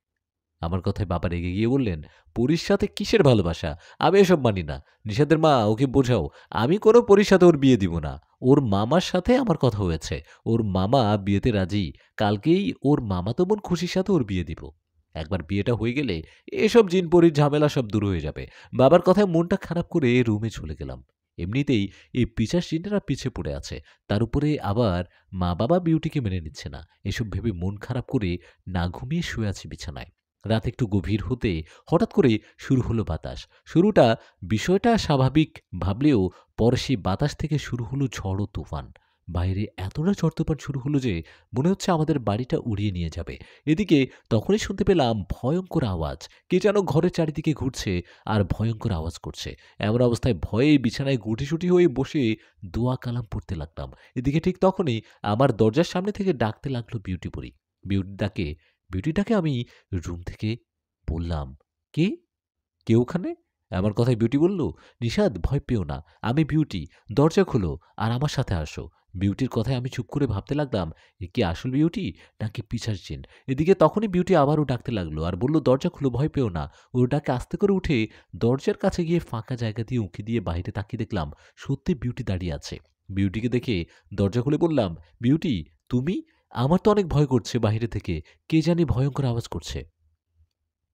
আমার কথায় বাবা রেগে গিয়ে বললেন, "পরীর সাথে কিসের ভালোবাসা? আমি এসব মানি না। নিশাতের মা, ওকে বোঝাও। আমি কোনো পরীর সাথে ওর বিয়ে দিব না। ওর মামার সাথে আমার কথা হয়েছে। ওর মামা বিয়েতে রাজি। কালকেই ওর মামাতো বোন খুশির সাথে ওর বিয়ে দিব। একবার বিয়েটা হয়ে গেলে এসব জিন পরীর ঝামেলা সব দূর হয়ে যাবে।" বাবার কথায় মনটা খারাপ করে রুমে চলে গেলাম। এমনিতেই এই পিশাচ জিনেরা পিছে পড়ে আছে। তার উপরে আবার মা-বাবা বিউটিকে মেনে নিচ্ছে না। এসব ভেবে মন খারাপ করে না ঘুমিয়ে শুয়ে আছি বিছানায়। রাত একটু গভীর হতে হঠাৎ করে শুরু হলো বাতাস। শুরুটা বিষয়টা স্বাভাবিক ভাবলেও পরে সেই বাতাস থেকে শুরু হলো ঝড় ও তুফান। বাইরে এতটা ঝড় তুফান শুরু হলো যে মনে হচ্ছে আমাদের বাড়িটা উড়িয়ে নিয়ে যাবে। এদিকে তখনই শুনতে পেলাম ভয়ঙ্কর আওয়াজ। কে যেন ঘরের চারিদিকে ঘুরছে আর ভয়ঙ্কর আওয়াজ করছে। এমন অবস্থায় ভয়ে বিছানায় গুটিসুটি হয়ে বসে দোয়া কালাম পড়তে লাগলাম। এদিকে ঠিক তখনই আমার দরজার সামনে থেকে ডাকতে লাগলো বিউটি পরী। বিউটিটাকে বিউটিটাকে আমি রুম থেকে বললাম, "কে? কে ওখানে?" আমার কথায় বিউটি বলল, "নিশাত ভয় পেও না। আমি বিউটি। দরজা খোলো আর আমার সাথে আসো।" বিউটির কথায় আমি চুপ করে ভাবতে লাগলাম, এ কি আসল বিউটি নাকি পিশাচ জিন? এদিকে তখনই বিউটি আবারও ডাকতে লাগলো আর বলল, "দরজা খুলো, ভয় পেও না।" ওর ডাকে আস্তে করে উঠে দরজার কাছে গিয়ে ফাঁকা জায়গা দিয়ে উঁকি দিয়ে বাইরে তাকিয়ে দেখলাম সত্যি বিউটি দাঁড়িয়ে আছে। বিউটিকে দেখে দরজা খুলে বললাম, "বিউটি, তুমি?" "আমার তো অনেক ভয় করছে বাইরে থেকে। কে জানি ভয়ংকর আওয়াজ করছে।"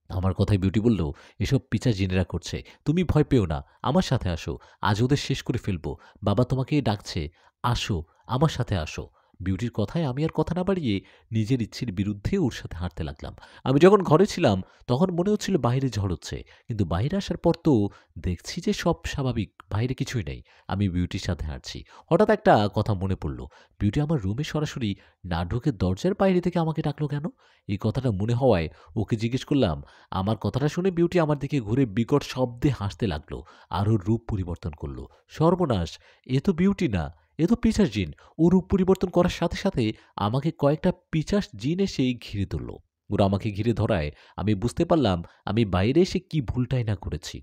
আমার কথায় বিউটি বলল, "এসব পিশাচ জিনেরা করছে। তুমি ভয় পেও না। আমার সাথে আসো। আজ ওদের শেষ করে ফেলবো। বাবা তোমাকে ডাকছে। আসো, আমার সাথে আসো।" বিউটির কথায় আমি আর কথা না বাড়িয়ে নিজের ইচ্ছের বিরুদ্ধে ওর সাথে হাঁটতে লাগলাম। আমি যখন ঘরে ছিলাম তখন মনে হচ্ছিল বাইরে ঝড় হচ্ছে। কিন্তু বাইরে আসার পর তো দেখছি যে সব স্বাভাবিক। বাইরে কিছুই নেই। আমি বিউটির সাথে হাঁটছি। হঠাৎ একটা কথা মনে পড়ল। বিউটি আমার রুমে সরাসরি না ঢুকে দরজার বাইরে থেকে আমাকে ডাকলো কেন? এই কথাটা মনে হওয়ায় ওকে জিজ্ঞেস করলাম। আমার কথাটা শুনে বিউটি আমার দিকে ঘুরে বিকট শব্দে হাসতে লাগলো আর ওর রূপ পরিবর্তন করলো। সর্বনাশ! এ তো বিউটি না, এ তো পিশাচ জিন। ও রূপ পরিবর্তন করার সাথে সাথে আমাকে কয়েকটা পিশাচ জিন এসেই ঘিরে ধরল। ওরা আমাকে ঘিরে ধরায় আমি বুঝতে পারলাম আমি বাইরে এসে কি ভুলটাই না করেছি।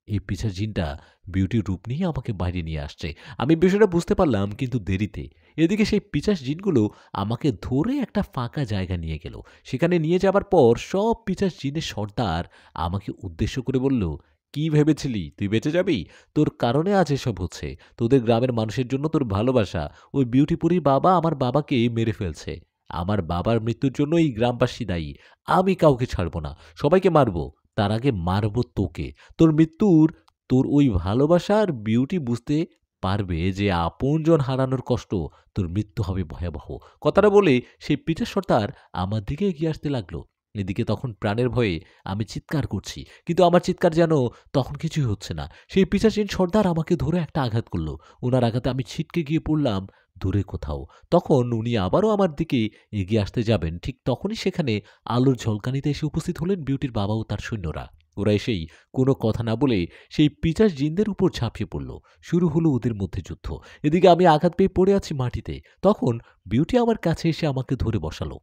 এই পিশাচ জিনটা বিউটির রূপ নিয়ে আমাকে বাইরে নিয়ে আসছে। আমি বিষয়টা বুঝতে পারলাম কিন্তু দেরিতে। এদিকে সেই পিশাচ জিনগুলো আমাকে ধরে একটা ফাঁকা জায়গা নিয়ে গেল। সেখানে নিয়ে যাবার পর সব পিশাচ জিনের সর্দার আমাকে উদ্দেশ্য করে বলল, "কি ভেবেছিলি তুই বেঁচে যাবি? তোর কারণে আজ এসব হচ্ছে। তোদের গ্রামের মানুষের জন্য তোর ভালোবাসা। ওই বিউটিপুরীর বাবা আমার বাবাকে মেরে ফেলছে। আমার বাবার মৃত্যুর জন্য এই গ্রামবাসী দায়ী। আমি কাউকে ছাড়ব না। সবাইকে মারব। তার আগে মারব তোকে। তোর মৃত্যুর তোর ওই ভালোবাসার বিউটি বুঝতে পারবে যে আপনজন হারানোর কষ্ট, তোর মৃত্যু হবে ভয়াবহ।" কথাটা বলে সেই পিঠের সর্দার আমার দিকে এগিয়ে আসতে লাগলো। এদিকে তখন প্রাণের ভয়ে আমি চিৎকার করছি। কিন্তু আমার চিৎকার যেন তখন কিছুই হচ্ছে না। সেই পিশাচিন সর্দার আমাকে ধরে একটা আঘাত করল। উনার আঘাতে আমি ছিটকে গিয়ে পড়লাম দূরে কোথাও। তখন উনি আবারও আমার দিকে এগিয়ে আসতে যাবেন। ঠিক তখনই সেখানে আলোর ঝলকানিতে এসে উপস্থিত হলেন বিউটির বাবা ও তার সৈন্যরা। ওরা এসেই কোনো কথা না বলে সেই পিশাচ জিনদের উপর ঝাঁপিয়ে পড়ল। শুরু হলো ওদের মধ্যে যুদ্ধ। এদিকে আমি আঘাত পেয়ে পড়ে আছি মাটিতে। তখন বিউটি আমার কাছে এসে আমাকে ধরে বসালো।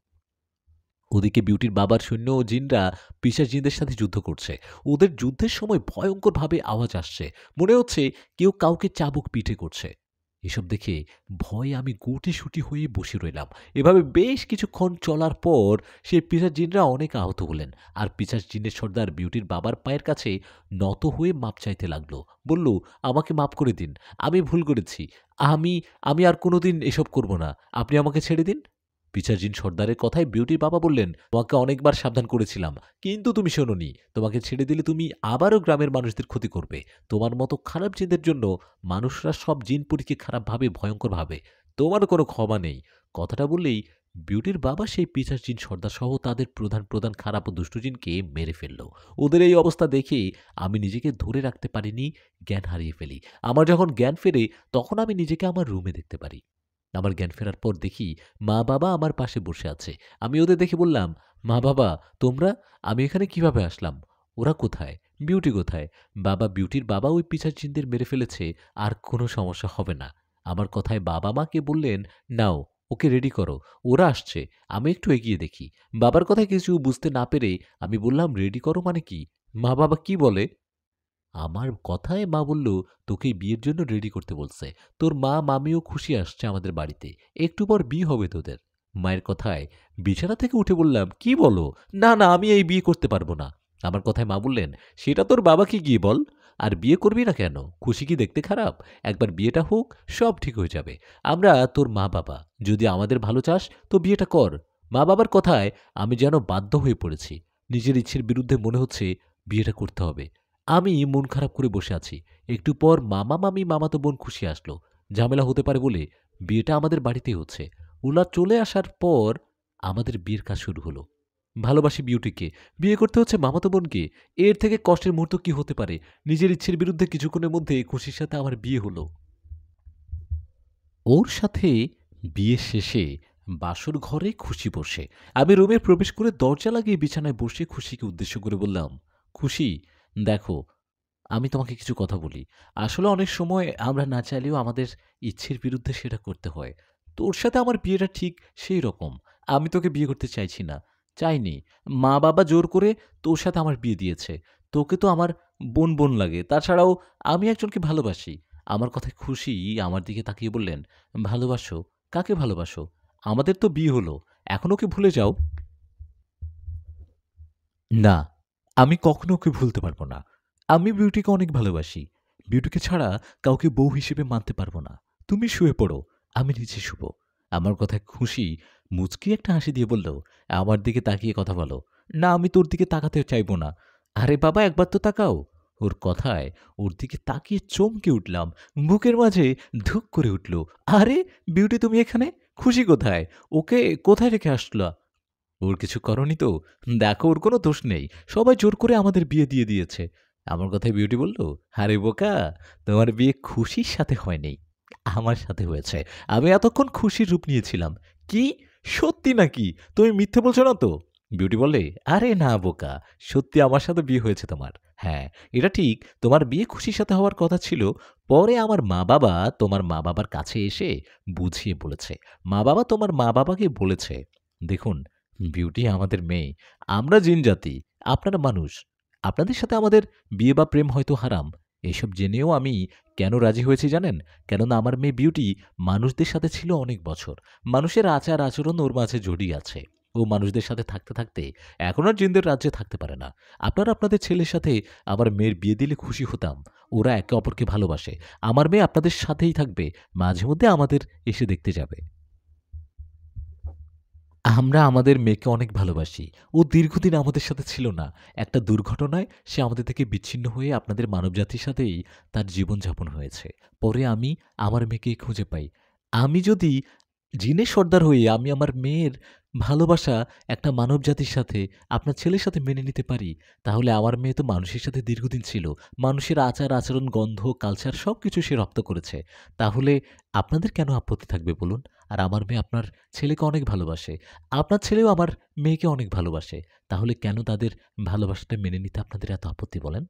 ওদিকে বিউটির বাবার সৈন্য ও জিনরা পিশাচ জিনদের সাথে যুদ্ধ করছে। ওদের যুদ্ধের সময় ভয়ঙ্করভাবে আওয়াজ আসছে। মনে হচ্ছে কেউ কাউকে চাবুক পিঠে করছে। এসব দেখে ভয়ে আমি গুটিসুটি হয়ে বসে রইলাম। এভাবে বেশ কিছুক্ষণ চলার পর সেই পিশাচ জিনরা অনেক আহত হলেন। আর পিশাচ জিনের সর্দার বিউটির বাবার পায়ের কাছে নত হয়ে মাপ চাইতে লাগলো। বলল, "আমাকে মাপ করে দিন। আমি ভুল করেছি। আমি আমি আর কোনোদিন এসব করব না। আপনি আমাকে ছেড়ে দিন।" পিচার সর্দারের কথায় বিউটির বাবা বললেন, তোমাকে অনেকবার সাবধান করেছিলাম, কিন্তু তুমি শোনোনি। তোমাকে ছেড়ে দিলে তুমি আবারও গ্রামের মানুষদের ক্ষতি করবে। তোমার মতো খারাপ জিনদের জন্য মানুষরা সব জিনপরিকে খারাপ ভাবে, ভয়ঙ্কর ভাবে। তোমার কোনো ক্ষমা নেই। কথাটা বললেই বিউটির বাবা সেই পিশাচ সর্দার সহ তাদের প্রধান প্রধান খারাপ ও দুষ্ট জিনকে মেরে ফেলল। ওদের এই অবস্থা দেখে আমি নিজেকে ধরে রাখতে পারিনি, জ্ঞান হারিয়ে ফেলি। আমার যখন জ্ঞান ফেরে তখন আমি নিজেকে আমার রুমে দেখতে পারি। আমার জ্ঞান ফেরার পর দেখি মা-বাবা আমার পাশে বসে আছে। আমি ওদের দেখে বললাম, "মা-বাবা, তোমরা? আমি এখানে কিভাবে আসলাম? ওরা কোথায়? বিউটি কোথায়?" বিউটির বাবা ওই পিশাচ-জিনদের মেরে ফেলেছে, আর কোনো সমস্যা হবে না। আমার কথায় বাবা মাকে বললেন, "নাও, ওকে রেডি করো। ওরা আসছে।" আমি একটু এগিয়ে দেখি। বাবার কথায় কিছু বুঝতে না পেরে আমি বললাম, "রেডি করো মানে কি? মা-বাবা কি বলে?" আমার কথায় মা বলল, তোকে বিয়ের জন্য রেডি করতে বলছে। তোর মা মামিও খুশি আসছে আমাদের বাড়িতে। একটু পর বিয়ে হবে তোদের। মায়ের কথায় বিছানা থেকে উঠে বললাম, কি বলো? না না, আমি এই বিয়ে করতে পারবো না। আমার কথায় মা বললেন, সেটা তোর বাবাকে গিয়ে বল। আর বিয়ে করবি না কেন? খুশি কি দেখতে খারাপ? একবার বিয়েটা হোক, সব ঠিক হয়ে যাবে। আমরা তোর মা বাবা। যদি আমাদের ভালো চাস তো বিয়েটা কর। মা বাবার কথায় আমি যেন বাধ্য হয়ে পড়েছি। নিজের ইচ্ছের বিরুদ্ধে মনে হচ্ছে বিয়েটা করতে হবে। আমি মন খারাপ করে বসে আছি। একটু পর মামা-মামী, মামাতো বোন খুশি আসলো। ঝামেলা হতে পারে বলে বিয়েটা আমাদের বাড়িতেই হচ্ছে। ওরা চলে আসার পর আমাদের বিয়ের কাজ শুরু হলো। ভালোবাসি বিউটিকে। বিয়ে করতে হচ্ছে মামাতো বোনকে। এর থেকে কষ্টের মুহূর্ত কি হতে পারে? নিজের ইচ্ছের বিরুদ্ধে কিছুক্ষণের মধ্যে খুশির সাথে আমার বিয়ে হলো। ওর সাথে বিয়ে শেষে বাসর ঘরে খুশি বসে। আমি রুমে প্রবেশ করে দরজা লাগিয়ে বিছানায় বসে খুশিকে উদ্দেশ্য করে বললাম, "খুশি, দেখো, আমি তোমাকে কিছু কথা বলি। আসলে অনেক সময় আমরা না চাইলেও আমাদের ইচ্ছের বিরুদ্ধে সেটা করতে হয়। তোর সাথে আমার বিয়েটা ঠিক সেই রকম। আমি তোকে বিয়ে করতে চাইছি না। চাইনি। মা-বাবা জোর করে তোর সাথে আমার বিয়ে দিয়েছে। তোকে তো আমার বোন লাগে। তাছাড়াও আমি একজনকে ভালোবাসি।" আমার কথায় খুশি আমার দিকে তাকিয়ে বললেন, "ভালোবাসো? কাকে ভালোবাসো? আমাদের তো বিয়ে হলো। এখন ওকে ভুলে যাও।" না, আমি কখনো ওকে ভুলতে পারব না। আমি বিউটিকে অনেক ভালোবাসি। বিউটিকে ছাড়া কাউকে বউ হিসেবে মানতে পারব না। তুমি শুয়ে পড়ো, আমি নিচে শুবো। আমার কথায় খুশি মুচকি একটা হাসি দিয়ে বলল, আমার দিকে তাকিয়ে কথা বলো। না, আমি তোর দিকে তাকাতে চাইব না। আরে বাবা, একবার তো তাকাও। ওর কথায় ওর দিকে তাকিয়ে চমকে উঠলাম। বুকের মাঝে ধুক করে উঠল। আরে বিউটি, তুমি এখানে? খুশি কোথায়? ওকে কোথায় রেখে আসলা? ওর কিছু করনি তো? দেখো, ওর কোনো দোষ নেই। সবাই জোর করে আমাদের বিয়ে দিয়ে দিয়েছে। আমার কথায় বিউটি বলল, আরে বোকা, তোমার বিয়ে খুশির সাথে হয়নি, আমার সাথে হয়েছে। আমি এতক্ষণ খুশির রূপ নিয়েছিলাম। কি? সত্যি নাকি? তুমি মিথ্যে বলছো না তো? বিউটি বলে, আরে না বোকা, সত্যি আমার সাথে বিয়ে হয়েছে তোমার। হ্যাঁ, এটা ঠিক, তোমার বিয়ে খুশির সাথে হওয়ার কথা ছিল। পরে আমার মা-বাবা তোমার মা-বাবার কাছে এসে বুঝিয়ে বলেছে। মা-বাবা তোমার মা-বাবাকে বলেছে, দেখুন বিউটি আমাদের মেয়ে। আমরা জিন জাতি, আপনারা মানুষ। আপনাদের সাথে আমাদের বিয়ে বা প্রেম হয়তো হারাম। এসব জেনেও আমি কেন রাজি হয়েছি জানেন? কেননা আমার মেয়ে বিউটি মানুষদের সাথে ছিল অনেক বছর। মানুষের আচার-আচরণ ওর মাঝে জড়িয়ে আছে। ও মানুষদের সাথে থাকতে, থাকতে এখন আর জিনদের রাজ্যে থাকতে পারে না। আপনারা আপনাদের ছেলের সাথে আমার মেয়ের বিয়ে দিলে খুশি হতাম। ওরা একে অপরকে ভালোবাসে। আমার মেয়ে আপনাদের সাথেই থাকবে। মাঝে মধ্যে আমাদের এসে দেখতে যাবে। আমরা আমাদের মেয়েকে অনেক ভালোবাসি। ও দীর্ঘদিন আমাদের সাথে ছিল না। একটা দুর্ঘটনায় সে আমাদের থেকে বিচ্ছিন্ন হয়ে আপনাদের মানবজাতির সাথেই তার জীবনযাপন হয়েছে। পরে আমি আমার মেয়েকে খুঁজে পাই। আমি যদি জিনের সর্দার হয়ে আমি আমার মেয়ের ভালোবাসা একটা মানবজাতির সাথে, আপনার ছেলের সাথে মেনে নিতে পারি, তাহলে আমার মেয়ে তো মানুষের সাথে দীর্ঘদিন ছিল। মানুষের আচার-আচরণ, গন্ধ, কালচার সবকিছু সে রপ্ত করেছে। তাহলে আপনাদের কেন আপত্তি থাকবে বলুন? আর আমার মেয়ে আপনার ছেলেকে অনেক ভালোবাসে। আপনার ছেলেও আমার মেয়েকে অনেক ভালোবাসে। তাহলে কেন তাদের ভালোবাসাটা মেনে নিতে আপনাদের এত আপত্তি বলেন?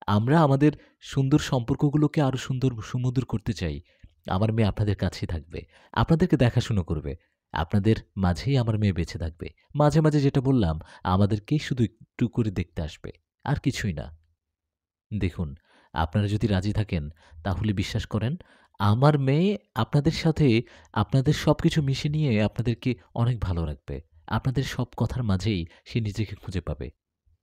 আমরা আমাদের সুন্দর সম্পর্কগুলোকে আরো সুন্দর সুমধুর করতে চাই। আমার মেয়ে আপনাদের কাছেই থাকবে। আপনাদেরকে দেখাশুনো করবে। আপনাদের মাঝেই আমার মেয়ে বেঁচে থাকবে। মাঝে, মাঝে যেটা বললাম, আমাদেরকেই শুধু একটু করে দেখতে আসবে। আর কিছুই না। দেখুন, আপনারা যদি রাজি থাকেন তাহলে বিশ্বাস করেন, আমার মেয়ে আপনাদের সাথে আপনাদের সবকিছু মিশে নিয়ে আপনাদেরকে অনেক ভালো রাখবে। আপনাদের সব কথার মাঝেই সে নিজেকে খুঁজে পাবে।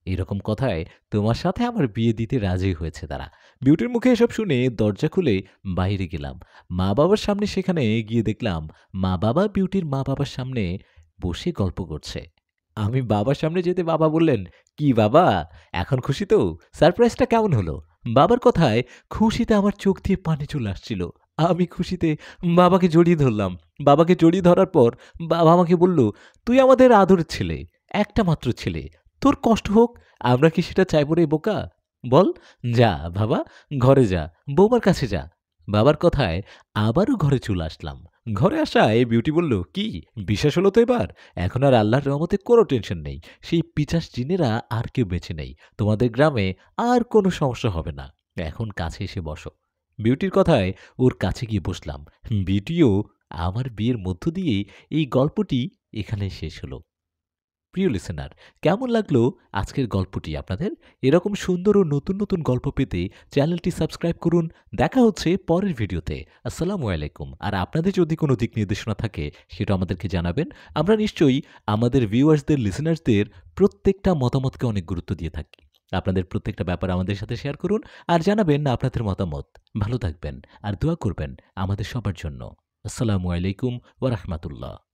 এরকম কথায় তোমার সাথে আমার বিয়ে দিতে রাজি হয়েছে তারা। বিউটির মুখে এসব শুনে দরজা খুলে বাইরে গেলাম। মা-বাবার সামনে সেখানে গিয়ে দেখলাম মা-বাবা বিউটির মা-বাবার সামনে বসে গল্প করছে। আমি বাবার সামনে যেতে বাবা বললেন, "কি বাবা, এখন খুশি তো? সারপ্রাইজটা কেমন হলো?" বাবার কথায় খুশিতে আমার চোখ দিয়ে পানি চলে আসছিল। আমি খুশিতে বাবাকে জড়িয়ে ধরলাম। বাবাকে জড়িয়ে ধরার পর বাবা আমাকে বলল, "তুই আমাদের আদরের ছেলে, একটা মাত্র ছেলে। তোর কষ্ট হোক, আমরা কি সেটা চাইবো রে বোকা? বল, যা বাবা, ঘরে যা, বৌমার কাছে যা।" বাবার কথায় আবারও ঘরে চলে আসলাম। ঘরে আসায় বিউটি বলল, "কি, বিশ্বাস হলো তো এবার? এখন আর আল্লাহর রহমতে কোনো টেনশন নেই। সেই পিশাচ জিনেরা আর কেউ বেঁচে নেই। তোমাদের গ্রামে আর কোনো সমস্যা হবে না। এখন কাছে এসে বসো।" বিউটির কথায় ওর কাছে গিয়ে বসলাম। বিউটিও আমার বিয়ের মধ্য দিয়ে এই গল্পটি এখানে শেষ হলো। প্রিয় লিসেনার, কেমন লাগলো আজকের গল্পটি আপনাদের? এরকম সুন্দর ও নতুন নতুন গল্প পেতে চ্যানেলটি সাবস্ক্রাইব করুন। দেখা হচ্ছে পরের ভিডিওতে। আসসালামু আলাইকুম। আর আপনাদের যদি কোনো দিক নির্দেশনা থাকে সেটা আমাদেরকে জানাবেন। আমরা নিশ্চয়ই আমাদের ভিউয়ার্সদের, লিসেনার্সদের প্রত্যেকটা মতামতকে অনেক গুরুত্ব দিয়ে থাকি। আপনাদের প্রত্যেকটা ব্যাপার আমাদের সাথে শেয়ার করুন আর জানাবেন আপনাদের মতামত। ভালো থাকবেন আর দোয়া করবেন আমাদের সবার জন্য। আসসালামু আলাইকুম ওয়া রাহমাতুল্লাহ।